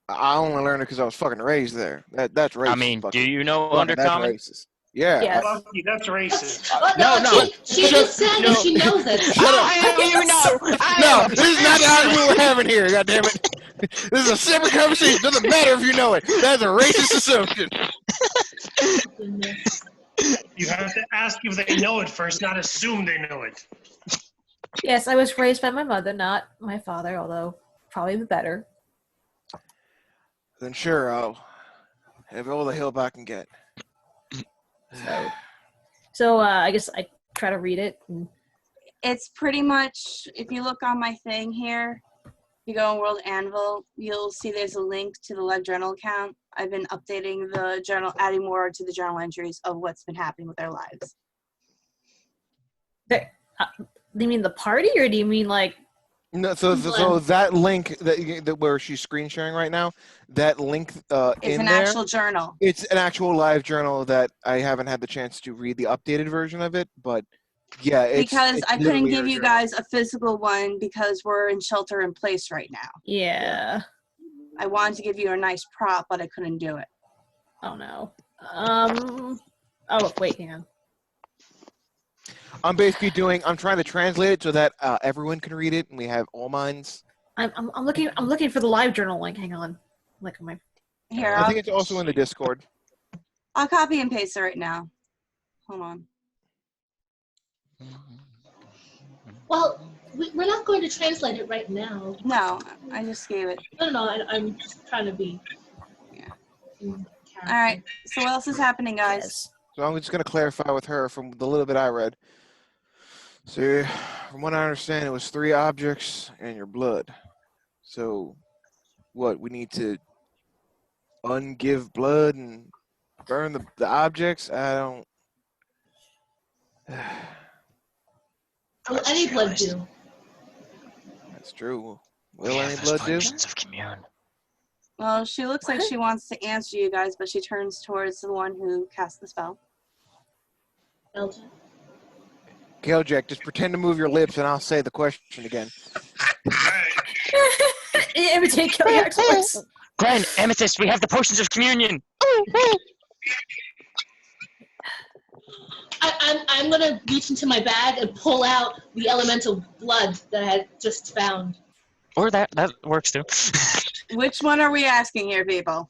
I only learned it because I was fucking raised there. That's racist. I mean, do fucking- you know fucking, that's Undercommon? racist. Yeah. Yes. Bucky, that's racist. No. She just said that she knows it. Shut up. I know you know. No, this is not the argument we're having here. God damn it. This is a separate conversation. Doesn't matter if you know it. That's a racist assumption. Goodness. You have to ask if they know it first, not assume they know it. Yes, I was raised by my mother, not my father, although probably the better. Then sure, I'll have all the help I can get. So I guess I try to read it. And It's pretty much, if you look on my thing here, you go on WorldAnvil, you'll see there's a link to the live journal account. I've been updating the journal, adding more to the journal entries of what's been happening with their lives. do you mean the party, or do you mean like? No, so that link that where she's screen sharing right now, that link It's in an there, actual journal. it's an actual live journal that I haven't had the chance to read the updated version of it, but yeah, it's Because I couldn't literally give her you journal. guys a physical one because we're in shelter in place right now. Yeah. I wanted to give you a nice prop, but I couldn't do it. Oh no. Oh wait, hang on. I'm trying to translate it so that everyone can read it and we have all minds. I'm looking for the live journal link. Hang on. Like my. Here, I think it's also in the Discord. I'll copy and paste it right now. Hold on. Well, we're not going to translate it right now. No, I just gave it. No, I'm just trying to be. Yeah. in All right. So what else is happening, guys? Yes. So I'm just going to clarify with her from the little bit I read. So from what I understand, it was 3 objects and your blood. So what, we need to ungive blood and burn the objects? I don't... Will any blood do? That's true. Will any blood do? Potions of commune. Well, she looks like she wants to answer you guys, but she turns towards the one who cast the spell. Elton? Kalejack, just pretend to move your lips and I'll say the question again. Imitate Kiliak's voice. Glenn, Amethyst, we have the potions of communion. I'm gonna reach into my bag and pull out the elemental blood that I had just found. Or that works too. Which one are we asking here, people?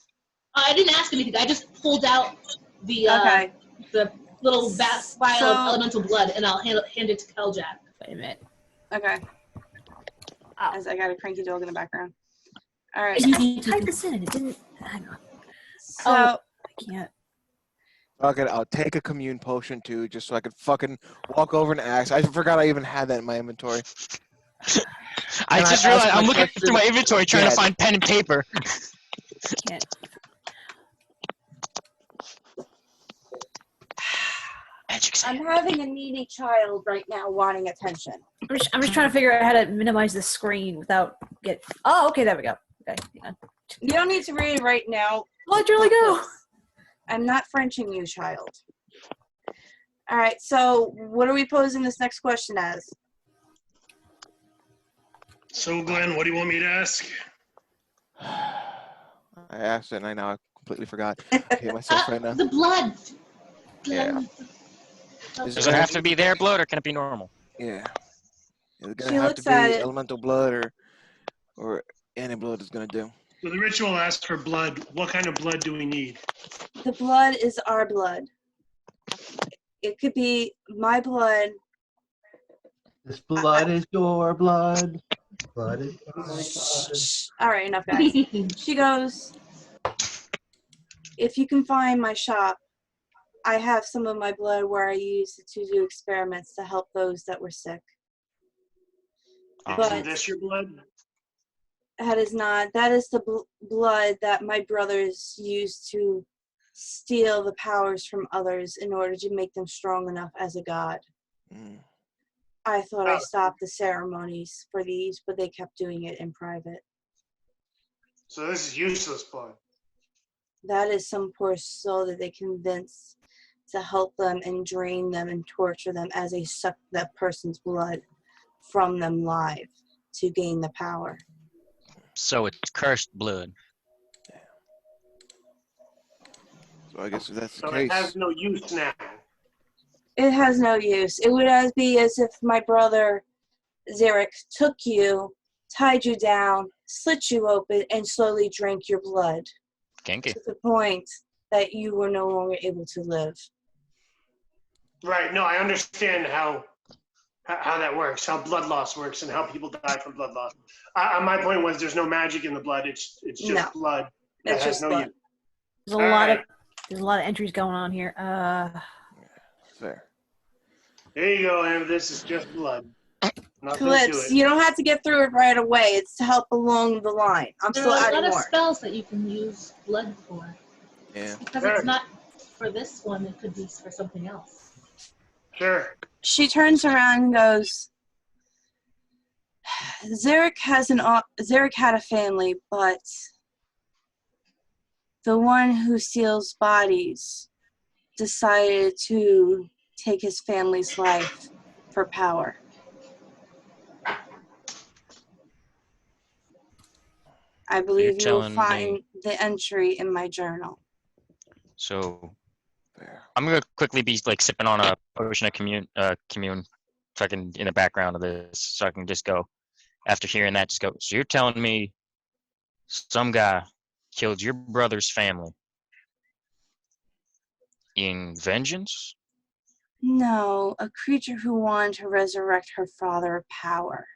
I didn't ask anything. I just pulled out the Okay. the little vial of elemental blood, and I'll hand it to Keljak. Wait a minute. Okay. Ow. As I got a cranky dog in the background. All right. I typed this in and it didn't. Hang on. So I can't. Okay, I'll take a commune potion too, just so I could fucking walk over and ask. I forgot I even had that in my inventory. I And just I realized asked I'm my looking question through my inventory trying to dead. find pen and paper. Can't. I'm having a needy child right now wanting attention. I'm just trying to figure out how to minimize the screen without get. Oh, okay, there we go. Okay, hang on. You don't need to read it right now. Let Julie go. I'm not Frenching you, child. All right, so what are we posing this next question as? So, Glenn, what do you want me to ask? I asked it and I now I completely forgot. I hate myself right now. The blood. Yeah. Does it have to be their blood or can it be normal? Yeah. It's She gonna have looks to be at it. elemental blood or any blood is gonna do. So the ritual asks for blood. What kind of blood do we need? The blood is our blood. It could be my blood. This blood is your blood. Blood is my blood. All right, enough, guys. She goes, if you can find my shop, I have some of my blood where I used it to do experiments to help those that were sick. Isn't this your blood? That is not. That is the blood that my brothers used to steal the powers from others in order to make them strong enough as a god. Mm. I thought I stopped the ceremonies for these, but they kept doing it in private. So this is useless blood. That is some poor soul that they convince to help them and drain them and torture them as they suck that person's blood from them live to gain the power. So it's cursed blood. So I guess if that's the So case. it has no use now. It has no use. It would be as if my brother Zarek took you tied you down, slit you open, and slowly drank your blood Kinky. to the point that you were no longer able to live. Right. No, I understand how that works, how blood loss works, and how people die from blood loss. My point was, there's no magic in the blood. It's just No. blood. That It's has just no blood. use. There's a lot of entries going on here. Fair. There you go, and this is just blood. Nothing to Clips, it. you don't have to get through it right away. It's to help along the line. I'm There still are a adding lot of more. spells that you can use blood for. Yeah. Because Sure. it's not for this one, it could be for something else. Sure. She turns around and goes, Zarek had a family, but the one who steals bodies decided to take his family's life for power. I believe you will telling find me- the entry in my journal. So Fair. I'm gonna quickly be like sipping on a potion of commune fucking in the background of this, so I can just go after hearing that. Just go. So you're telling me some guy killed your brother's family in vengeance? No, a creature who wanted to resurrect her father of power.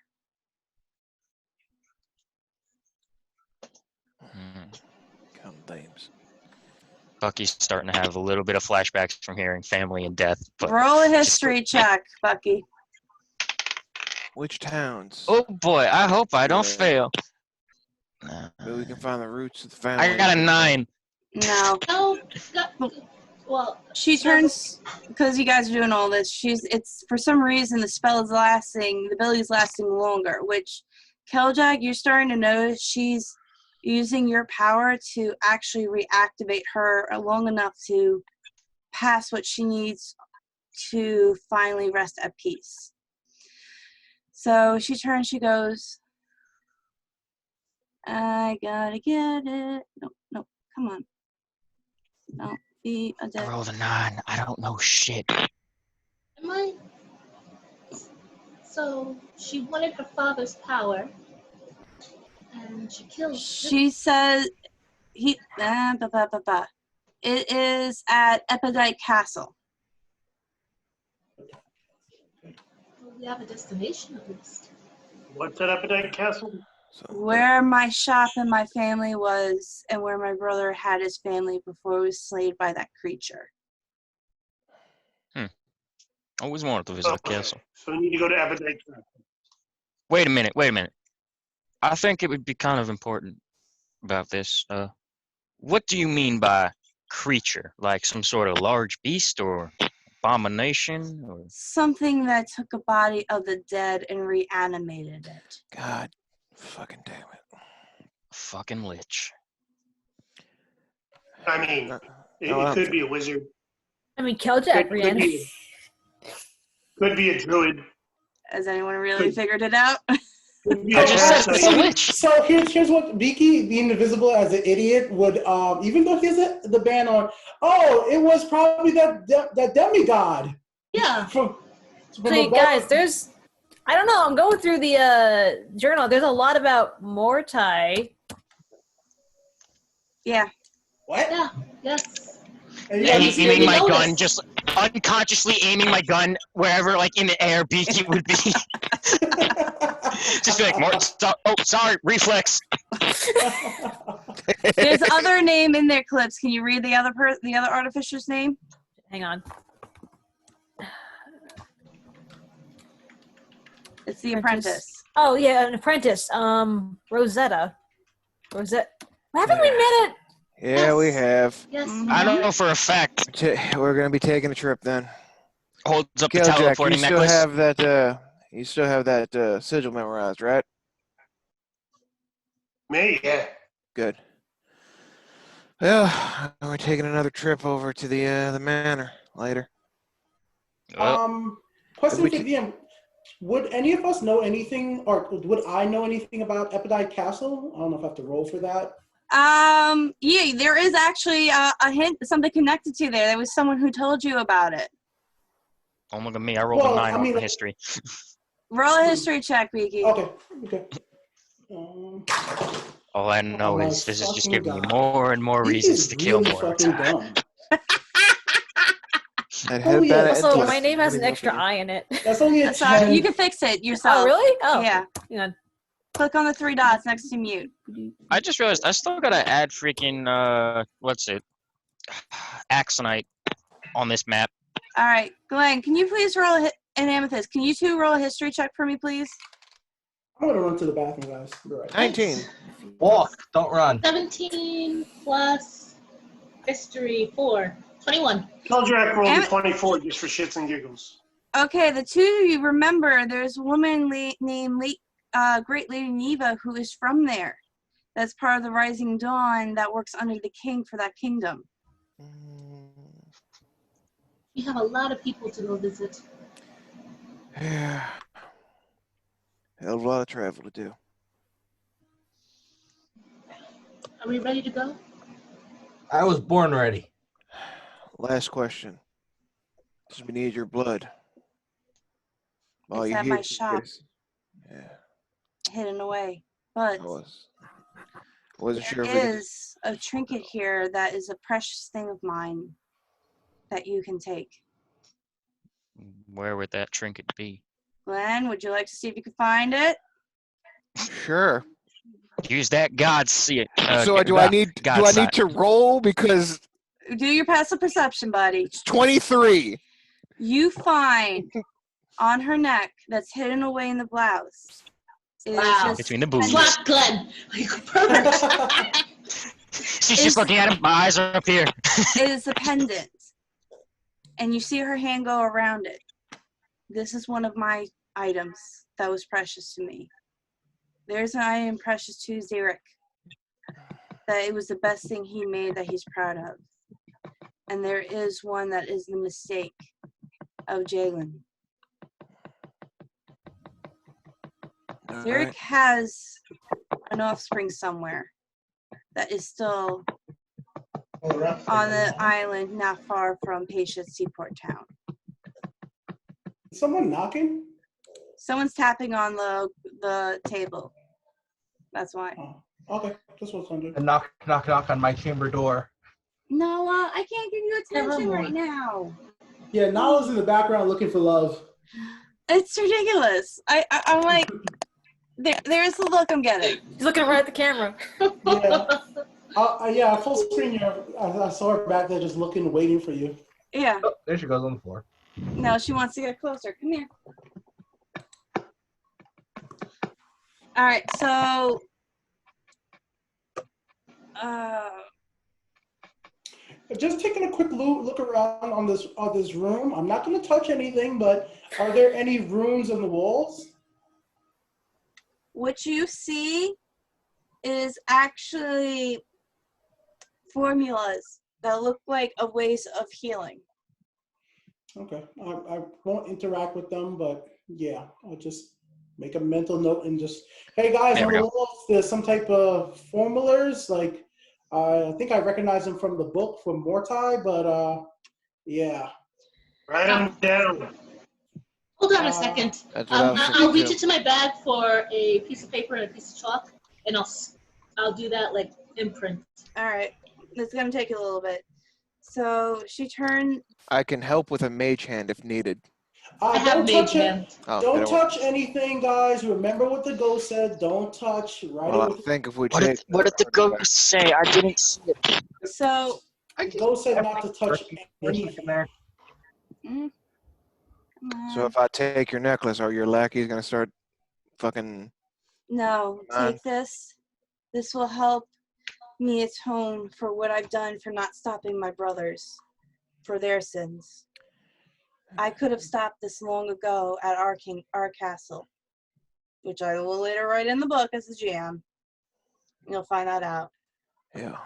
Come dames. Bucky's starting to have a little bit of flashbacks from hearing family and death. But Roll a history check, Bucky. Which towns? oh boy, I hope I don't Yeah. fail. Maybe we can find the roots of the family. I got a 9. No. No, well, She turns, because you guys are doing all this, it's for some reason the spell is lasting, the ability is lasting longer, which, Keljag, you're starting to notice she's using your power to actually reactivate her long enough to pass what she needs to finally rest at peace. So she turns, she goes, I gotta get it. No, come on. Don't be a I dead. rolled a 9. I don't know shit. am I? So she wanted her father's power, and she killed. She says it is at Epidite Castle. Well, we have a destination at least. What's at Epidite Castle? So, Where my shop and my family was, and where my brother had his family before he was slayed by that creature. Always wanted to visit a Okay. castle. So we need to go to Epidite Castle. Wait a minute. I think it would be kind of important about this. What do you mean by creature? Like some sort of large beast or abomination? Or Something that took a body of the dead and reanimated it. God, fucking damn it. fucking lich? I mean, No, it could be a wizard. I mean, Keljak ran. Could be a druid. Has anyone really figured it out? Could be I a just said parasite. it's a lich. So here's what Vicky, being invisible as an idiot, would even though he has the ban on. Oh, it was probably that demigod. Yeah. From See, guys, I don't know. I'm going through the journal. There's a lot about Mortai. Yeah. What? Yeah. Yes. And Yeah, you Aiming my noticed. gun, just unconsciously aiming my gun wherever, like in the air, Beaky would be. Just be like, sorry, reflex. There's other name in their clips. Can you read the other artificer's name? Hang on. It's the apprentice. Oh yeah, an apprentice. Rosetta. Haven't we met it? Yeah, we have. Yes. I don't know for a fact. We're gonna be taking a trip then. Holds up the Killjack, teleporting you still necklace. have that. You still have that sigil memorized, right? Me, yeah. Good. Well, we're taking another trip over to the manor later. Question We for can- DM. Would any of us know anything, or would I know anything about Epidite Castle? I don't know if I have to roll for that. Yeah, there is actually a hint, something connected to there. There was someone who told you about it. Oh, look at me. I rolled Well, a 9 I mean, on history. Roll a history check, Beaky. Okay. All I know my is this is just fucking giving me God. more and more He reasons is to kill really more. fucking dumb. And Oh, head yeah. back Also, into my it. name has an Everything extra else I in it. That's only a That's all right. 10. You can fix it yourself. Oh, really? Oh, Yeah. hang on. Click on the 3 dots next to mute. I just realized I still gotta add freaking what's it? Axonite on this map. All right, Glenn, can you please roll an Amethyst? Can you two roll a history check for me, please? I'm gonna run to the bathroom, guys. Be right. 19. Walk, don't run. 17 plus history 4. 21. Keldrak rolled a Am- 24 just for shits and giggles. Okay, the two of you remember there's a woman named Great Lady Neva who is from there. That's part of the Rising Dawn that works under the king for that kingdom. We have a lot of people to go visit. Yeah. Hell of a lot of travel to do. Are we ready to go? I was born ready. Last question. Does we need your blood? While It's you're at here, my shop, yeah, hidden away. But wasn't sure if we there could is a trinket here that is a precious thing of mine that you can take. Where would that trinket be? Glenn, would you like to see if you can find it? Sure. Use that God see it. So do I need to roll because Do your passive perception, buddy. it's 23? You find on her neck that's hidden away in the blouse. Is Wow. this Between the boobs. Slap Glenn. Perfect. She's just looking at him. My eyes are up here. It is a pendant. And you see her hand go around it. This is one of my items that was precious to me. There's an item precious to Xeric. That it was the best thing he made that he's proud of. And there is one that is the mistake of Jalen. Xeric has an offspring somewhere that is still on the island not far from Patience Seaport Town. Someone knocking? Someone's tapping on the table. That's why. Oh, okay, just what's under. And knock, knock, knock on my chamber door. Noah, I can't give you attention Never right now. Yeah, Nala's in the background looking for love. It's ridiculous. I'm like, there's the look I'm getting. He's looking right at the camera. Yeah, full screen. I saw her back there just looking, waiting for you. Yeah. Oh, there she goes on the floor. No, she wants to get closer. Come here. All right, so Just taking a quick look around on this room. I'm not going to touch anything, but are there any runes on the walls? what you see is actually formulas that look like a ways of healing. Okay, I won't interact with them, but yeah, I'll just make a mental note and just, hey guys, There on we the go. walls, there's some type of formulas, like, I think I recognize them from the book from Mortai, but yeah. Write them down. Hold on a second. That's what I was I'll thinking reach too. into my bag for a piece of paper and a piece of chalk, and I'll do that like imprint. All right, it's gonna take you a little bit. So she turned. I can help with a mage hand if needed. I have Don't mage touch it. hand. Oh, Don't that'll touch anything, guys. Remember what the ghost said. Don't touch. Right. Well, I think if we What did the ghost say? I didn't see it. So The ghost said not to touch There's anything. something there. come So on. if I take your necklace, are your lackeys gonna start fucking? No, on. take this. This will help me atone for what I've done for not stopping my brothers for their sins. I could have stopped this long ago at our castle, which I will later write in the book as a GM. You'll find that out. Yeah,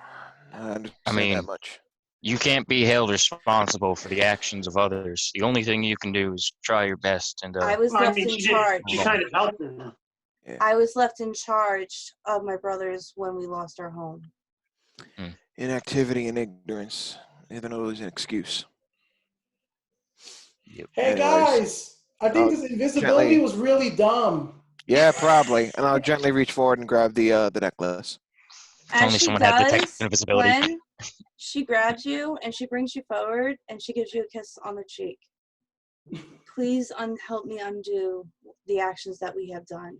I understand mean, that much. You can't be held responsible for the actions of others. The only thing you can do is try your best and I was Well, I left mean, in she charge. kind of helped her. I was left in charge of my brothers when we lost our home. Inactivity and ignorance, even though it was an excuse. Yep. Hey Anyways. guys, I think Oh, this invisibility gently. was really dumb. Yeah, probably. And I'll gently reach forward and grab the necklace. If only As she someone had detect does, invisibility. Gwen, she grabs you and she brings you forward and she gives you a kiss on the cheek. Please help me undo the actions that we have done.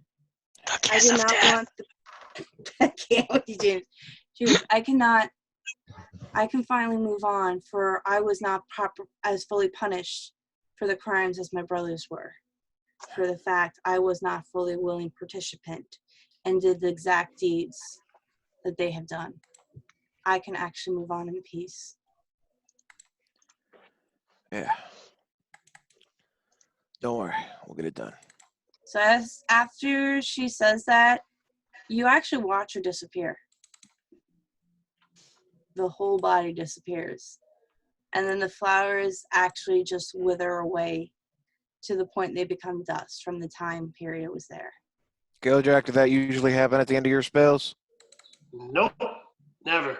The I kiss did of not death. want I can't with you, James. James, I can finally move on, for I was not as fully punished for the crimes as my brothers were. For the fact I was not fully willing participant and did the exact deeds that they have done. I can actually move on in peace. Yeah. Don't worry, we'll get it done. So after she says that, you actually watch her disappear. The whole body disappears. And then the flowers actually just wither away to the point they become dust from the time period it was there. Giljack, does that usually happen at the end of your spells? Nope, never.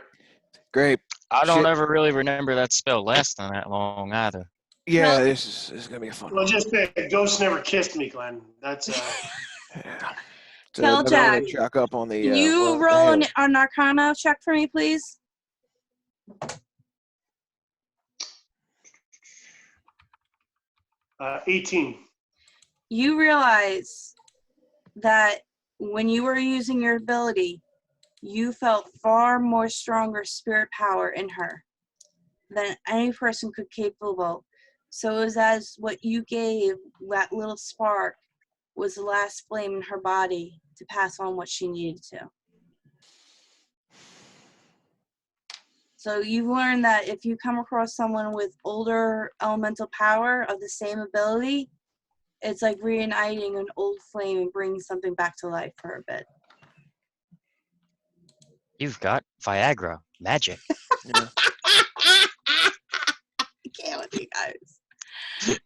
Great. I don't Shit. ever really remember that spell lasting that long either. Yeah, Well- this is gonna be a fun Well, one. just say, ghosts never kissed me, Glenn. That's Yeah. It's Tell another one to Jack, chalk up on the. Can you well, the roll hill. an Arcana check for me, please? 18. You realize that when you were using your ability, you felt far more stronger spirit power in her than any person could capable. So it was as what you gave, that little spark, was the last flame in her body to pass on what she needed to. So you've learned that if you come across someone with older elemental power of the same ability, it's like reuniting an old flame and bringing something back to life for a bit. You've got Viagra magic. Yeah. I can't with you guys.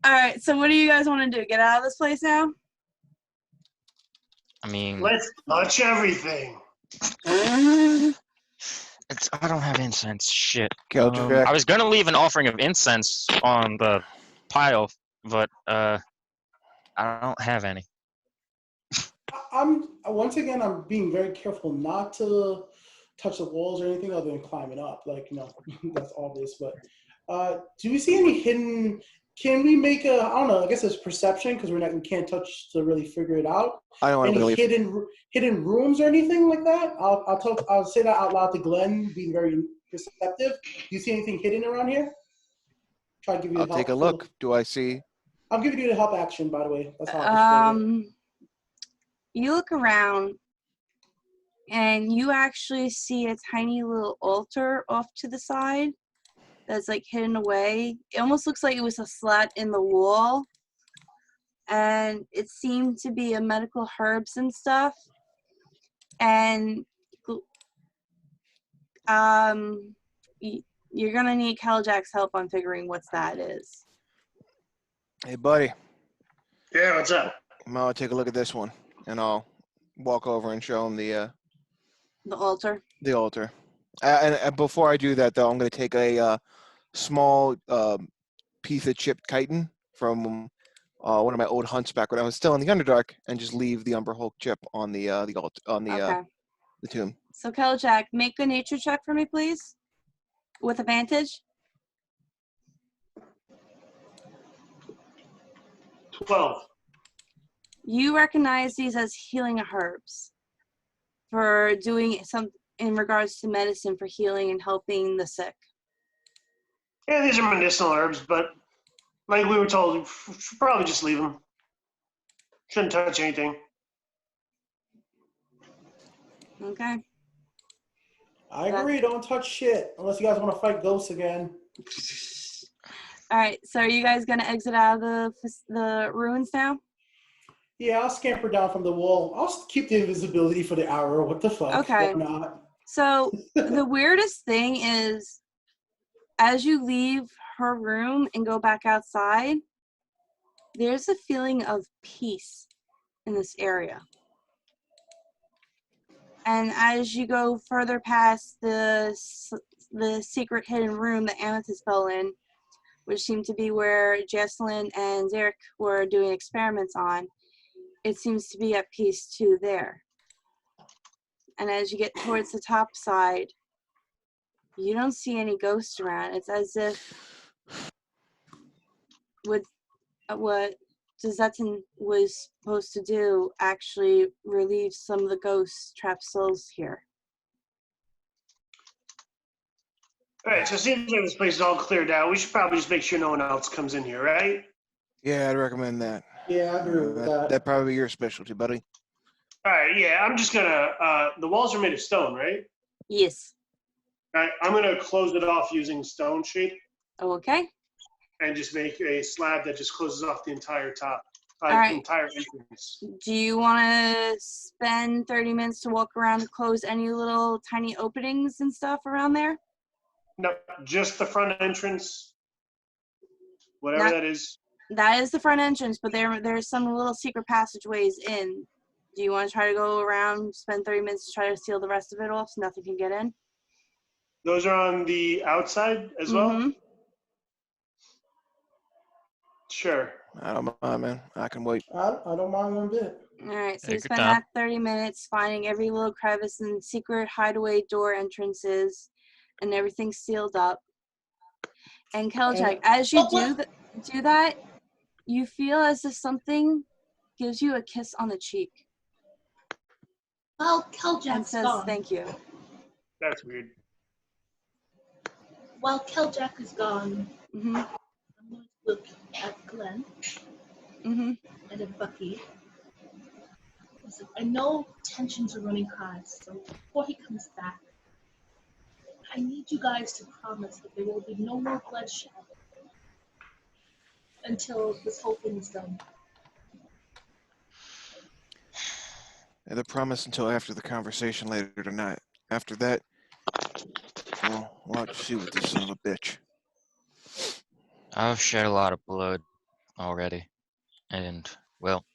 All right, so what do you guys want to do? Get out of this place now? I mean, Let's touch everything. I don't have incense. Shit. Giljack. I was gonna leave an offering of incense on the pile, but I don't have any. I'm being very careful not to touch the walls or anything other than climbing up. Like, that's obvious. But do we see any hidden? Can we make I don't know. I guess it's perception because we can't touch to really figure it out. I don't want to Any believe. hidden rooms or anything like that? I'll say that out loud to Glenn, being very perceptive. Do you see anything hidden around here? Try to give you I'll the help. take a look. Do I see? I'm giving you the help action, by the way. That's how I persuade it. You look around and you actually see a tiny little altar off to the side that's like hidden away. It almost looks like it was a slat in the wall, and it seemed to be a medical herbs and stuff. And you're gonna need Keljack's help on figuring what that is. Hey, buddy. Yeah, what's up? I'll take a look at this one, and I'll walk over and show him the altar. The altar. And before I do that, though, I'm going to take a small piece of chipped chitin from one of my old hunts back when I was still in the Underdark, and just leave the Umber Hulk chip on the altar, on the tomb. So Keljack, make a nature check for me, please, with advantage. 12. You recognize these as healing herbs for doing some in regards to medicine for healing and helping the sick. Yeah, these are medicinal herbs, but like we were told, we should probably just leave them. Shouldn't touch anything. Okay. I agree. Don't touch shit unless you guys want to fight ghosts again. All right. So are you guys gonna exit out of the ruins now? Yeah, I'll scamper down from the wall. I'll keep the invisibility for the hour. What the fuck? Okay. Why not? So the weirdest thing is, as you leave her room and go back outside, there's a feeling of peace in this area. And as you go further past the secret hidden room that Amethyst fell in, which seemed to be where Jesselyn and Zarek were doing experiments on, it seems to be at peace too there. And as you get towards the top side, you don't see any ghosts around. It's as if what Zetan was supposed to do actually relieve some of the ghosts trapped souls here. All right, so it seems like this place is all cleared out. We should probably just make sure no one else comes in here, right? Yeah, I'd recommend that. Yeah, I agree with that. That'd probably be your specialty, buddy. All right, yeah, I'm just gonna, the walls are made of stone, right? Yes. All right, I'm gonna close it off using stone shape Okay. and just make a slab that just closes off the entire top, All right. entire entrance. Do you want to spend 30 minutes to walk around to close any little tiny openings and stuff around there? No, just the front entrance, whatever that is. That is the front entrance, but there's some little secret passageways in. Do you want to try to go around, spend 30 minutes to try to seal the rest of it off so nothing can get in? Those are on the outside as well? Mm-hmm. Sure. I don't mind, man. I can wait. I don't mind one bit. All right, so Take you your spend time. that 30 minutes finding every little crevice and secret hideaway door entrances and everything sealed up. And Keljak, as you do that, you feel as if something gives you a kiss on the cheek Well, and Keljack's says gone. thank you. That's weird. While Keljack is gone, Mm-hmm. I'm going to look at Glenn Mm-hmm. and at Bucky. Listen, I know tensions are running high, so before he comes back, I need you guys to promise that there will be no more bloodshed until this whole thing is done. The promise until after the conversation later tonight. After that, we'll have to see with this son of a bitch. I've shed a lot of blood already, and well,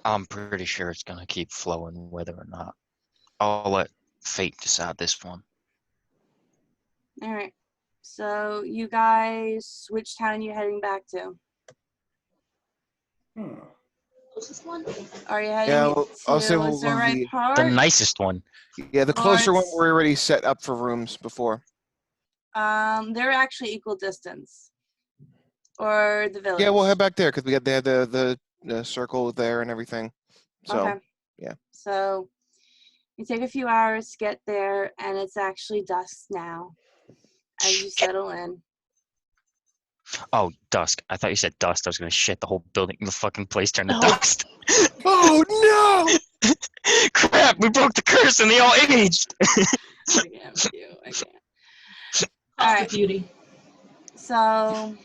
I'm pretty sure it's gonna keep flowing whether or not. I'll let fate decide this one. All right. So you guys, which town are you heading back to? Closest one? Are you heading Yeah, well, I'll to say we'll go Resurrect the Park? The nicest one. Yeah, the closer one it's- we're already set up for rooms before. They're actually equal distance. Or the village. Yeah, we'll head back there because they had the circle there and everything. So Okay. yeah. So you take a few hours to get there, and it's actually dusk now as you settle in. Oh, dusk. I thought you said dust. I was gonna shit the whole building. The fucking place turned to No. dust. Oh no! Crap! We broke the curse and they all aged. I can't with you. I can't. All That's right. the beauty. So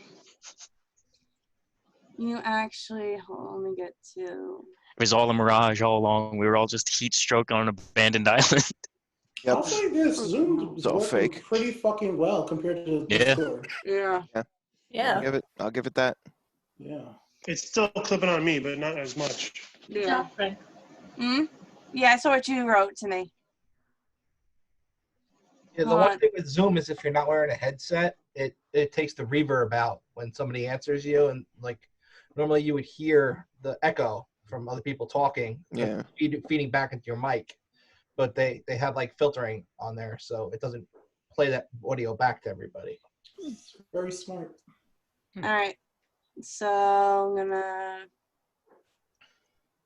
you actually let me get to. It was all a mirage all along. We were all just heat stroke on an abandoned island. I'll Yep. say this Zoom is It's all working fake. pretty fucking well compared to Yeah. Discord. Yeah. Yeah. I'll give it that. Yeah. It's still clipping on me, but not as much. Good Yeah. job, Frank. Hmm? Yeah, I saw what you wrote to me. Yeah, the Hold one on. thing with Zoom is if you're not wearing a headset, it takes the reverb out when somebody answers you, and like normally you would hear the echo from other people talking, Yeah. feeding back into your mic, but they have like filtering on there, so it doesn't play that audio back to everybody. Very smart. All right. So I'm gonna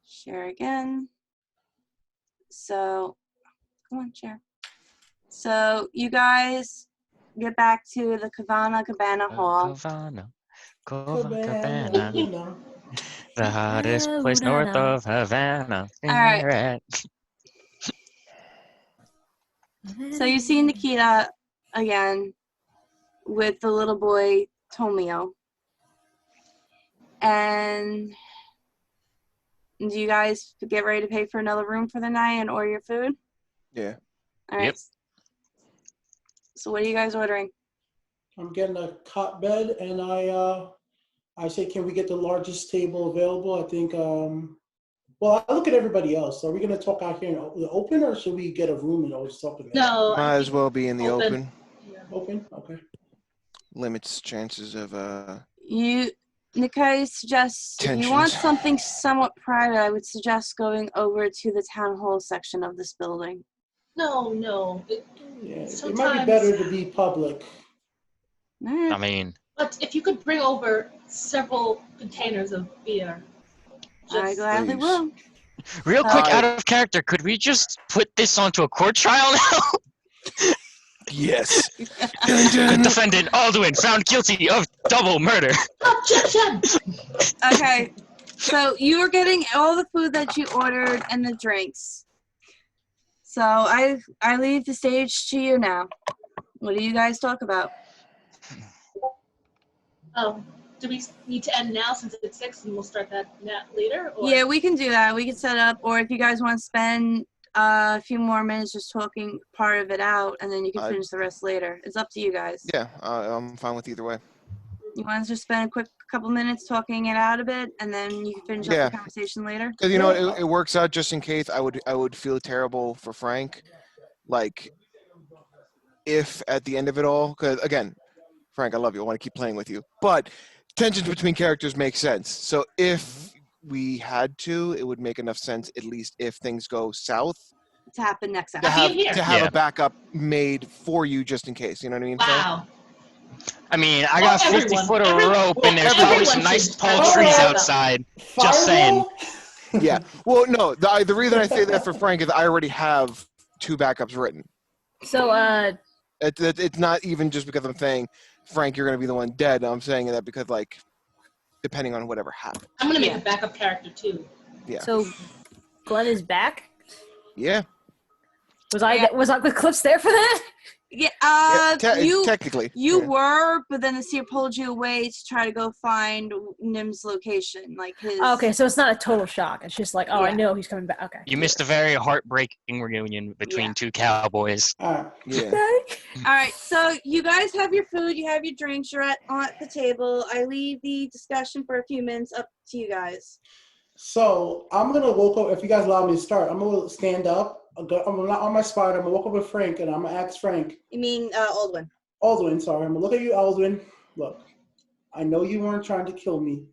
share again. So come on, share. So you guys get back to the Cabana Hall. Havana, Cabana. Copacabana, the hottest place north of Havana. All right. Alright. So you see Nikita again with the little boy Tomio. And do you guys get ready to pay for another room for the night and order your food? Yeah. All right. Yep. So what are you guys ordering? I'm getting a cot bed, and I say, can we get the largest table available? I think. Well, I look at everybody else. Are we going to talk out here in the open, or should we get a room and always talk in there? No. I Might as think well be in the open. open. Yeah. Open. Okay. Limits chances of You Nikai suggests if you want Tensions. something somewhat private, I would suggest going over to the town hall section of this building. No. Yeah, it might be Sometimes- better to be public. Alright. I mean, But if you could bring over several containers of beer. I gladly Please. will. real quick, Uh, out of character, could we just put this onto a court trial now? Yes. Dun, The dun. defendant, Alduin, found guilty of double murder. Objection! Okay, so you are getting all the food that you ordered and the drinks. So I leave the stage to you now. What do you guys talk about? Oh, do we need to end now since it's 6 and we'll start that later? Or? Yeah, we can do that. We can set up, or if you guys want to spend a few more minutes just talking part of it out, and then you can finish the rest later. It's up to you guys. Yeah, I'm fine with either way. You want to just spend a quick couple minutes talking it out a bit, and then you can finish Yeah. up the conversation later? Because you know what, it works out just in case. I would feel terrible for Frank, like if at the end of it all. Because again, Frank, I love you. I want to keep playing with you, but tensions between characters make sense. So if we had to, it would make enough sense, at least if things go south, To happen next to episode. have Yeah. a backup made for you just in case. You know what I mean? Frank? Wow. I mean, I got 50 foot of rope, and there's probably some nice tall trees outside. Just saying. Yeah. Well, no. The reason I say that for Frank is I already have 2 backups written. So, It's not even just because I'm saying, Frank, you're going to be the one dead. I'm saying that because, like, depending on whatever happens. I'm going to make a backup character too. Yeah. so Glenn is back? Yeah. Was I with Clips there for that? Yeah, Technically. You yeah. were, but then the seer pulled you away to try to go find Nim's location, like his. Okay, so it's not a total shock. It's just like, oh, I Yeah. know he's coming back. Okay. You missed a very heartbreaking reunion between 2 cowboys. Yeah. All right, so you guys have your food, you have your drinks, you're at the table. I leave the discussion for a few minutes up to you guys. So I'm gonna walk over. If you guys allow me to start, I'm gonna stand up. I'm not on my spot. I'm gonna walk over to Frank and I'm gonna ask Frank. You mean Aldwin? Aldwin, sorry. I'm gonna look at you, Aldwin. Look, I know you weren't trying to kill me.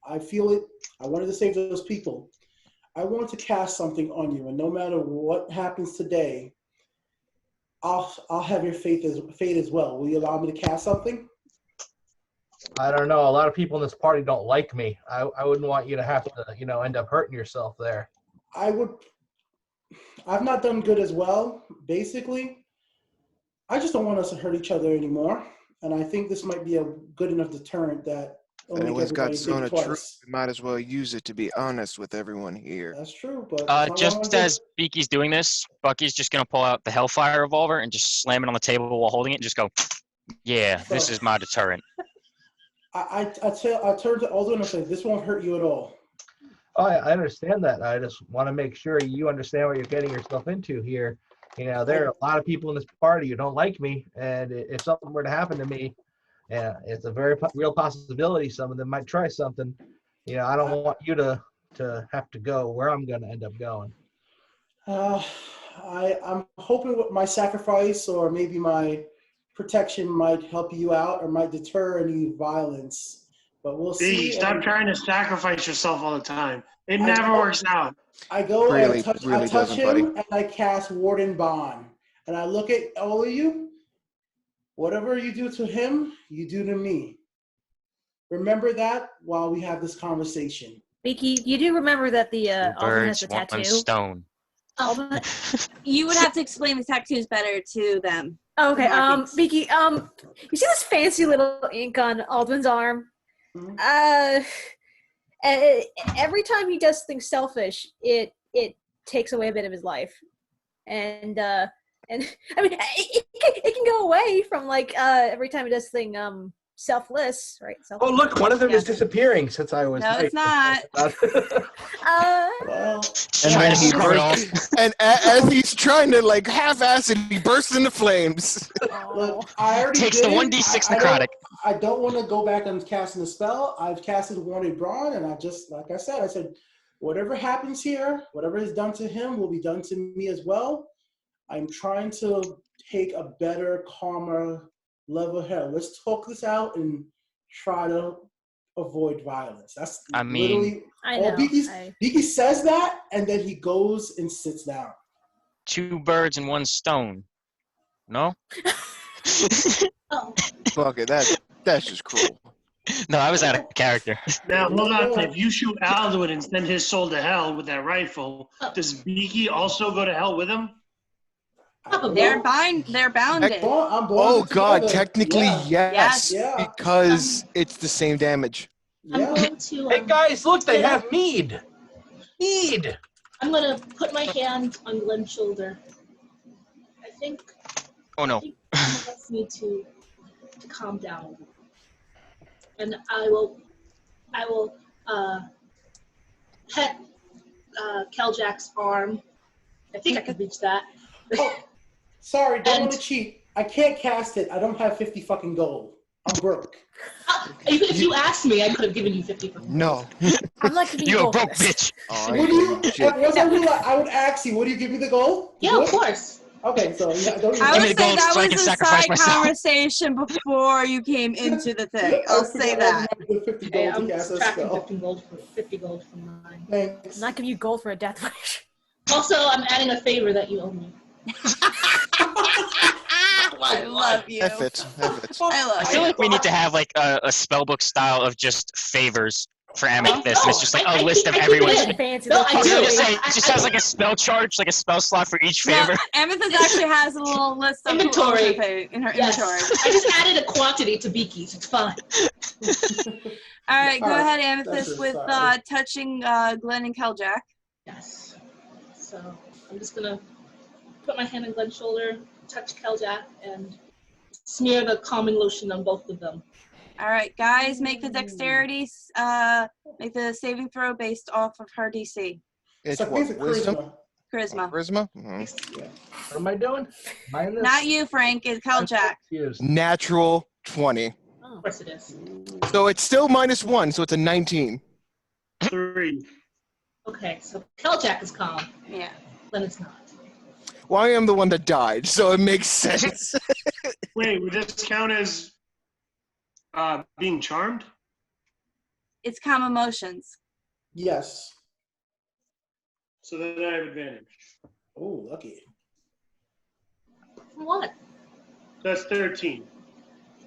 I feel it. I wanted to save those people. I want to cast something on you, and no matter what happens today, I'll have your fate as well. Will you allow me to cast something? I don't know. A lot of people in this party don't like me. I wouldn't want you to have to, end up hurting yourself there. I've not done good as well, basically. I just don't want us to hurt each other anymore. And I think this might be a good enough deterrent that it'll make Anyone's got everybody zone think of truth. twice. We might as well use it to be honest with everyone here. That's true, but Just as Beaky's doing this, Bucky's just going to pull out the Hellfire revolver and just slam it on the table while holding it and just go, yeah, this is my deterrent. I turn to Aldwin and say, this won't hurt you at all. Oh, I understand that. I just want to make sure you understand what you're getting yourself into here. There are a lot of people in this party who don't like me, and if something were to happen to me, it's a very real possibility some of them might try something. I don't want you to have to go where I'm going to end up going. I'm hoping with my sacrifice or maybe my protection might help you out or might deter any violence. But we'll see. Stop trying to sacrifice yourself all the time. It never works out. I go Really, and I really touch doesn't, him buddy. and I cast Warden Bond. And I look at all of you. Whatever you do to him, you do to me. Remember that while we have this conversation. Beaky, you do remember that the Alden has Birds, the one tattoo? stone. Alden? You would have to explain the tattoos better to them. Oh, okay. Markings. Beaky, you see this fancy little ink on Aldwin's arm? Mhm. Every time he does things selfish, it takes away a bit of his life, and I mean it can go away from every time he does thing selfless, right? Oh, look, one of them Yeah. is disappearing since I was. No, it's not. Well, And Trying then to he screw it bursts, and as he's trying to half-ass it, he bursts into flames. look, I already Takes did the it. 1d6 I necrotic. don't want to go back and casting the spell. I've casted Warden Braun, and I just, like I said, whatever happens here, whatever is done to him will be done to me as well. I'm trying to take a better, calmer level head. Let's talk this out and try to avoid violence. That's I mean- literally I all know. Beaky says that, and then he goes and sits down. 2 birds and 1 stone. No? Oh, Fuck it, that's just cruel. No, I was out of character. Now, hold on. If you shoot Alduin and send his soul to hell with that rifle, does Beaky also go to hell with him? probably. They're bounded. I'm Oh bonded God, together. technically Yeah. yes, Yeah. because it's the same damage. I'm Yeah. going to. Hey guys, look, they have mead. Mead. I'm gonna put my hand on Glenn's shoulder. I think. Oh no. I think he wants me to calm down, and I will pet Keljack's arm. I think I can reach that. Oh, sorry, don't And- want to cheat. I can't cast it. I don't have 50 fucking gold. I'm broke. If you asked me, I could have given you 50 for No. I'm not giving you You a gold for broke this. bitch. Oh, What do you? shit. Once I realize, I would ask you. What do you give me the gold? Yeah, Good? of course. Okay, so yeah, don't. I Give would me the say gold that so I was can a sacrifice side myself. conversation before you came into the thing. I'll say that. The 50 Okay, gold I'm to cast a subtracting spell. 50 gold from mine. Thanks. I'm not giving you gold for a death wish. Also, I'm adding a favor that you owe me. I love you. That fits. I love I feel you. like we need to have like a spellbook style of just favors for Amethyst, and it's just like I a list of keep it everyone's. in. Fancy No, looking I I was do. gonna say, I- it just I- has like a spell charge, like a spell slot for each favor. No, Amethyst actually has a little list of who owns her Inventory. in her Yes. inventory. I just added a quantity to Beaky's. It's fine. All right, go All right, ahead, that's Amethyst, it, with sorry. touching Glenn and Keljack. Yes. So I'm just gonna put my hand on Glenn's shoulder, touch Keljack, and smear the calming lotion on both of them. All right, guys, make the dexterity, make the saving throw based off of her DC. It's So I what, think it's wisdom? Charisma. Charisma? Mhm. What am I doing? Minus. Not you, Frank, it's Keljack. Confused. Natural 20. Of course it is. So it's still -1, so it's a 19. 3. Okay, so Keljack is calm. Yeah. Glenn is not. Well, I am the one that died, so it makes sense. Wait, would this count as being charmed? It's calm emotions. Yes. So then I have advantage. Oh, lucky. From what? That's 13.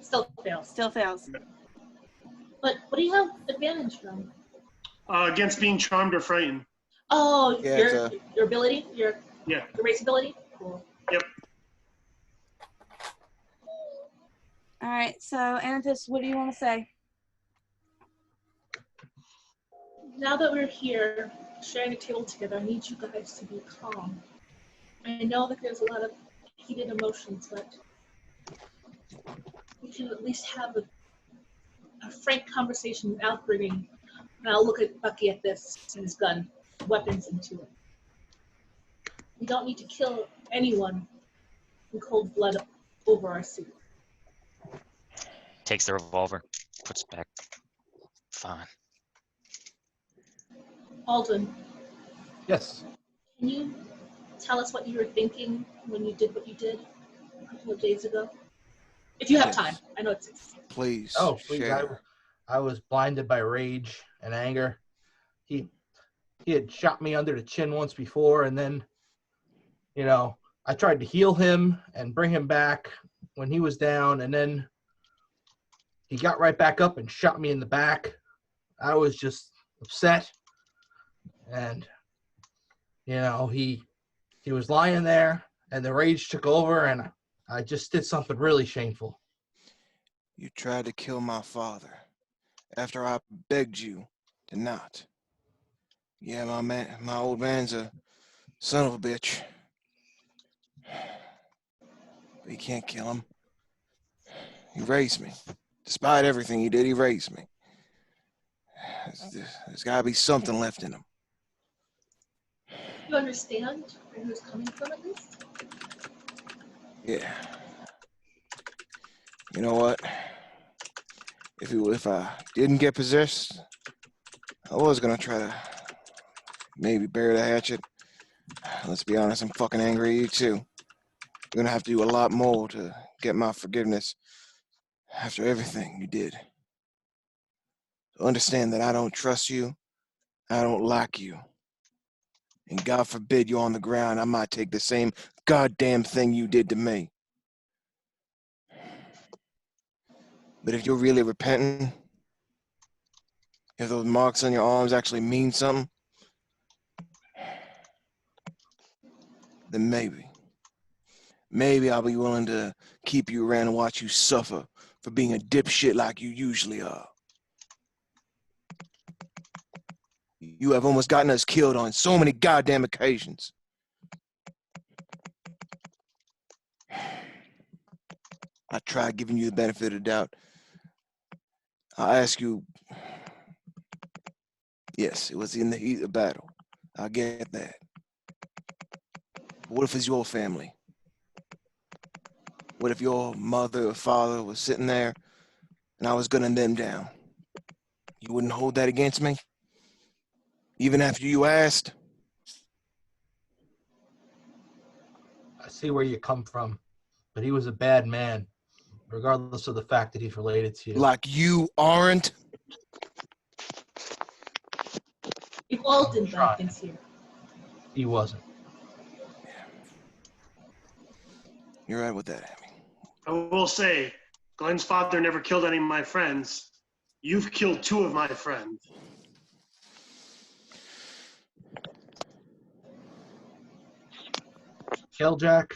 Still fails. Still fails. But what do you have advantage from? Against being charmed or frightened. Oh, Yeah, it's your ability? Your Yeah. race ability? Cool. All right, so Amethyst, what do you want to say? Now that we're here, sharing a table together, I need you guys to be calm. I know that there's a lot of heated emotions, but we can at least have a frank conversation without bringing. And I'll look at Bucky at this and his gun, weapons into it. We don't need to kill anyone in cold blood over our suit. Takes the revolver, puts it back. Fine. Alden, Yes. can you tell us what you were thinking when you did what you did a couple of days ago? If you have Yes. time. I know it's Please. Oh, please. share. I was blinded by rage and anger. He had shot me under the chin once before, and then, I tried to heal him and bring him back when he was down, and then he got right back up and shot me in the back. I was just upset, and he was lying there, and the rage took over, and I just did something really shameful. You tried to kill my father after I begged you to not. Yeah, my old man's a son of a bitch. But you can't kill him. He raised me. Despite everything he did, he raised me. There's got to be something left in him. you understand where he was coming from at least? Yeah. You know what? If I didn't get possessed, I was gonna try to maybe bury the hatchet. Let's be honest, I'm fucking angry at you too. You're gonna have to do a lot more to get my forgiveness after everything you did. Understand that I don't trust you. I don't like you. And God forbid you're on the ground, I might take the same goddamn thing you did to me. But if you're really repenting, if those marks on your arms actually mean something, then maybe I'll be willing to keep you around and watch you suffer for being a dipshit like you usually are. You have almost gotten us killed on so many goddamn occasions. I tried giving you the benefit of the doubt. I ask you, yes, it was in the heat of battle. I get that. But what if it's your family? What if your mother or father was sitting there and I was gunning them down? You wouldn't hold that against me? Even after you asked? I see where you come from, but he was a bad man, regardless of the fact that he's related to you. Like you aren't? We've all done bad things here. He wasn't. You're right with that, Abby. I will say, Glenn's father never killed any of my friends. You've killed 2 of my friends. Jack,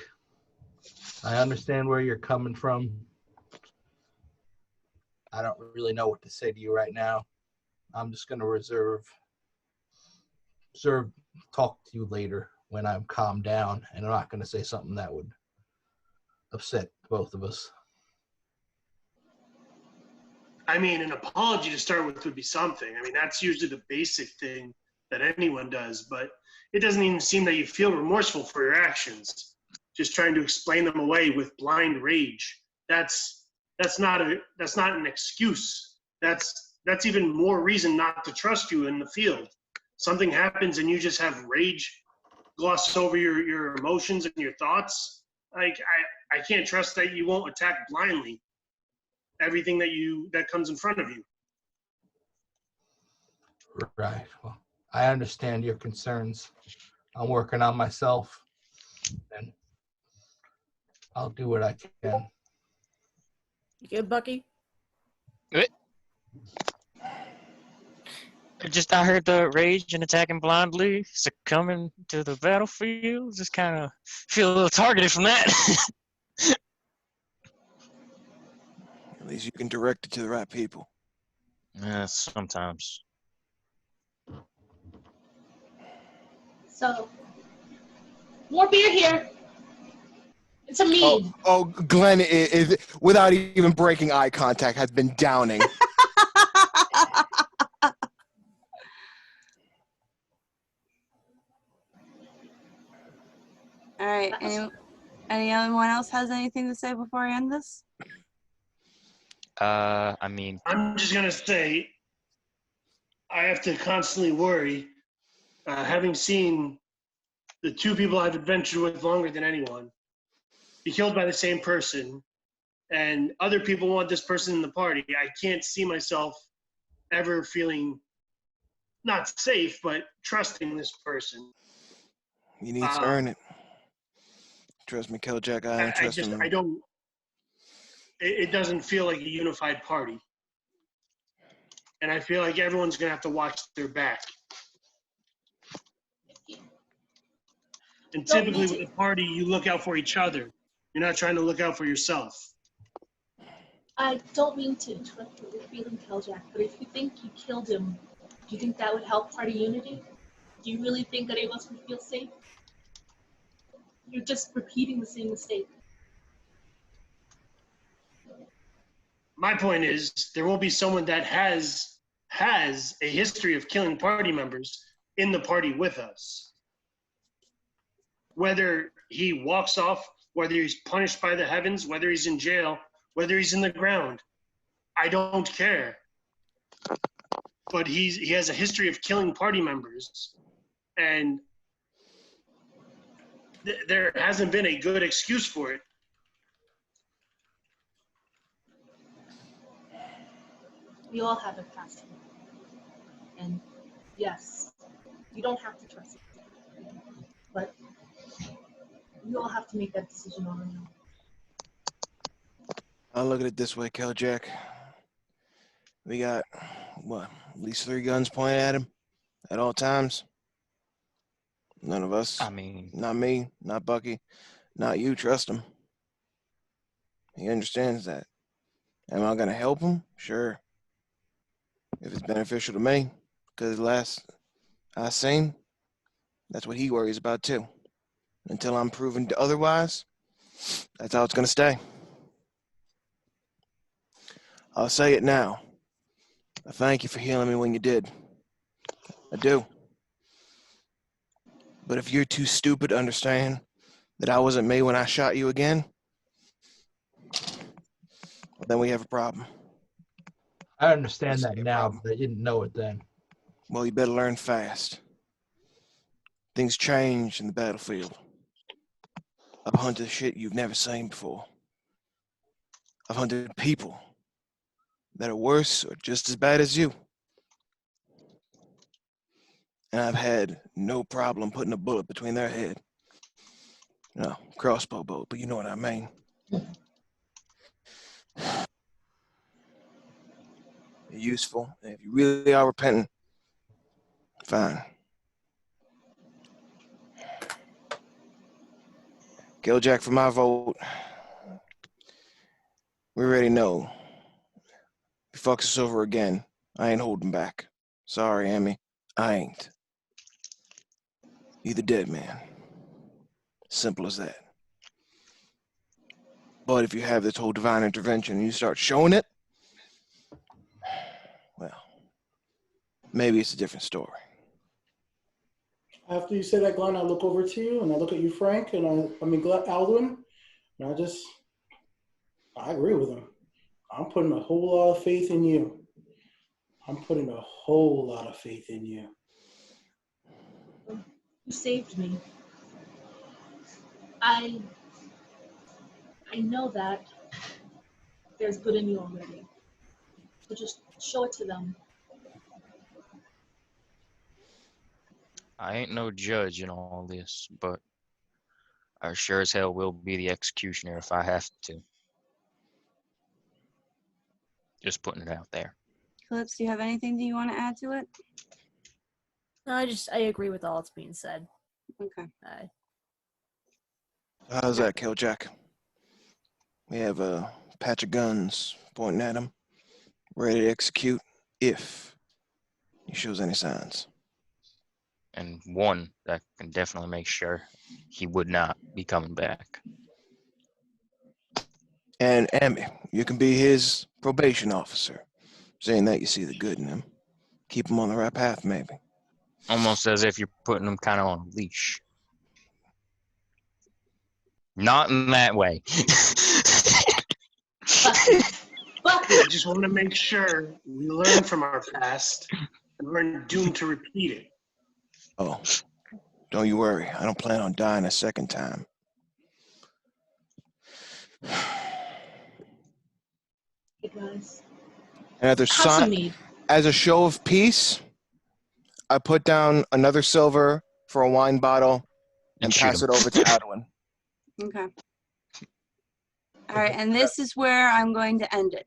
I understand where you're coming from. I don't really know what to say to you right now. I'm just going to reserve talk to you later when I'm calmed down, and I'm not going to say something that would upset both of us. I mean, an apology to start with would be something. I mean, that's usually the basic thing that anyone does, but it doesn't even seem that you feel remorseful for your actions. Just trying to explain them away with blind rage. That's not an excuse. That's even more reason not to trust you in the field. Something happens and you just have rage gloss over your emotions and your thoughts. Like I can't trust that you won't attack blindly everything that comes in front of you. Right. Well, I understand your concerns. I'm working on myself, and I'll do what I can. You good, Bucky? I heard the rage and attacking blindly, succumbing to the battlefield. Just kind of feel a little targeted from that. At least you can direct it to the right people. Sometimes. So, more beer here. It's a mead. Oh, Glenn is without even breaking eye contact, has been downing. All right. Anyone else has anything to say before I end this? I mean, I'm just gonna say, I have to constantly worry, having seen the 2 people I've adventured with longer than anyone be killed by the same person, and other people want this person in the party. I can't see myself ever feeling not safe, but trusting this person. You need to earn it. Trust me, Jack, I don't trust him. It doesn't feel like a unified party. And I feel like everyone's going to have to watch their back. And typically with a party, you look out for each other. You're not trying to look out for yourself. I don't mean to interrupt what you're feeling, Jack, but if you think you killed him, do you think that would help party unity? Do you really think any of us would feel safe? You're just repeating the same mistake. My point is, there will be someone that has a history of killing party members in the party with us. Whether he walks off, whether he's punished by the heavens, whether he's in jail, whether he's in the ground, I don't care. But he has a history of killing party members, and there hasn't been a good excuse for it. We all have a past. And yes, you don't have to trust it, but you all have to make that decision on your own. I'll look at it this way, Keljack. We got, what, at least 3 guns pointed at him at all times? None of us. I mean, Not me, not Bucky, not you, trust him. He understands that. Am I going to help him? Sure. If it's beneficial to me, because last I seen, that's what he worries about too. Until I'm proven otherwise, that's how it's going to stay. I'll say it now. I thank you for healing me when you did. I do. But if you're too stupid to understand that I wasn't me when I shot you again, well, then we have a problem. I understand Yes, that no now, problem. but I didn't know it then. Well, you better learn fast. Things change in the battlefield. I've hunted shit you've never seen before. I've hunted people that are worse or just as bad as you. And I've had no problem putting a bullet between their head. No, crossbow bolt, but you know what I mean. You're useful, and if you really are repentant, fine. Keljack for my vote. We already know. If he fucks us over again, I ain't holding back. Sorry, Amy. I ain't. You're the dead man. Simple as that. But if you have this whole divine intervention and you start showing it, well, maybe it's a different story. After you say that, Glenn, I look over to you and I look at you, Frank, and Alduin, and I agree with him. I'm putting a whole lot of faith in you. I'm putting a whole lot of faith in you. You saved me. I know that there's good in you already. So just show it to them. I ain't no judge in all this, but I sure as hell will be the executioner if I have to. Just putting it out there. Phillips, do you have anything that you want to add to it? No, I agree with all that's being said. Okay. How's that, Keljack? We have a patch of guns pointing at him, ready to execute if he shows any signs. And one that can definitely make sure he would not be coming back. And Amy, you can be his probation officer, saying that you see the good in him. Keep him on the right path, maybe. Almost as if you're putting him kind of on a leash. Not in that way. I just want to make sure we learn from our past and we're doomed to repeat it. Oh, don't you worry. I don't plan on dying a second time. Hey guys. Another Have some sign, mead. as a show of peace, I put down another silver for a wine bottle and shoot pass him. it over to Adwin. Okay. All right, and this is where I'm going to end it.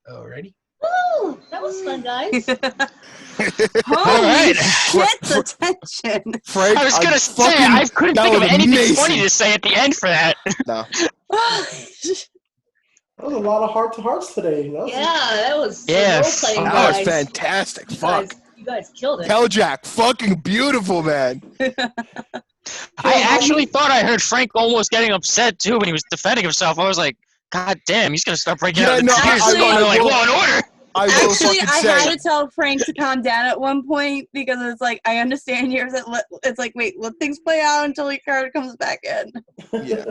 Alrighty. Woo! That was fun, guys. Holy right. shit, attention. Frank, I was gonna say, fucking- I couldn't that think of was anything amazing. funny to say at the end for that. No. That was a lot of heart-to-hearts today. That was Yeah, that was Yeah, role-playing, That was guys. fantastic. You Fuck. guys, you guys killed it. Keljack, fucking beautiful, man. I actually thought I heard Frank almost getting upset too when he was defending himself. I was like, God damn, he's gonna start breaking Yeah, out in no, tears. I- Going to I like will- Law and Order. I will Actually, fucking I say. had to tell Frank to calm down at one point because it's like, I understand yours. It's like, wait, let things play out until your card comes back in. Yeah.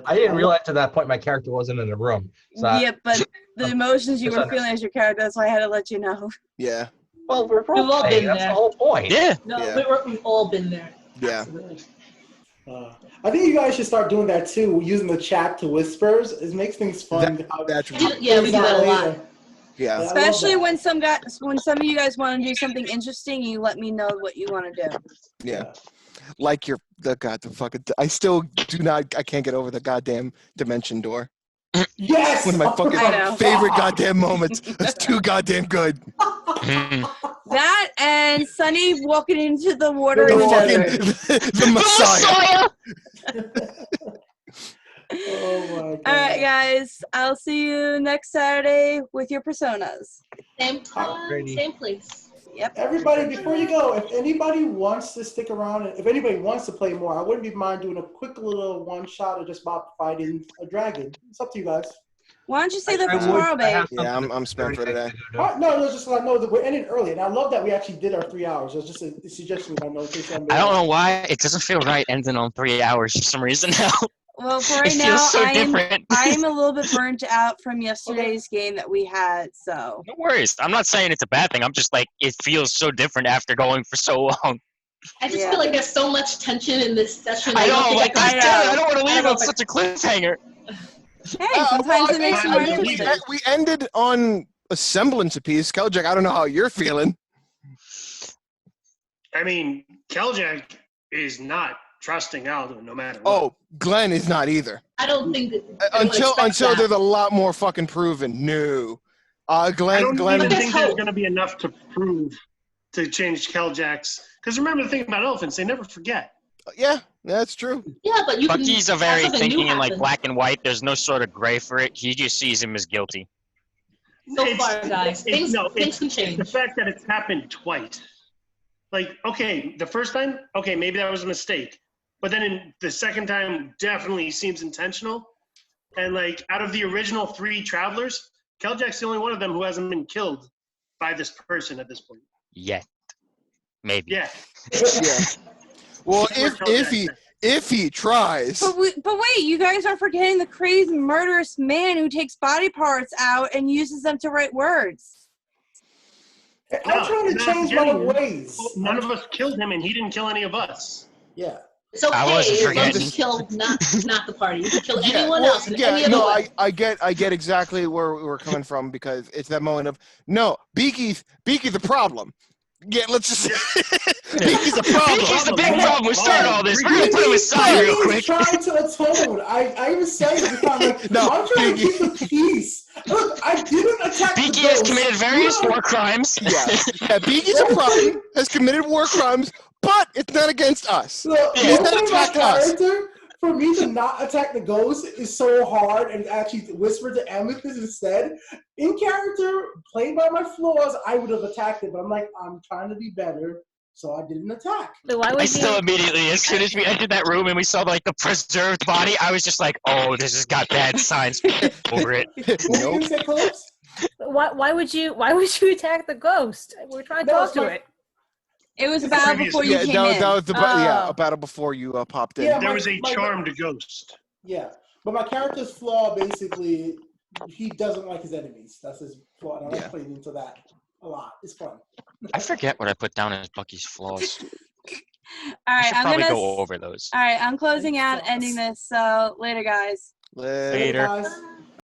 I didn't realize at that point my character wasn't in the room. So Yeah, but the emotions you were misunderstood. feeling as your character, that's why I had to let you know. Yeah. well, we're We've all role-playing. been That's there. the whole point. Yeah. No, Yeah. we've all been there. Yeah. Absolutely. I think you guys should start doing that too, using the chat to whispers. It makes things fun. That's Yeah, we do that a lot. And I love Especially that. when some of you guys want to do something interesting, you let me know what you want to do. Yeah. Like I still I can't get over the goddamn dimension door. Yes. One of my I know. fucking favorite goddamn moments. That's too goddamn good. That and Sunny walking into the water The in the fucking desert. the Messiah. Oh my god. All right, guys. I'll see you next Saturday with your personas. Same time, Alrighty. same place. Yep. Everybody, before you go, if anybody wants to stick around, and if anybody wants to play more, I wouldn't be mind doing a quick little one shot of just about fighting a dragon. It's up to you guys. Why don't you say that I for would- tomorrow, I babe? have Yeah, something I'm spent for today. All right, no, just so I know that we're ending early, and I love that we actually did our 3 hours. It was just a suggestion. I know. In case I don't know why it doesn't feel right ending on 3 hours for some reason now. Well, for It right feels now, so I am different. a little bit burnt out from yesterday's game that we had. So No worries. I'm not saying it's a bad thing. I'm just like, it feels so different after going for so long. I just Yeah. feel like there's so much tension in this session. I don't know, think like, I God can- damn it, I don't want to I leave don't on know if such a cliffhanger. hey, sometimes it makes it more I mean, interesting. we ended on a semblance of peace. Keljak, I don't know how you're feeling. I mean, Keljak is not trusting Aldo no matter what. Oh, Glenn is not either. I don't think that they would Until expect that. there's a lot more fucking proven. No. I Glenn don't even there's think there's hope. going to be enough to prove to change Keljak's. Because remember the thing about elephants, they never forget. yeah, that's true. Yeah, but you Bucky's can a very have something new thinking in like happen. black and white. There's no sort of gray for it. He just sees him as guilty. So It's- far, guys. Things can It's the change. fact that it's happened twice. Like, okay, the first time, okay, maybe that was a mistake. But then in the second time, definitely seems intentional. And like, out of the original 3 travelers, Keljak's the only one of them who hasn't been killed by this person at this point. Yet. Maybe. Yeah. Yeah. Well, That's what Keljak said. if he tries. But wait, you guys are forgetting the crazy murderous man who takes body parts out and uses them to write words. I'm trying to change my ways. None of us killed him, and he didn't kill any of us. Yeah. It's okay I wasn't as long as forgetting. you kill not the party. You can kill Yeah, anyone well, else in yeah, any other no, way. I get exactly where we're coming from because it's that moment of no, Beaky's the problem. Yeah, let's just Beaky's the problem. Beaky's the big problem. We started all this. We're gonna put him aside real quick. Trying to atone. I even say it every time, like, No, I'm trying Beaky. to keep the peace. Look, I didn't attack the Beaky has ghost. committed various war crimes. Yeah, Beaky's a problem, has committed war crimes, but it's not against us. Look, Yeah. one thing about Attack us. character, for me to not attack the ghost is so hard and actually whisper to Amethyst instead. In character, playing by my flaws, I would have attacked it, but I'm like, I'm trying to be better, so I didn't attack. But why I would still you? immediately, as soon as we entered that room and we saw like the preserved body, I was just like, "Oh, this has got bad signs over it." What were you Nope. gonna say, Close? Why would you? Why would you attack the ghost? We're trying to That talk was to my- it. It was a battle Previous- before you Yeah, came that in. was the Oh. a battle before you popped in. Yeah. There my- was a my- charmed ghost. Yeah, but my character's flaw basically, he doesn't like his enemies. That's his flaw, and I like Yeah. playing into that a lot. It's fun. I forget what I put down as Bucky's flaws. All I right, should I'm probably gonna. go over those. All right, I'm closing out, ending this. So later, guys. Later. Guys.